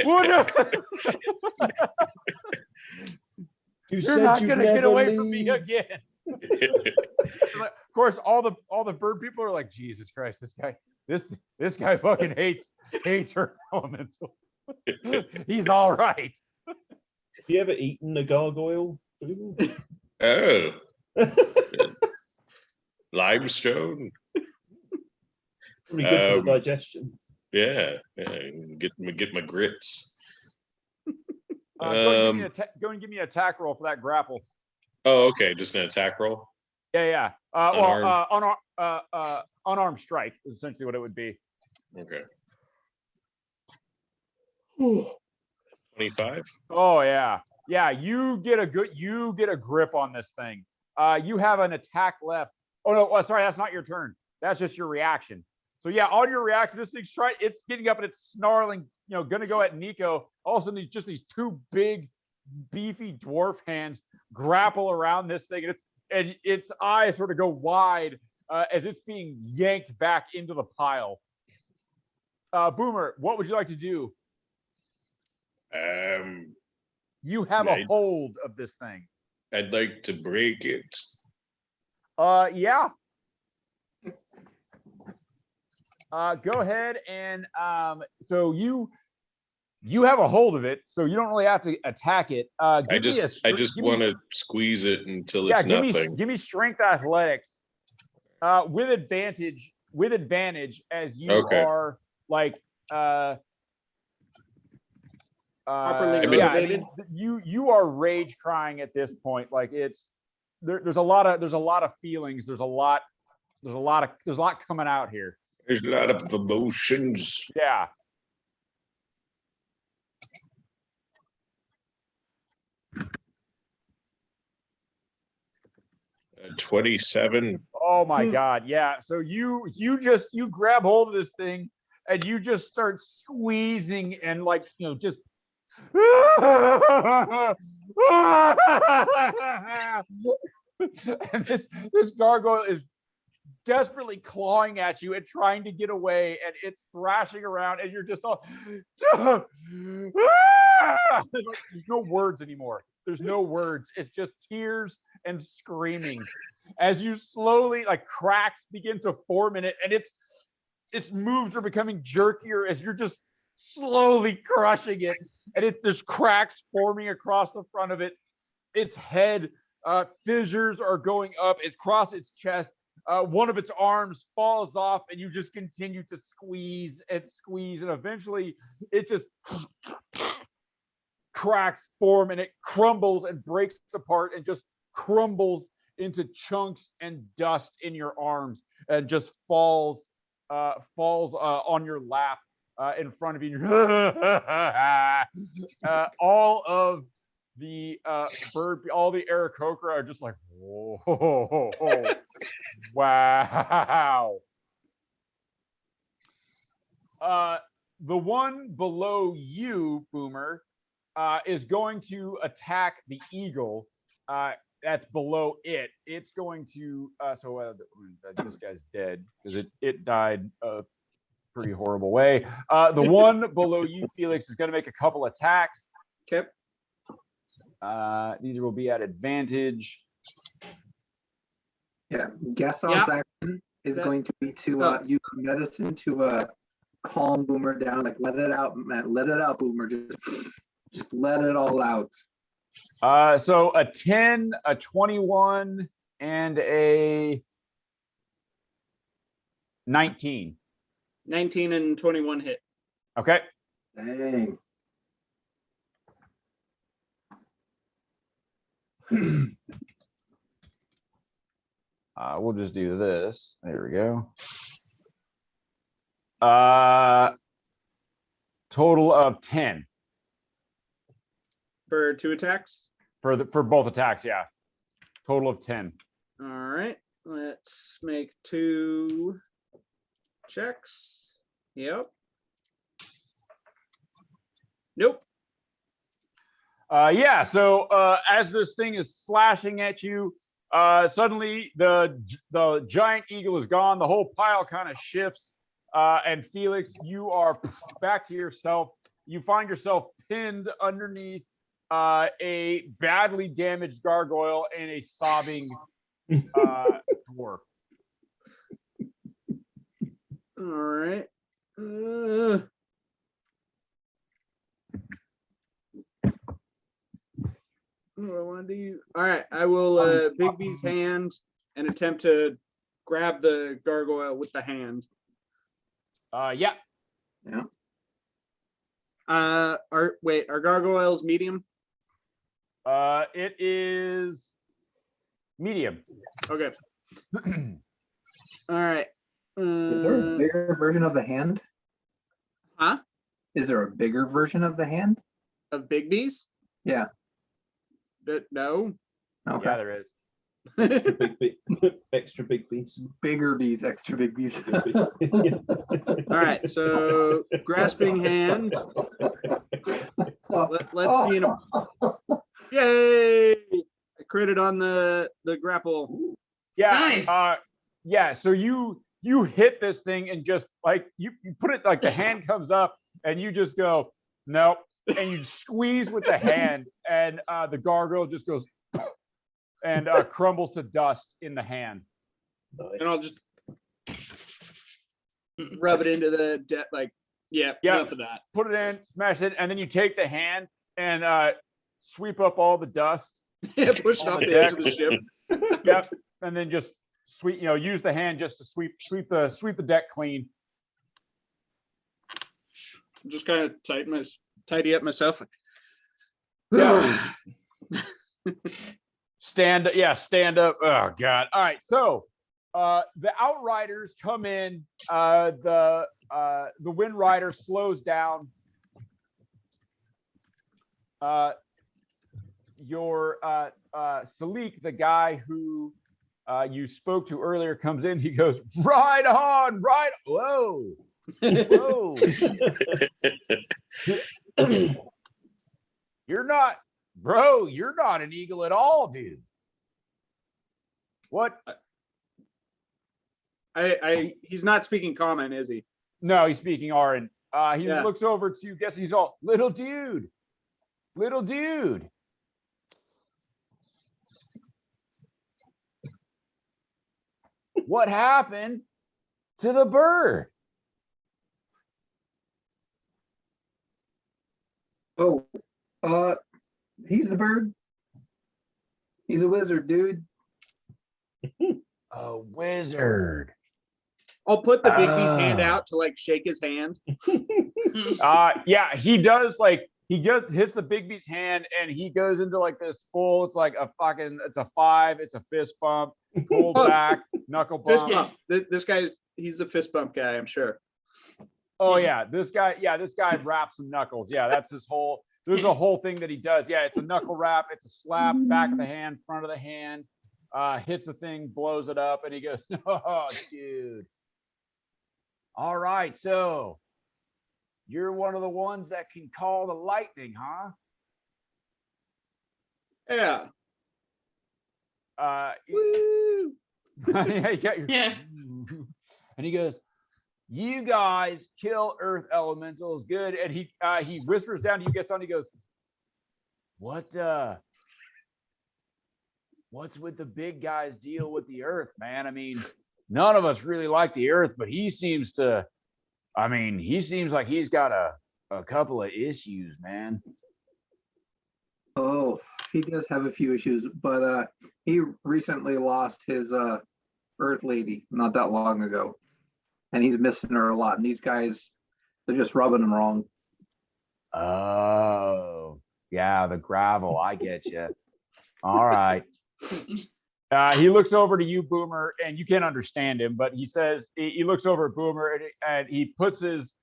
oh, no. You're not gonna get away from me again. Of course, all the bird people are like, Jesus Christ, this guy fucking hates Earth Elemental. He's all right. Have you ever eaten a gargoyle? Oh, limestone. Pretty good for the Um, digestion. Yeah, get my grits. Go and give me an attack roll for that grapple. Oh, okay. Just an attack roll. Yeah. Unarmed strike is essentially what it would be. Okay. 25. Oh yeah. You get a grip on this thing. You have an attack left. Oh no, sorry, that's not your turn. That's just your reaction. So yeah, on your reaction, this thing's it's getting up and it's snarling, gonna go at Nico. All of a sudden, these 2 big, beefy dwarf hands grapple around this thing, and its eyes sort of go wide as it's being yanked back into the pile. Boomer, what would you like to do? You have a hold of this thing. I'd like to break it. Yeah. Go ahead and so you have a hold of it, so you don't really have to attack it. I just want to squeeze it until it's nothing. Give me strength athletics with advantage as you are like Properly motivated? you are rage crying at this point. Like there's a lot of feelings. There's a lot coming out here. There's a lot of emotions. Yeah. 27. Oh my God. Yeah. So you grab hold of this thing and you just start squeezing and just And this gargoyle is desperately clawing at you and trying to get away, and it's thrashing around, and you're just all there's no words anymore. There's no words. It's just tears and screaming as you slowly, like, cracks begin to form in it, and its moves are becoming jerkier as you're just slowly crushing it, and there's cracks forming across the front of it. Its head fissures are going up across its chest. One of its arms falls off, and you just continue to squeeze and squeeze, and eventually it just cracks form, and it crumbles and breaks apart and just crumbles into chunks and dust in your arms, and just falls on your lap in front of you. All of the all the Aarakocra are just like, whoa, wow. The one below you, Boomer, is going to attack the eagle that's below it. It's going to this guy's dead because it died a pretty horrible way. The one below you, Felix, is going to make a couple attacks. Okay. These will be at advantage. Yeah, Gaston's action is going to be to use medicine to calm Boomer down. Like, let it out, man. Let it out, Boomer. Just let it all out. So a 10, a 21, and a 19. 19 and 21 hit. Okay. Dang. We'll just do this. There we go. Total of 10 For 2 attacks. for both attacks. Yeah, total of 10. All right, let's make 2 checks. Yep. Nope. Yeah. So as this thing is slashing at you, suddenly the giant eagle is gone. The whole pile kind of shifts, and Felix, you are back to yourself. You find yourself pinned underneath a badly damaged gargoyle and a sobbing dwarf. All right. What do I want to do? All right, I will Bigby's hand and attempt to grab the gargoyle with the hand. Yeah. Yeah. Are gargoyles medium? It is medium. Okay. All right. Is there a bigger version of the hand? Huh? Is there a bigger version of the hand? Of Bigby's? Yeah. No. Okay. Yeah, there is. Extra big bees. Bigger bees, extra big bees. All right. So grasping hand. Let's see. Yay! I critted on the grapple. Yeah. Nice. Yeah. So you hit this thing and just like you put it like the hand comes up and you just go nope, and you squeeze with the hand and the gargoyle just goes and crumbles to dust in the hand. And I'll just rub it into the yeah. Enough of that. Put it in, smash it, and then you take the hand and sweep up all the dust. Push it off the edge of the ship. Yep, and then just use the hand just to sweep the deck clean. Just kind of tidy up myself. Yeah. Stand up. Oh God. All right. So the Outriders come in. The Wind Rider slows down. Your Salik, the guy who you spoke to earlier, comes in. He goes, "Ride on, ride." Whoa. Whoa. You're not, bro, you're not an eagle at all, dude. What? He's not speaking common, is he? No, he's speaking Aran. He Yeah. looks over to, guess he's all, little dude. What happened to the bird? Oh, he's the bird. He's a wizard, dude. A wizard. I'll put the Bigby's hand Oh. out to like shake his hand. Yeah, he does like he just hits the Bigby's hand and he goes into like this full, it's like a fucking, it's a 5, it's a fist bump, pulled back, knuckle Fist bump. bump. This he's a fist bump guy, I'm sure. Oh yeah, this guy wraps some knuckles. Yeah, that's his whole, there's a whole thing that he does. Yeah, it's a knuckle wrap, it's a slap, back of the hand, front of the hand, hits the thing, blows it up, and he goes, oh dude. All right, so you're one of the ones that can call the lightning, huh? Yeah. Woo! Yeah. And he goes, you guys kill earth elementals, good. And he whispers down to you, gets on, he goes, what's with the big guy's deal with the earth, man? I mean, none of us really like the earth, but he seems like he's got a couple of issues, man. Oh, he does have a few issues, but he recently lost his Earth Lady not that long ago, and he's missing her a lot. And these guys, they're just rubbing him wrong. Oh, yeah, the gravel. I get you. All right. He looks over to you, Boomer, and you can't understand him, but he says he looks over at Boomer and he puts his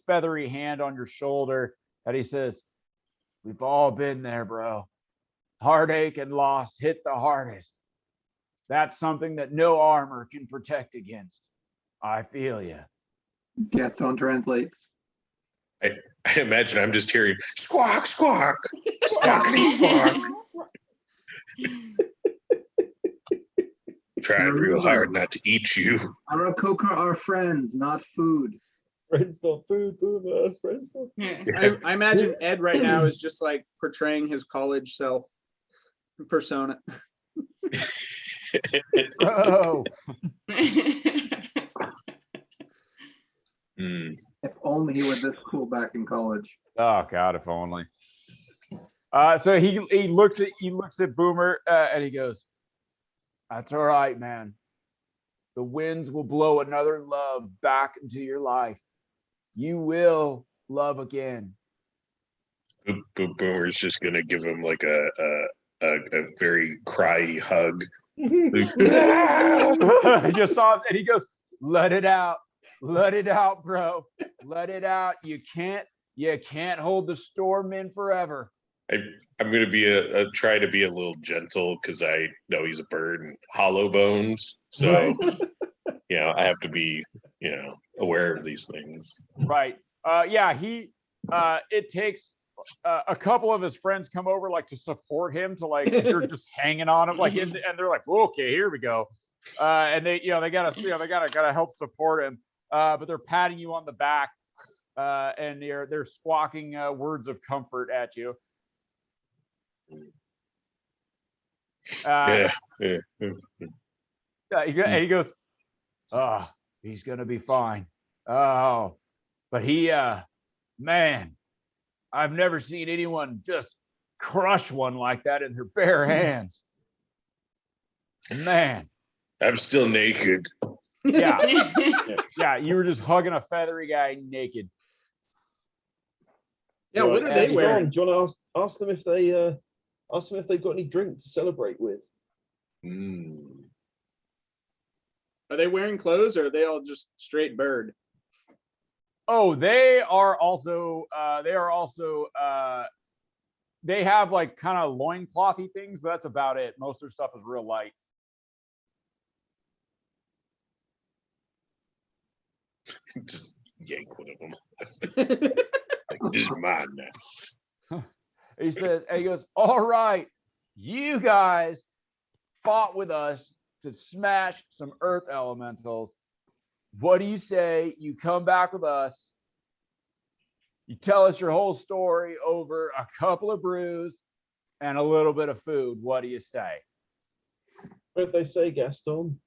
feathery hand on your shoulder, and he says, "We've all been there, bro. Heartache and loss hit the hardest. That's something that no armor can protect against. I feel you." Gaston translates. I imagine I'm just hearing squawk, squawk, squawkity squawk. Trying real hard not to eat you. Arakoka are friends, not food. Friends not food, Boomer. Friends not. Yeah. I imagine Ed right now is just like portraying his college self persona. Oh, If only he were this cool back in college. oh God, if only. So he looks at Boomer and he goes, "That's all right, man. The winds will blow another love back into your life. You will love again." Boomer's just gonna give him like a very cryy hug. He just saw it and he goes, let it out, bro, let it out. You can't hold the storm in forever. I'm gonna be try to be a little gentle because I know he's a bird and hollow bones. So I have to be aware of these things. Right. Yeah, it takes a couple of his friends come over like to support him, to like, you're just hanging on him like, and they're like, well, okay, here we go. And they gotta help support him. But they're patting you on the back and they're squawking words of comfort at you. Yeah. And he goes, "Oh, he's gonna be fine. Oh, but man, I've never seen anyone just crush one like that in their bare hands. Man, I'm still naked. yeah, yeah, you were just hugging a feathery guy naked." Yeah, what are they wearing? Do you want to ask them if they've got any drink to celebrate with? Are they wearing clothes or are they all just straight bird? Oh, they have like kind of loinclothy things, but that's about it. Most of their stuff is real light. Just yank one of them. Like, this is mine now. He says, and he goes, all right, you guys fought with us to smash some earth elementals. What do you say you come back with us? You tell us your whole story over a couple of brews and a little bit of food. What do you say? What did they say, Gaston?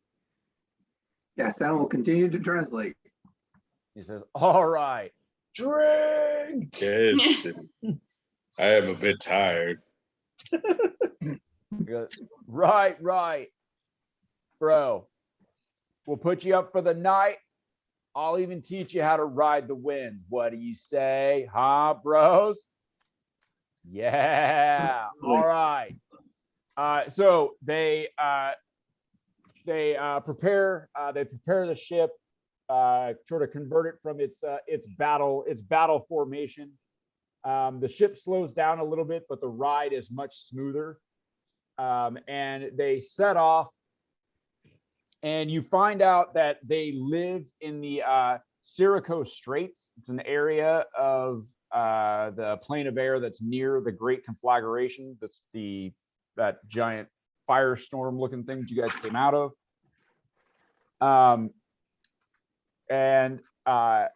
Gaston will continue to translate. He says, all right. Drink. Yes. I am a bit tired. He goes, right, bro. We'll put you up for the night. I'll even teach you how to ride the winds. What do you say, huh, bros? Yeah. All right. So they prepare the ship, sort of convert it from its battle formation. The ship slows down a little bit, but the ride is much smoother. And they set off, and you find out that they live in the Syracuse Straits. It's an area of the plane of air that's near the Great Conflagration. That's that giant firestorm looking thing that you guys came out of. And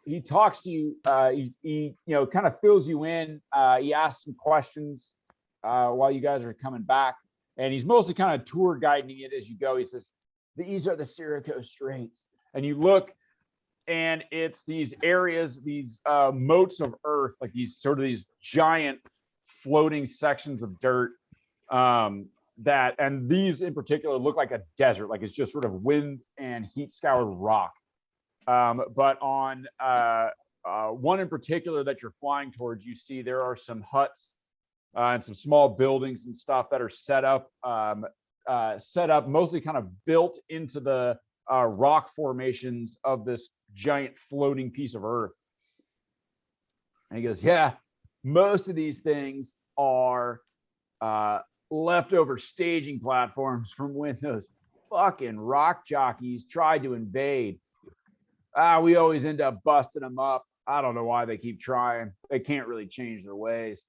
he talks to you. He kind of fills you in. He asks some questions while you guys are coming back, and he's mostly kind of tour guiding it as you go. He says, these are the Syracuse Straits, and you look, and it's these areas, these moats of earth, like these giant floating sections of dirt, and these in particular look like a desert, like it's just sort of wind and heat scoured rock. But on one in particular that you're flying towards, you see there are some huts and some small buildings and stuff that are set up mostly kind of built into the rock formations of this giant floating piece of earth. And he goes, yeah, most of these things are leftover staging platforms from when those fucking rock jockeys tried to invade. We always end up busting them up. I don't know why they keep trying. They can't really change their ways.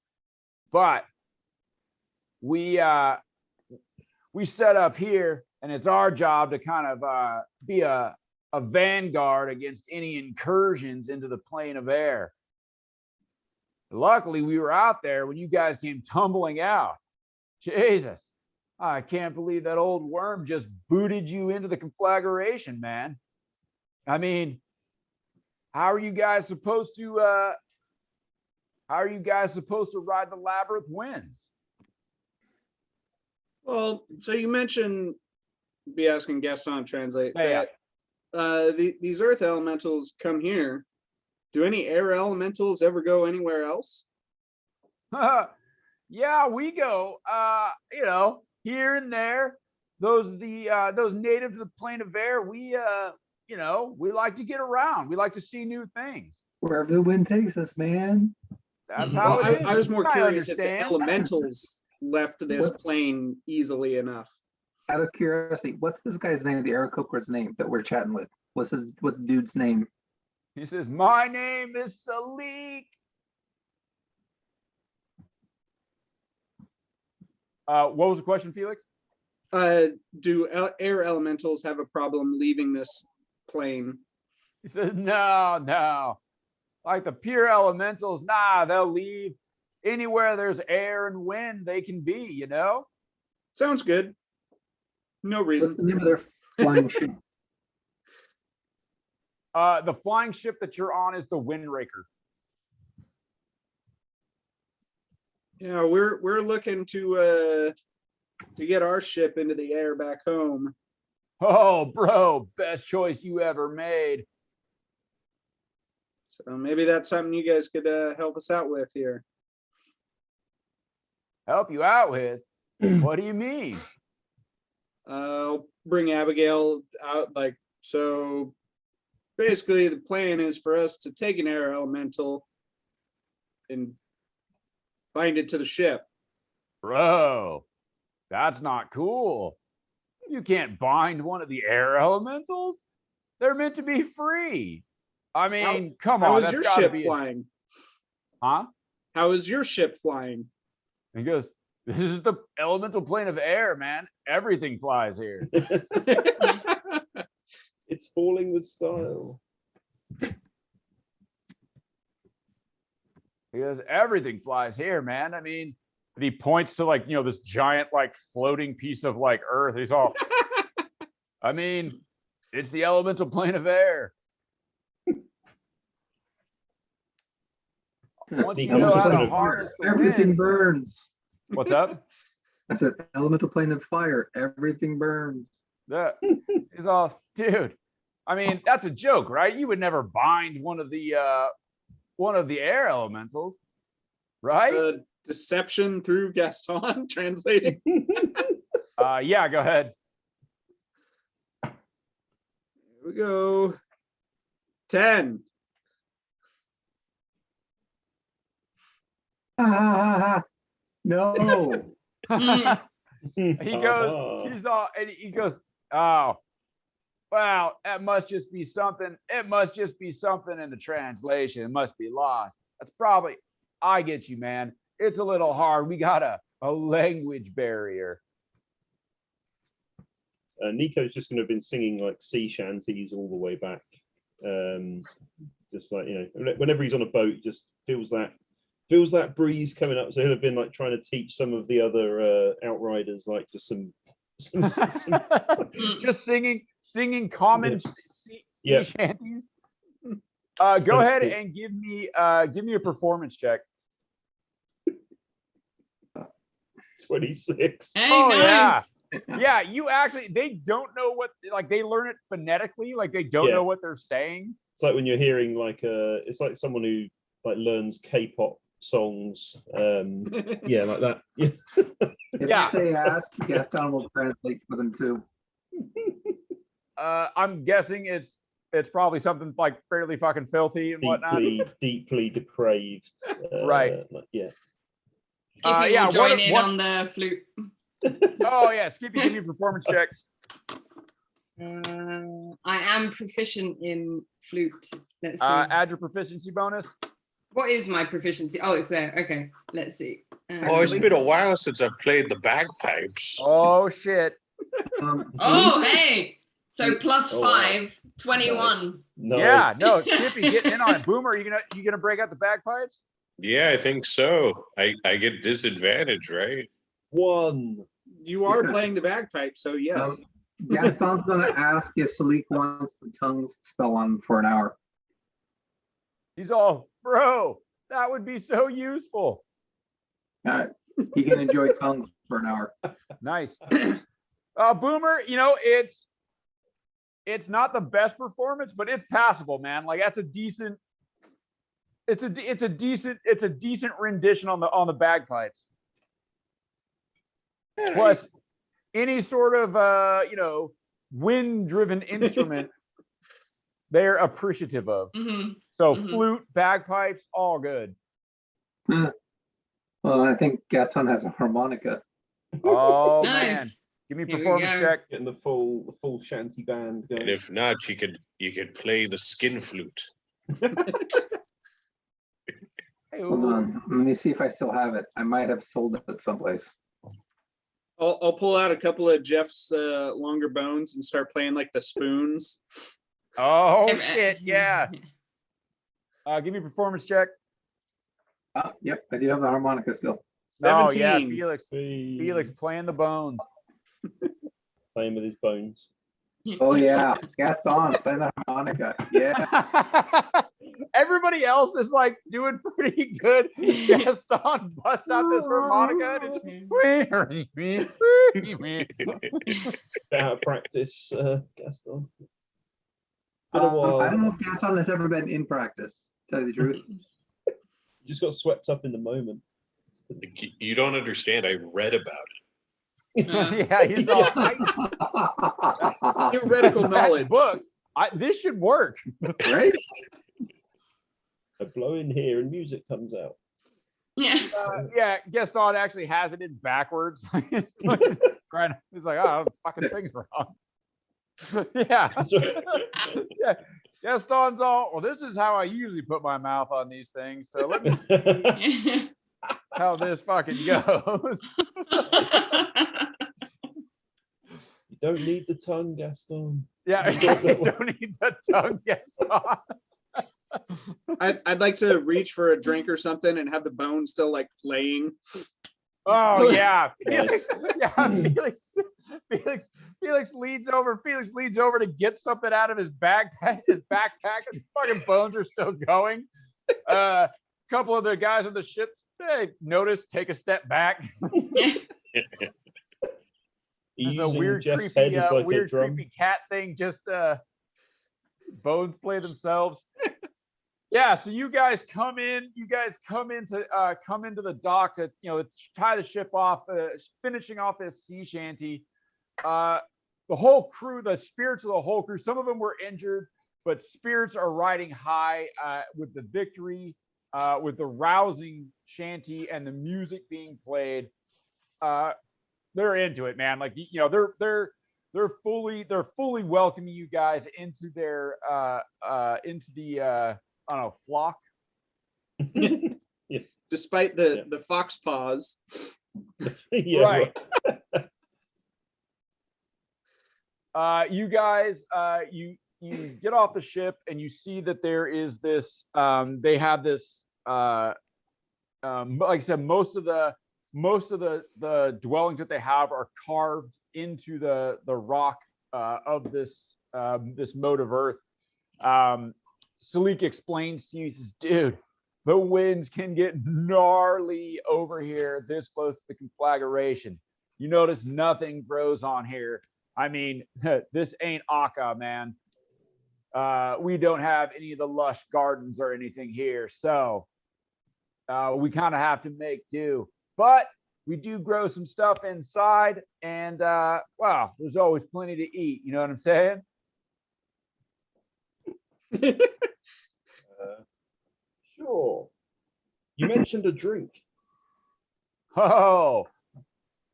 But we set up here, and it's our job to kind of be a vanguard against any incursions into the plane of air. Luckily, we were out there when you guys came tumbling out. Jesus, I can't believe that old worm just booted you into the conflagration, man. I mean, how are you guys supposed to ride the labyrinth winds? Well, so you mentioned, be asking Gaston to translate, Yeah. that these earth elementals come here. Do any air elementals ever go anywhere else? Yeah, we go, here and there. Those native to the plane of air, we like to get around. We like to see new things. Wherever the wind takes us, man. That's how Well, it is. I was more I curious if the understand. elementals left this What? plane easily enough. Out of curiosity, what's this guy's name? The Aarakocra's name that we're chatting with? What's dude's name? He says, my name is Salik. What was the question, Felix? Do air elementals have a problem leaving this plane? He says, no. Like the pure elementals, they'll leave anywhere there's air and wind, they can be, you know? Sounds good. No What's the reason. name of their flying ship? The flying ship that you're on is the Windraker. Yeah, we're looking to get our ship into the air back home. Oh, bro, best choice you ever made. So maybe that's something you guys could help us out with here. Help you out with? What do you mean? I'll bring Abigail out. So basically the plan is for us to take an air elemental and bind it to the ship. Bro, that's not cool. You can't bind one of the air elementals. They're meant to be free. I mean, come How on. was That's your gotta ship be flying? Huh? How is your ship flying? And he goes, "This is the elemental plane of air, man. Everything flies here." It's falling with style. He goes, "Everything flies here, man. I mean," and he points to like, this giant like floating piece of like earth. He's all, "I mean, it's the elemental plane of air. Once you Nico, know what's how this to gonna- harness the Everything winds." burns. What's up? I said elemental plane of fire. Everything burns. That is all, dude. I mean, that's a joke, right? You would never bind one of the air elementals, right? Deception through Gaston translating. Yeah, go ahead. Here we go. 10. Ha ha ha ha. No. He goes, he goes, "Oh, well, that must just be something. It must just be something in the translation. It must be lost. That's probably, I get you, man. It's a little hard. We got a language barrier." Nico's just going to have been singing like sea shanties all the way back. Just like, whenever he's on a boat, just feels that breeze coming up. So he'll have been like trying to teach some of the other outriders, like just some Just singing common sea Yeah. shanties. Go ahead and give me a performance check. 26. Hey, Oh, nice. Yeah, you actually, they don't know what, like, they learn it phonetically, like they don't Yeah. know what they're saying. It's like when you're hearing like it's like someone who like learns K-pop songs. Yeah, like that. Yeah. If they ask, Gaston will translate for them too. I'm guessing it's probably something like fairly fucking filthy and whatnot. Deeply depraved. Right. Yeah. Skippy yeah, will join what- in what- on the flute. Oh yeah, Skippy, give me a performance check. I am proficient in flute. Let's see. Add your proficiency bonus. What is my proficiency? Oh, it's there. Okay, let's see. Oh, it's been a while since I've played the bagpipes. Oh shit. Oh, hey. So plus Oh, wow. 5, 21. Nice. Yeah, no, Skippy, getting in on it. Boomer, are you gonna break out the bagpipes? Yeah, I think so. I get disadvantage, right? 1. You are playing the bagpipe, so yes. Gaston's going to ask if Salik wants the tongues spell on for an hour. He's all, "Bro, that would be so useful." He can enjoy tongues for an hour. Nice. Boomer, it's not the best performance, but it's passable, man. Like that's a decent. It's a decent rendition on the bagpipes. Plus, any sort of wind-driven instrument, they're appreciative of. Mhm. So Mhm. flute, bagpipes, all good. Well, I think Gaston has a harmonica. Oh man, Nice. give me a Here we performance go. check. Getting the full shanty band going. And if not, you could play the skin flute. Hey, Hold on. Let me see if I still have it. I might have sold it someplace. I'll pull out a couple of Jeff's longer bones and start playing like the spoons. Oh shit, yeah. Give me a performance check. Yep, I do have the harmonica still. Oh yeah, 17. Felix playing the bones. Playing with his bones. Oh yeah, Gaston playing the harmonica. Yeah. Everybody else is like doing pretty good. Gaston busts out this harmonica and it just Out of practice, Gaston. Been a I while. don't know if Gaston has ever been in practice, to tell you the truth. Just got swept up in the moment. You don't understand. I read about it. yeah, he's all Theoretical knowledge. book. This should work. Right? I blow in here and music comes out. Yeah. Yeah, Gaston actually has it in backwards. He's like, "Oh, fucking thing's wrong." Yeah. Yeah. Gaston's all, well, this is how I usually put my mouth on these things. So let me see how this fucking goes. You don't need the tongue, Gaston. Yeah, you don't need the tongue, Gaston. I'd like to reach for a drink or something and have the bone still like playing. Oh yeah, Nice. Felix leads over. Felix leads over to get something out of his backpack. His backpack, and fucking bones are still going. A couple of the guys on the ship, hey, notice, take a step back. There's a weird, Jeff's creepy, head as like a weird, drum. creepy cat thing. Just bones play themselves. Yeah, so you guys come in. You guys come into the dock to tie the ship off, finishing off this sea shanty. The whole crew, the spirits of the whole crew. Some of them were injured, but spirits are riding high with the victory, with the rousing shanty and the music being played. They're into it, man. Like they're fully welcoming you guys into their into the I don't know, flock. Despite the fox paws. Yeah, right. You guys, you get off the ship and you see that there is this. They have this. Like I said, most of the dwellings that they have are carved into the rock of this this mode of earth. Salik explains to you, he says, dude, the winds can get gnarly over here this close to the conflagration. You notice nothing grows on here. I mean, this ain't Akka, man. We don't have any of the lush gardens or anything here. So we kind of have to make do. But we do grow some stuff inside. And, well, there's always plenty to eat. You know what I'm saying? Sure. You mentioned a drink. Oh,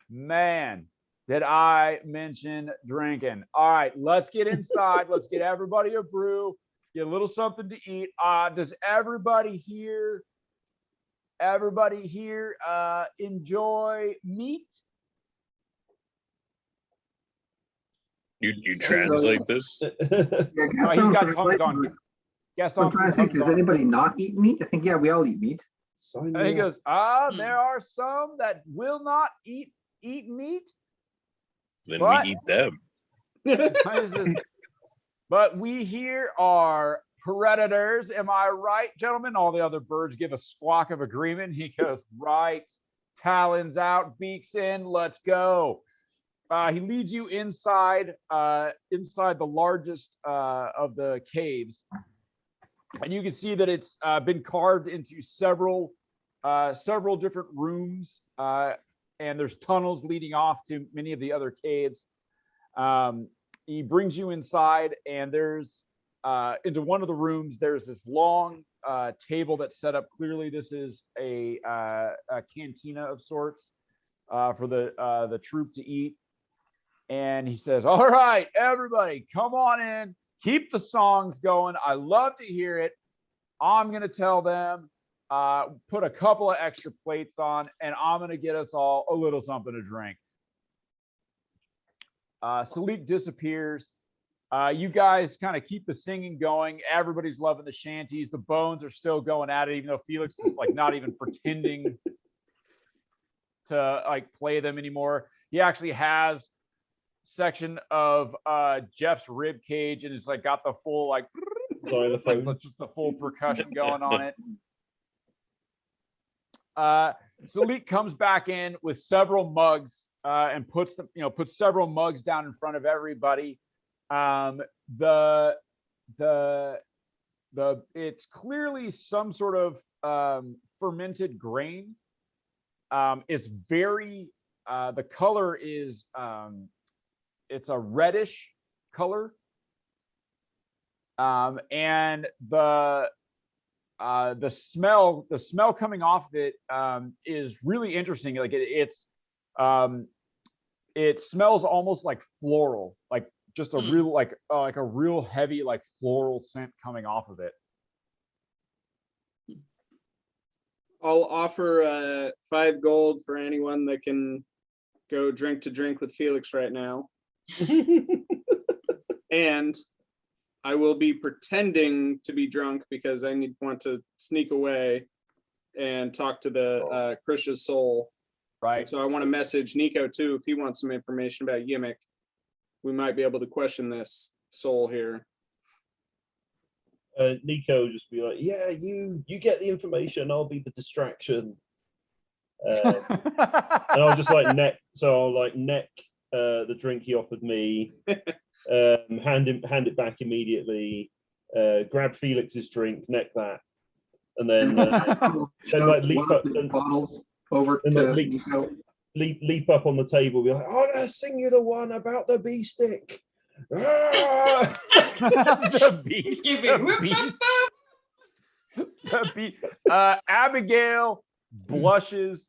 man, did I mention drinking? All right, let's get inside. Let's get everybody a brew, get a little something to eat. Does everybody here enjoy meat? You translate this? Yeah, No, he's got tongues on. Gaston, I'm trying to think, does anybody not eat meat? I think, yeah, we all eat meat. Sign and he me up. goes, there are some that will not eat meat. Then But- we eat them. But we here are predators. Am I right, gentlemen? All the other birds give a squawk of agreement. He goes, right. Talons out, beaks in, let's go. He leads you inside the largest of the caves. And you can see that it's been carved into several different rooms, and there's tunnels leading off to many of the other caves. He brings you inside, and there's into one of the rooms. There's this long table that's set up. Clearly, this is a cantina of sorts for the troop to eat. And he says, "All right, everybody, come on in. Keep the songs going. I love to hear it. I'm going to tell them, put a couple of extra plates on, and I'm going to get us all a little something to drink." Salik disappears. You guys kind of keep the singing going. Everybody's loving the shanties. The bones are still going at it, even though Felix is like not even pretending to like play them anymore. He actually has section of Jeff's rib cage, and it's like got the full like just the full percussion going on it. Salik comes back in with several mugs and puts several mugs down in front of everybody. It's clearly some sort of fermented grain. It's very the color is it's a reddish color, and the smell coming off of it is really interesting. Like it smells almost like floral, like just a real like a real heavy like floral scent coming off of it. I'll offer 5 gold for anyone that can go drink to drink with Felix right now. And I will be pretending to be drunk because I want to sneak away and talk to the Krish's soul. Right. So I want to message Nico too if he wants some information about Yimmick. We might be able to question this soul here. Nico will just be like, yeah, you get the information, I'll be the distraction. And I'll just like neck the drink he offered me, hand it back immediately, grab Felix's drink, neck that, and then like leap up and bottles over and to like, Nico. leap up on the table, be like, "Oh, I'll sing you the one about the bee stick." Ah! The beast. Skipping. The beast. Abigail blushes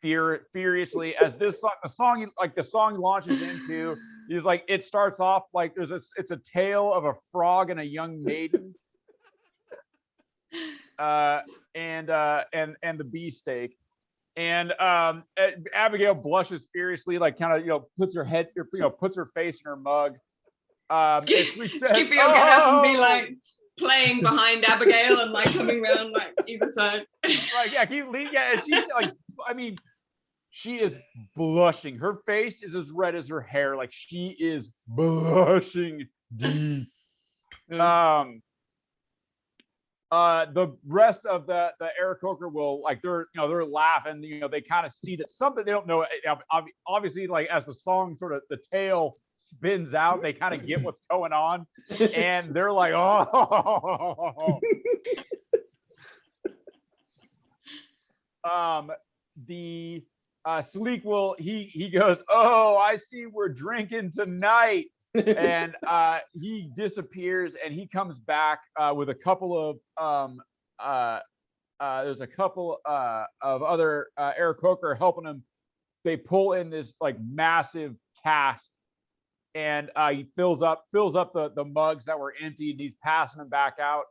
furiously as the song launches into. He's like, it starts off like it's a tale of a frog and a young maiden, and the beefsteak. And Abigail blushes furiously, like kind of puts her face in her mug. Skippy will get up and be like playing behind Abigail and like coming around like either side. Like she's like, I mean, she is blushing. Her face is as red as her hair. Like she is blushing deep. The rest of the Aarakocra will like they're laughing. They kind of see that something they don't know. Obviously, like as the song sort of the tale spins out, they kind of get what's going on, and they're like, oh. The Sleek will he goes, oh, I see we're drinking tonight. And he disappears and he comes back with a couple of there's a couple of other Aarakocra helping him. They pull in this like massive cask, and he fills up the mugs that were empty, and he's passing them back out.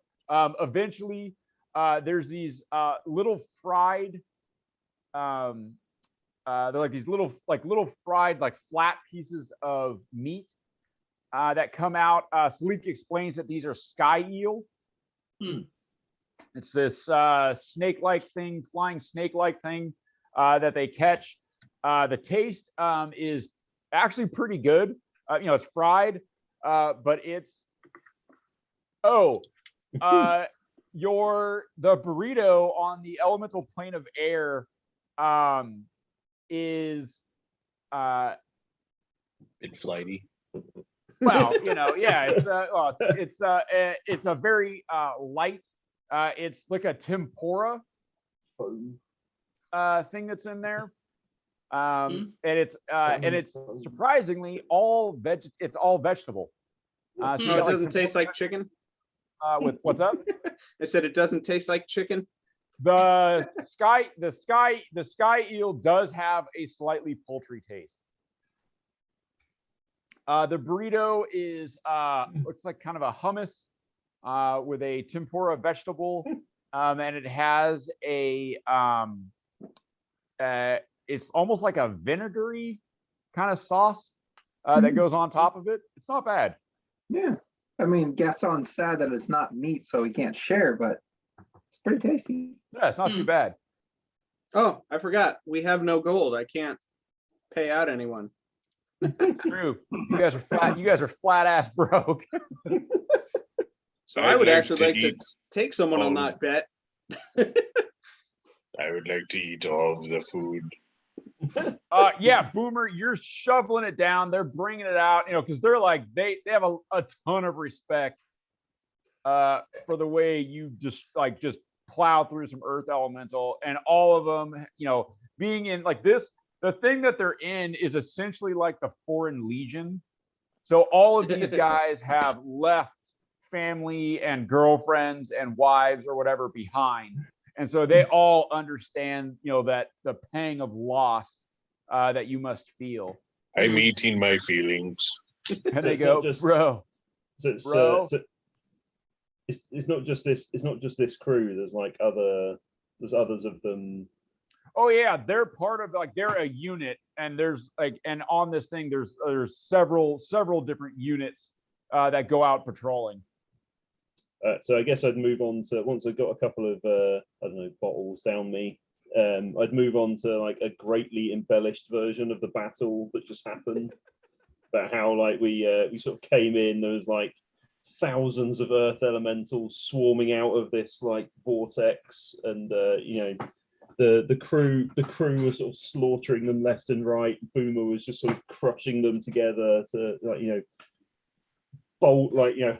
Eventually there's these little fried they're like these little fried like flat pieces of meat that come out. Sleek explains that these are sky eel. It's this snake-like thing, flying snake-like thing that they catch. The taste is actually pretty good. It's fried, but it's the burrito on the elemental plane of air is It's flighty. well, it's a very light. It's like a tempura thing that's in there, and it's surprisingly all It's all vegetable. So It doesn't taste like chicken. With what's up? I said it doesn't taste like chicken. The sky eel does have a slightly poultry taste. The burrito is looks like kind of a hummus with a tempura vegetable, and it has it's almost like a vinegary kind of sauce that goes on top of it. It's not bad. Yeah, I mean, Gaston's sad that it's not meat, so he can't share, but it's pretty tasty. Yeah, it's not too bad. Oh, I forgot. We have no gold. I can't pay out anyone. True. You guys are flat ass broke. So I would actually like to eat take someone on that bet. I would like to eat all of the food. Yeah, Boomer, you're shoveling it down. They're bringing it out, because they're like they have a ton of respect for the way you just plow through some earth elemental, and all of them, being in like this. The thing that they're in is essentially like the Foreign Legion. So all of these guys have left family and girlfriends and wives or whatever behind. And so they all understand, that the pang of loss that you must feel. I'm eating my feelings. And they it's not go, just- bro. Bro. It's not just this. It's not just this crew. There's like there's others of them. Oh yeah, they're part of like they're a unit, and there's like and on this thing there's several different units that go out patrolling. So I guess I'd move on to once I've got a couple of I don't know bottles down me. I'd move on to like a greatly embellished version of the battle that just happened. About how like we sort of came in. There was like thousands of earth elementals swarming out of this like vortex, and the crew was sort of slaughtering them left and right. Boomer was just sort of crushing them together to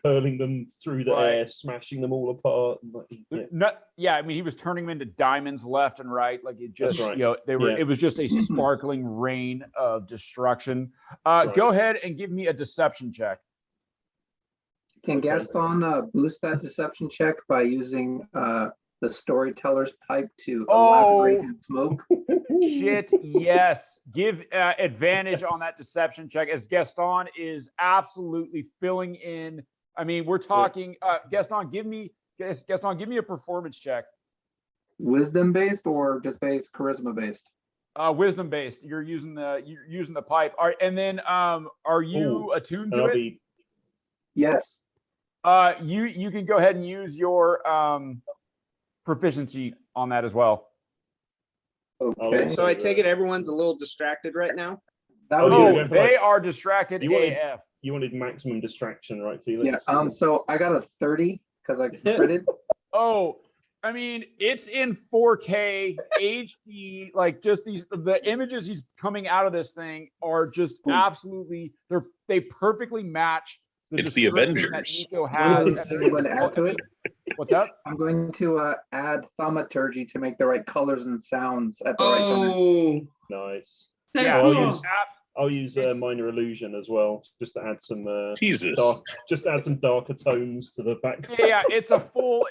hurling them through the air, smashing them all apart. I mean, he was turning them into diamonds left and right. Like it just, they were. Yeah. It was just a sparkling rain of destruction. Right. Go ahead and give me a deception check. Can Gaston boost that deception check by using the storyteller's pipe to elaborate and smoke? Shit, yes. Give advantage on that deception check as Gaston is absolutely filling in. I mean, we're talking Gaston, give me a performance check. Wisdom based or just based charisma based? Wisdom based. You're using the pipe. All right, and then are you attuned to it? Yes. You can go ahead and use your proficiency on that as well. Okay. So I take it everyone's a little distracted right now. They are distracted AF. You wanted maximum distraction, right, Felix? Yeah. So I got a 30 because I critted. Oh, I mean, it's in 4K HD. Like just the images he's coming out of this thing are just absolutely. They perfectly match. It's the Avengers. That Nico has. I'm going to add to it. What's up? I'm going to add thaumaturgy to make the right colors and sounds at the right time. Nice. Yeah, I'll use minor illusion as well, just to add some Jesus. darker tones to the back. Yeah, it's a full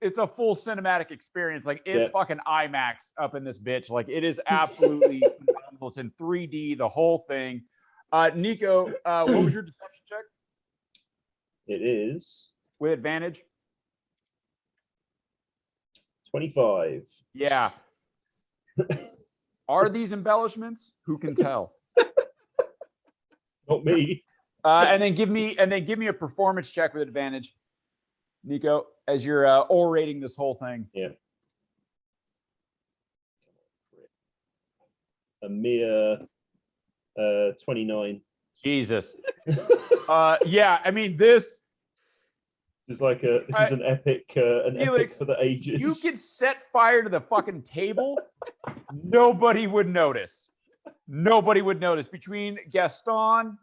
cinematic experience. Like it's fucking IMAX up in this bitch. Like it is absolutely phenomenal. It's in 3D, the whole thing. Nico, what was your deception check? It is with advantage. 25. Yeah. Are these embellishments? Who can tell? Not me. And then give me a performance check with advantage, Nico, as you're orating this whole thing. Yeah. A mere 29. Jesus. Yeah, I mean this is like this is an epic epic for the ages. You could set fire to the fucking table. Nobody would notice. Nobody would notice. Between Gaston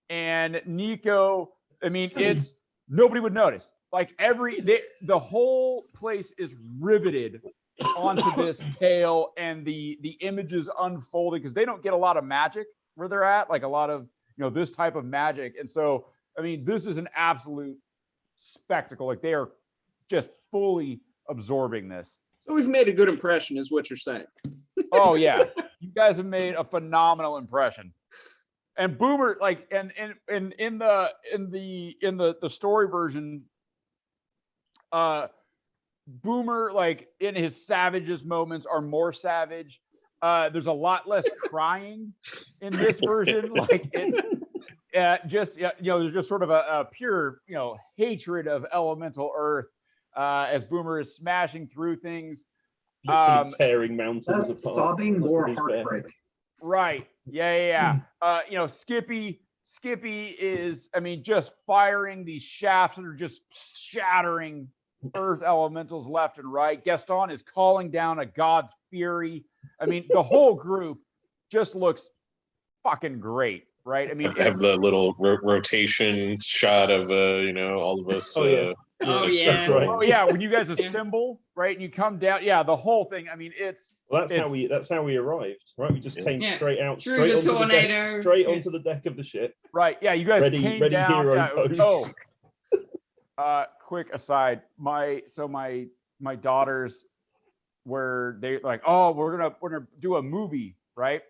and Nico, I mean, it's nobody would notice. Like the whole place is riveted onto this tale, and the images unfolding because they don't get a lot of magic where they're at, like a lot of this type of magic. And so, I mean, this is an absolute spectacle. Like they are just fully absorbing this. So we've made a good impression, is what you're saying. Oh yeah, you guys have made a phenomenal impression. And Boomer, like, and in the story version, Boomer, like in his savagest moments, are more savage. There's a lot less crying in this version. Like it's there's just sort of a pure hatred of elemental earth as Boomer is smashing through things, literally tearing mountains apart. Sobbing more heartbreak. Right. Yeah. Skippy is, I mean, just firing these shafts that are just shattering earth elementals left and right. Gaston is calling down a god's fury. I mean, the whole group just looks fucking great, right? I mean, have the little rotation shot of all of us. Right. Oh yeah, when you guys assemble, right, and you come down, the whole thing. I mean, that's how we arrived, right? We just came straight out, through the tornado, straight onto the deck of the ship. Right. Yeah, you guys came down. Quick aside, my daughters were we're gonna do a movie, right?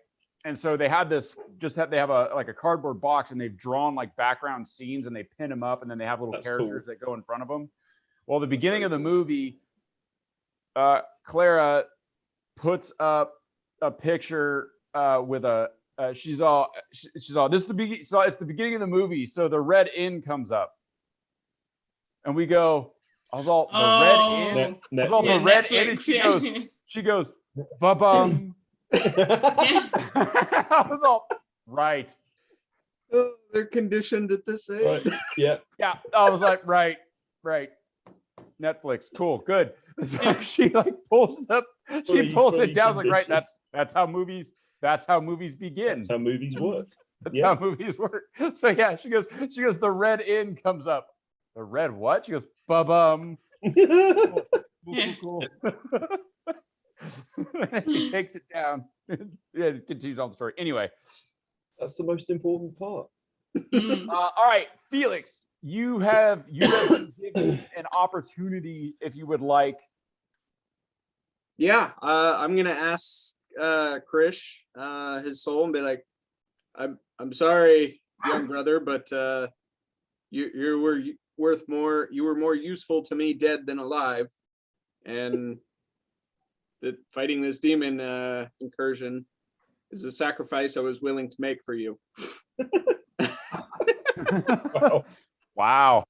and so they had this. They have a like a cardboard box, and they've drawn like background scenes, and they pin them up, and then they have little That's characters cool. that go in front of them. Well, the beginning of the movie, Clara puts up a picture with a. She's all. This is the beginning. So it's the beginning of the movie. So the red inn comes up, and we go. I was all the red inn. I was all the red inn, and she goes, ba-bum. I was all right. Oh, they're conditioned at this age. Right. Yeah. Yeah, I was like, right. Netflix, cool, good. So she like pulls it up. She pulls it down. Like, right. That's how movies. That's how movies begin. That's how movies work. That's how movies work. So yeah, she goes. The red inn comes up. The red what? She goes, ba-bum. Cool. And she takes it down. Yeah, it continues on the story. Anyway, That's the most important part. all right, Felix, you have been given an opportunity if you would like. Yeah, I'm gonna ask Krish, his soul, and be like, I'm sorry, young brother, but you were worth more. You were more useful to me dead than alive, and that fighting this demon incursion is a sacrifice I was willing to make for you. Wow.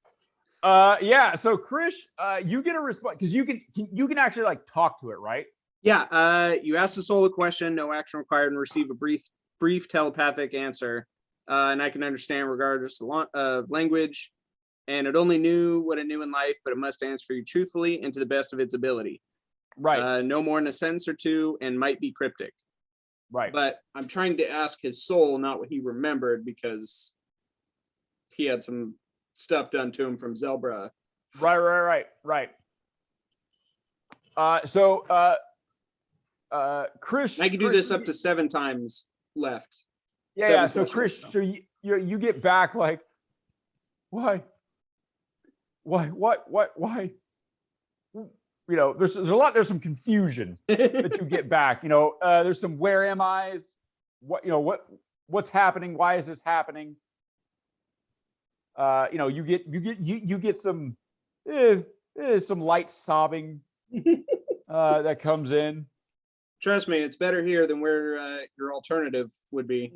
Yeah. So Krish, you get a response because you can actually like talk to it, right? Yeah. You ask the soul a question, no action required, and receive a brief telepathic answer, and I can understand regardless of language. And it only knew what it knew in life, but it must answer you truthfully and to the best of its ability. Right. No more than a sentence or two, and might be cryptic. Right. But I'm trying to ask his soul, not what he remembered, because he had some stuff done to him from Zelbra. Right. So Krish, And I can do this up to 7 times left. Yeah. 7 So questions, Krish, so you get back like, why? You know, there's some confusion that you get back. You know, there's some where am I's, what's happening? Why is this happening? You know, you get some light sobbing that comes in. Trust me, it's better here than where your alternative would be.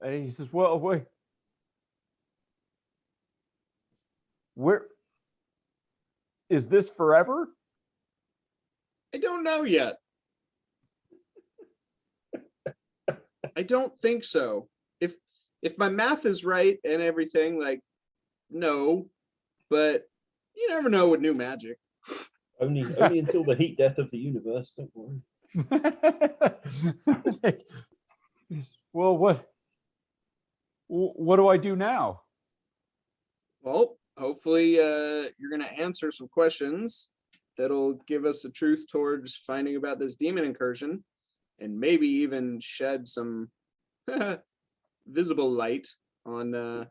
And he says, well, wait, where is this forever? I don't know yet. I don't think so. If my math is right and everything, like, no, but you never know with new magic. Only until the heat death of the universe. Don't worry. Well, what do I do now? Well, hopefully you're going to answer some questions that'll give us the truth towards finding about this demon incursion, and maybe even shed some visible light on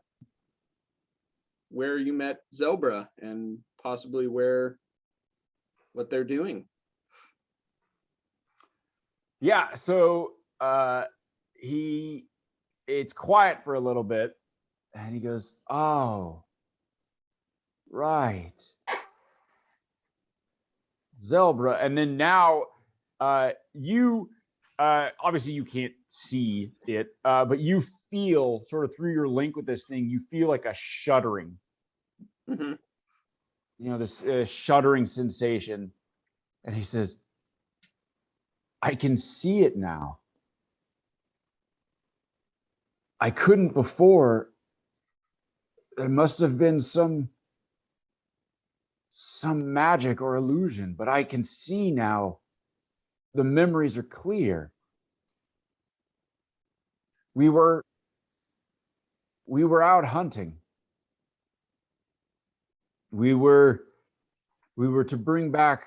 where you met Zelbra and possibly what they're doing. Yeah, so it's quiet for a little bit, and he goes, oh, right, Zelbra. And then now you obviously you can't see it, but you feel sort of through your link with this thing, you feel like a shuddering. Mm-hmm. You know, this shuddering sensation. And he says, I can see it now. I couldn't before. There must have been some magic or illusion, but I can see now. The memories are clear. We were out hunting. We were to bring back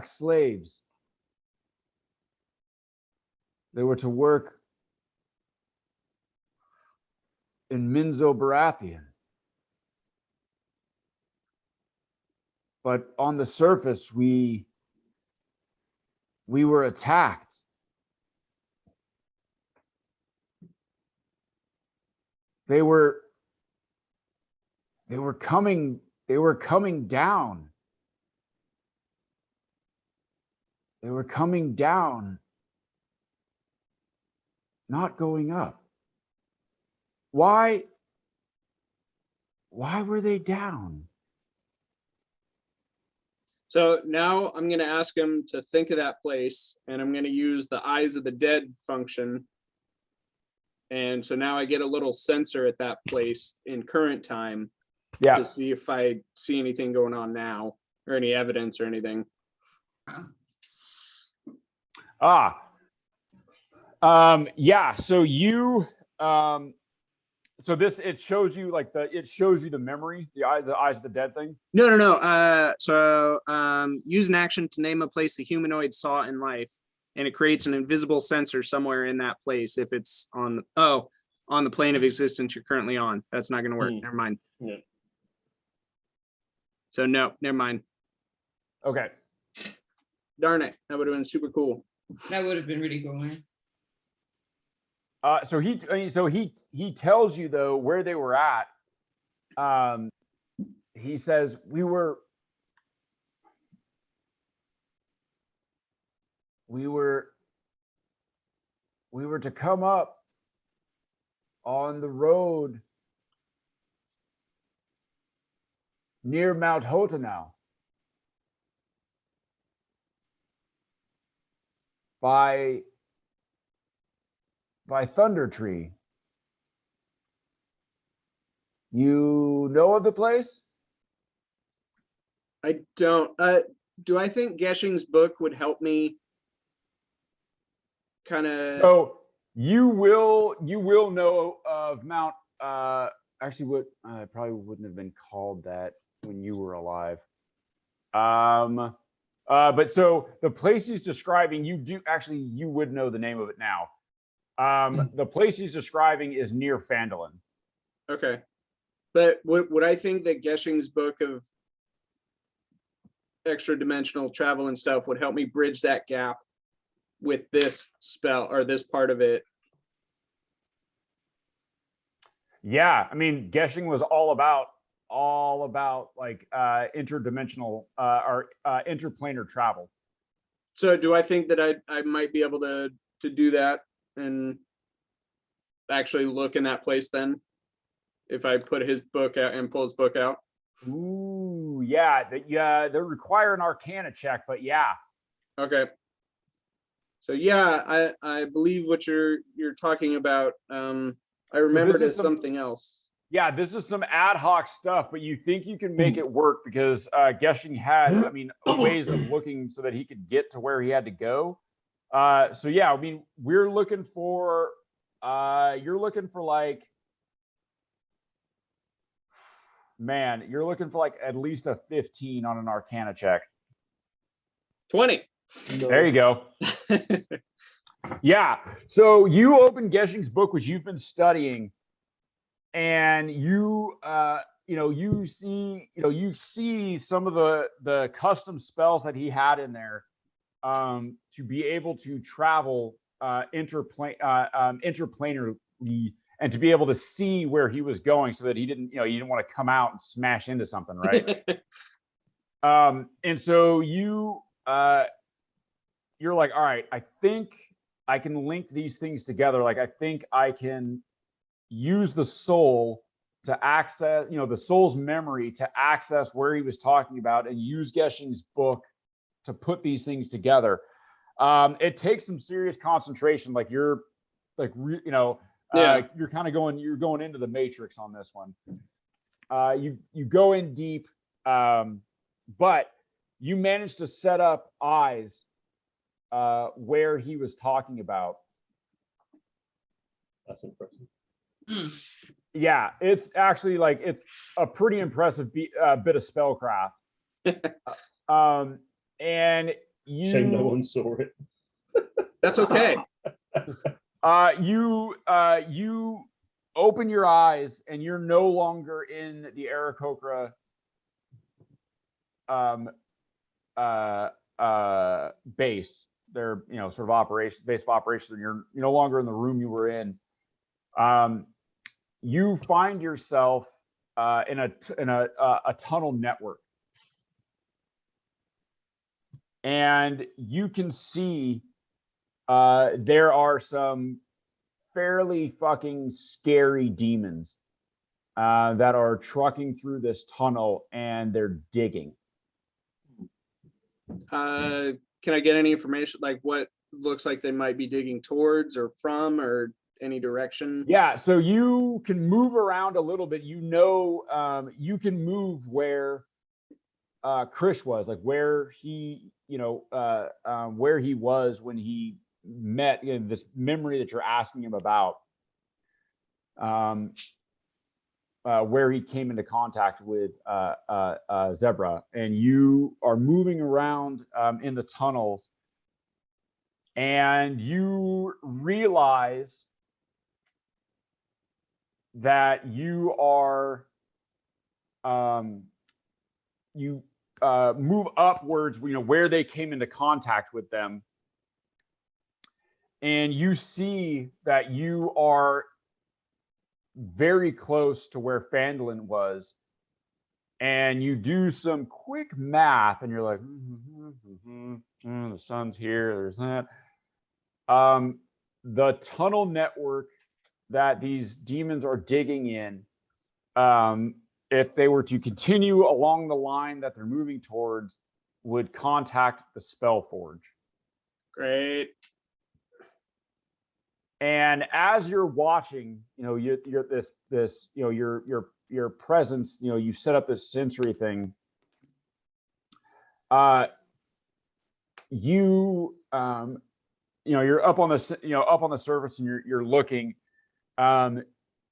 slaves. They were to work in Minzo Baratheon. But on the surface, we We were attacked. They were coming down. They were coming down, not going up. Why were they down? So now I'm going to ask him to think of that place, and I'm going to use the Eyes of the Dead function. And so now I get a little sensor at that place in current time Yeah. to see if I see anything going on now or any evidence or anything. Yeah. So you, so this, it shows you like it shows you the memory, the eyes of the dead thing. No. So use an action to name a place the humanoid saw in life, and it creates an invisible sensor somewhere in that place if it's on the plane of existence you're currently on. That's not going to work. Never mind. Yeah. So no, never mind. Okay. Darn it. That would have been super cool. That would have been really cool, man. So he tells you though where they were at. He says we were to come up on the road near Mount Hotanau by Thunder Tree. You know of the place? I don't. Do I think Gesching's book would help me kind of? So you will know of Mount. Actually, what probably wouldn't have been called that when you were alive. But so the place he's describing, you would know the name of it now. The place he's describing is near Phandalin. Okay, but would I think that Gesching's book of extra dimensional travel and stuff would help me bridge that gap with this spell or this part of it? Yeah, I mean, Gesching was all about like interdimensional or interplanar travel. So do I think that I might be able to do that and actually look in that place then, if I put his book out and pull his book out? Ooh, yeah, they require an Arcana check, but yeah. Okay. So yeah, I believe what you're talking about. I remembered it as something else. Yeah, this is some ad hoc stuff, but you think you can make it work because Gesching had, I mean, ways of looking so that he could get to where he had to go. So yeah, I mean, we're looking for, you're looking for like, man, you're looking for like at least a 15 on an Arcana check. 20. There you go. Yeah. So you open Gesching's book, which you've been studying, and you see some of the custom spells that he had in there to be able to travel interplanarly and to be able to see where he was going, so that he didn't want to come out and smash into something, right? And so you're like, all right, I think I can link these things together. Like, I think I can use the soul to access, the soul's memory to access where he was talking about, and use Gesching's book to put these things together. It takes some serious concentration. Like you're kind of going into the matrix on this one. You go in deep, but you manage to set up eyes where he was talking about. That's impressive. Yeah, it's actually like, it's a pretty impressive bit of spellcraft. And Shame no one saw it. That's okay. You open your eyes and you're no longer in the Aarakocra base. sort of operation, base of operations, and you're no longer in the room you were in. You find yourself in a tunnel network, and you can see there are some fairly fucking scary demons that are trucking through this tunnel, and they're digging. Can I get any information, like what looks like they might be digging towards or from, or any direction? Yeah, so you can move around a little bit. You can move where Krish was, like where he, where he was when he met, this memory that you're asking him about, where he came into contact with Zebra, and you are moving around in the tunnels, and you realize that you are move upwards, where they came into contact with them, and you see that you are very close to where Fandolin was, and you do some quick math, and you're like, the sun's here, there's that. The tunnel network that these demons are digging in, if they were to continue along the line that they're moving towards, would contact the Spellforge. Great. And as you're watching, you're this your presence, you set up this sensory thing. You're up on the surface, and you're looking.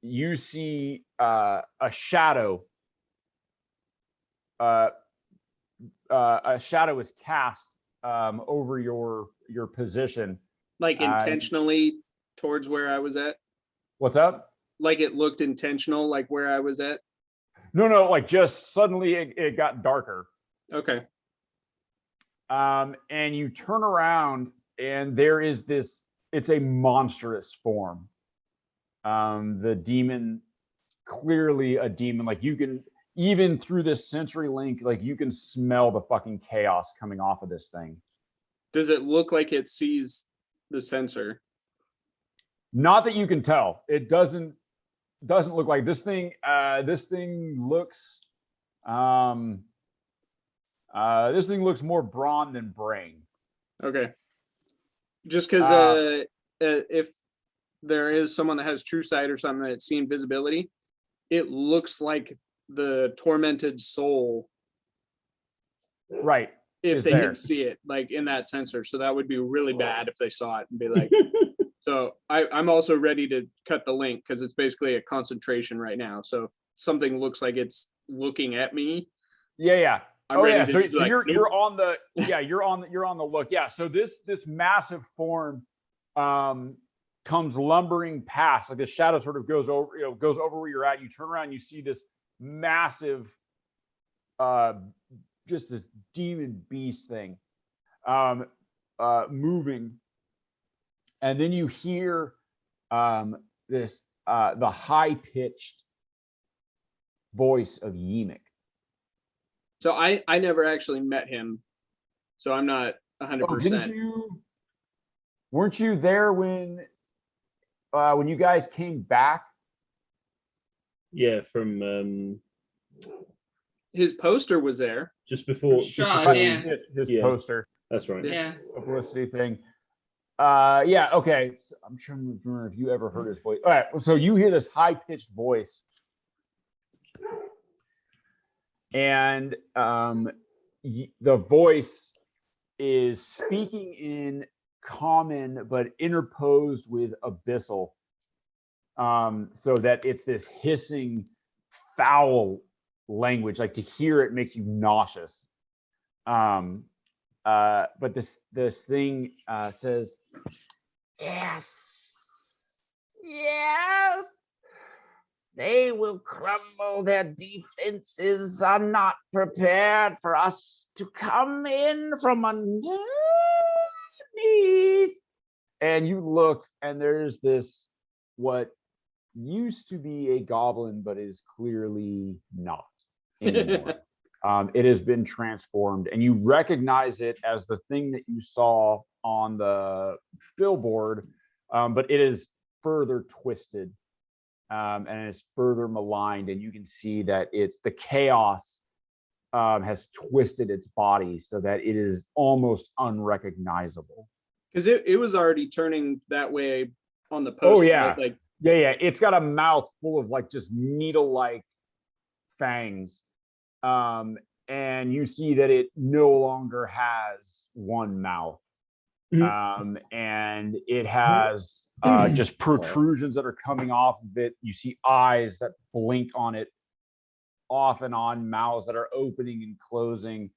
You see a shadow. A shadow is cast over your position. Like intentionally towards where I was at? What's up? Like it looked intentional, like where I was at? No, like just suddenly it got darker. Okay. And you turn around, and there is this, it's a monstrous form. The demon, clearly a demon, like you can, even through this sensory link, like you can smell the fucking chaos coming off of this thing. Does it look like it sees the sensor? Not that you can tell. It doesn't look like this thing. This thing looks more brawn than brain. Okay. Just because if there is someone that has true sight or something that's seen visibility, it looks like the tormented soul. Right. If they can see it, like in that sensor. So that would be really bad if they saw it and be like, so I'm also ready to cut the link, because it's basically a concentration right now. So if something looks like it's looking at me. Yeah. I'm ready to So like, you're on the you're on the look. Yeah. So this massive form comes lumbering past, like the shadow sort of goes over where you're at. You turn around, you see this massive just this demon beast thing moving. And then you hear this the high-pitched voice of Yemek. So I never actually met him, so I'm not 100%. Weren't you there when you guys came back? Yeah, from his poster was there just before. His poster. That's right. Yeah. Publicity thing. Yeah. Okay. So I'm trying to remember if you ever heard his voice. All right. So you hear this high-pitched voice, and the voice is speaking in common but interposed with abyssal, so that it's this hissing, foul language. Like to hear it makes you nauseous. But this thing says, yes, they will crumble. Their defenses are not prepared for us to come in from under. And you look, and there's this what used to be a goblin, but is clearly not anymore. It has been transformed, and you recognize it as the thing that you saw on the billboard, but it is further twisted, and it's further maligned, and you can see that it's the chaos has twisted its body so that it is almost unrecognizable. Because it was already turning that way on the post. Oh yeah, right? Like yeah. It's got a mouth full of like just needle-like fangs, and you see that it no longer has one mouth, and it has just protrusions that are coming off of it. You see eyes that blink on it off and on, mouths that are opening and closing.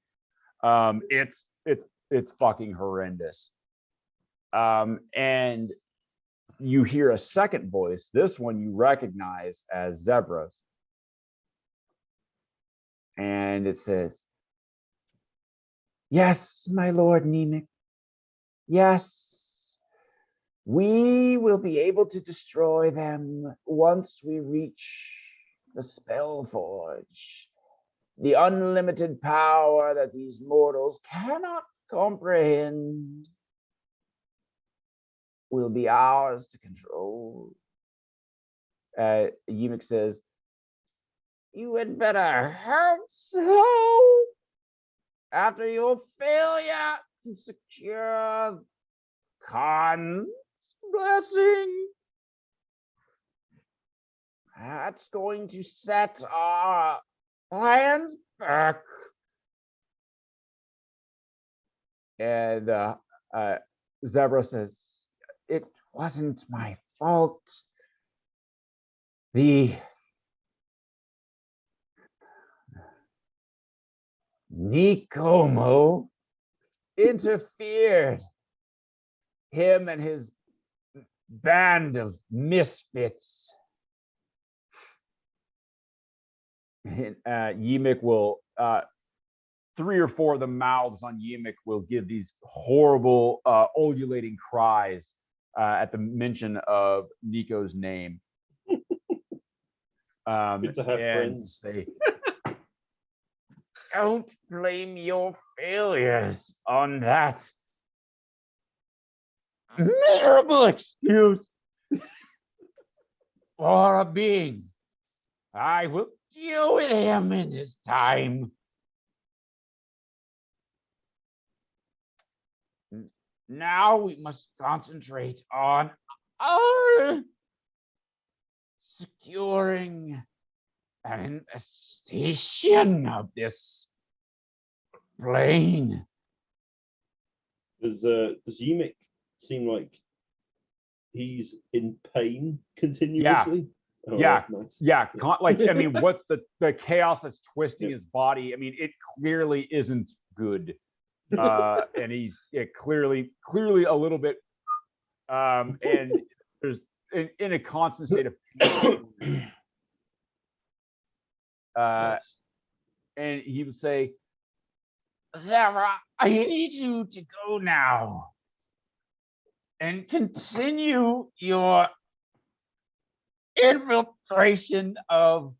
It's fucking horrendous. And you hear a second voice. This one you recognize as Zebra's. And it says, "Yes, my lord Nemec. Yes, we will be able to destroy them once we reach the spell forge. The unlimited power that these mortals cannot comprehend will be ours to control." Yimik says, "You had better hope so. After your failure to secure Khan's blessing, that's going to set our plans back." And Zebra says, "It wasn't my fault. The Nikomo interfered. Him and his band of misfits." Yimik will, 3 or 4 of the mouths on Yimik will give these horrible ululating cries at the mention of Nico's name. Good to have friends. They don't blame your failures on that miserable excuse for a being. I will deal with him in his time. Now we must concentrate on our securing an infestation of this plane. Does Yimik seem like he's in pain continuously? Oh, Yeah. nice. Yeah, like I mean, what's the chaos that's twisting his body? I mean, it clearly isn't good, and he's clearly a little bit, and there's in a constant state of pain. Nice. And he would say, "Zara, I need you to go now and continue your infiltration of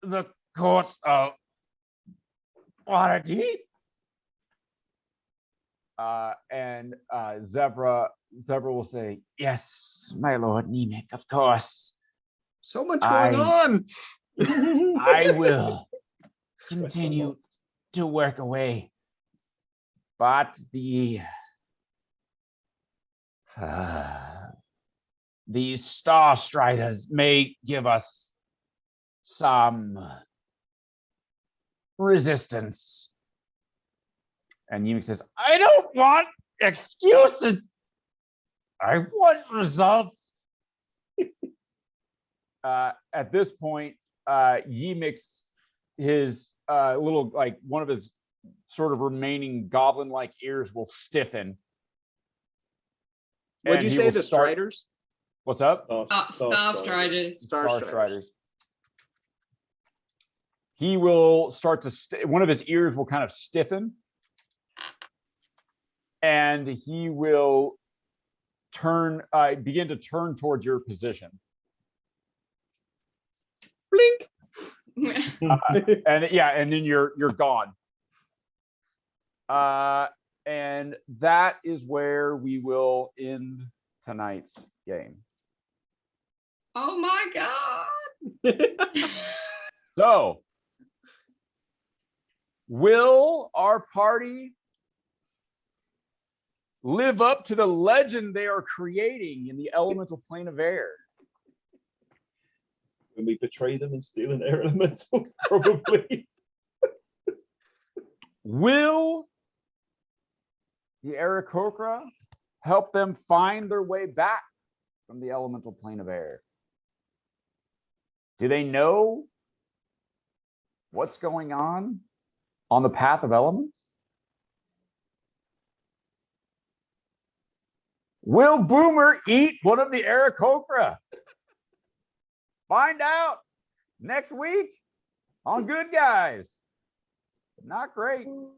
the courts of Waterdeep." And Zebra will say, "Yes, my lord Nemec, of course. so much going on. I will continue to work away. But the these Star Striders may give us some resistance." And Yimik says, "I don't want excuses. I want results." At this point, Yimik's his little, like, one of his sort of remaining goblin-like ears will stiffen. What'd And you he say, will the start- Striders? What's up? Star Striders. Star Striders. He will start to one of his ears will kind of stiffen, and he will begin to turn towards your position. Blink. And then you're gone. And that is where we will end tonight's game. Oh my god. So, will our party live up to the legend they are creating in the elemental plane of air? When we betray them and steal an air elemental, probably. Will the Aarakocra help them find their way back from the elemental plane of air? Do they know what's going on the path of elements? Will Boomer eat one of the Aarakocra? Find out next week on Good Guys. Not great. Woohoo!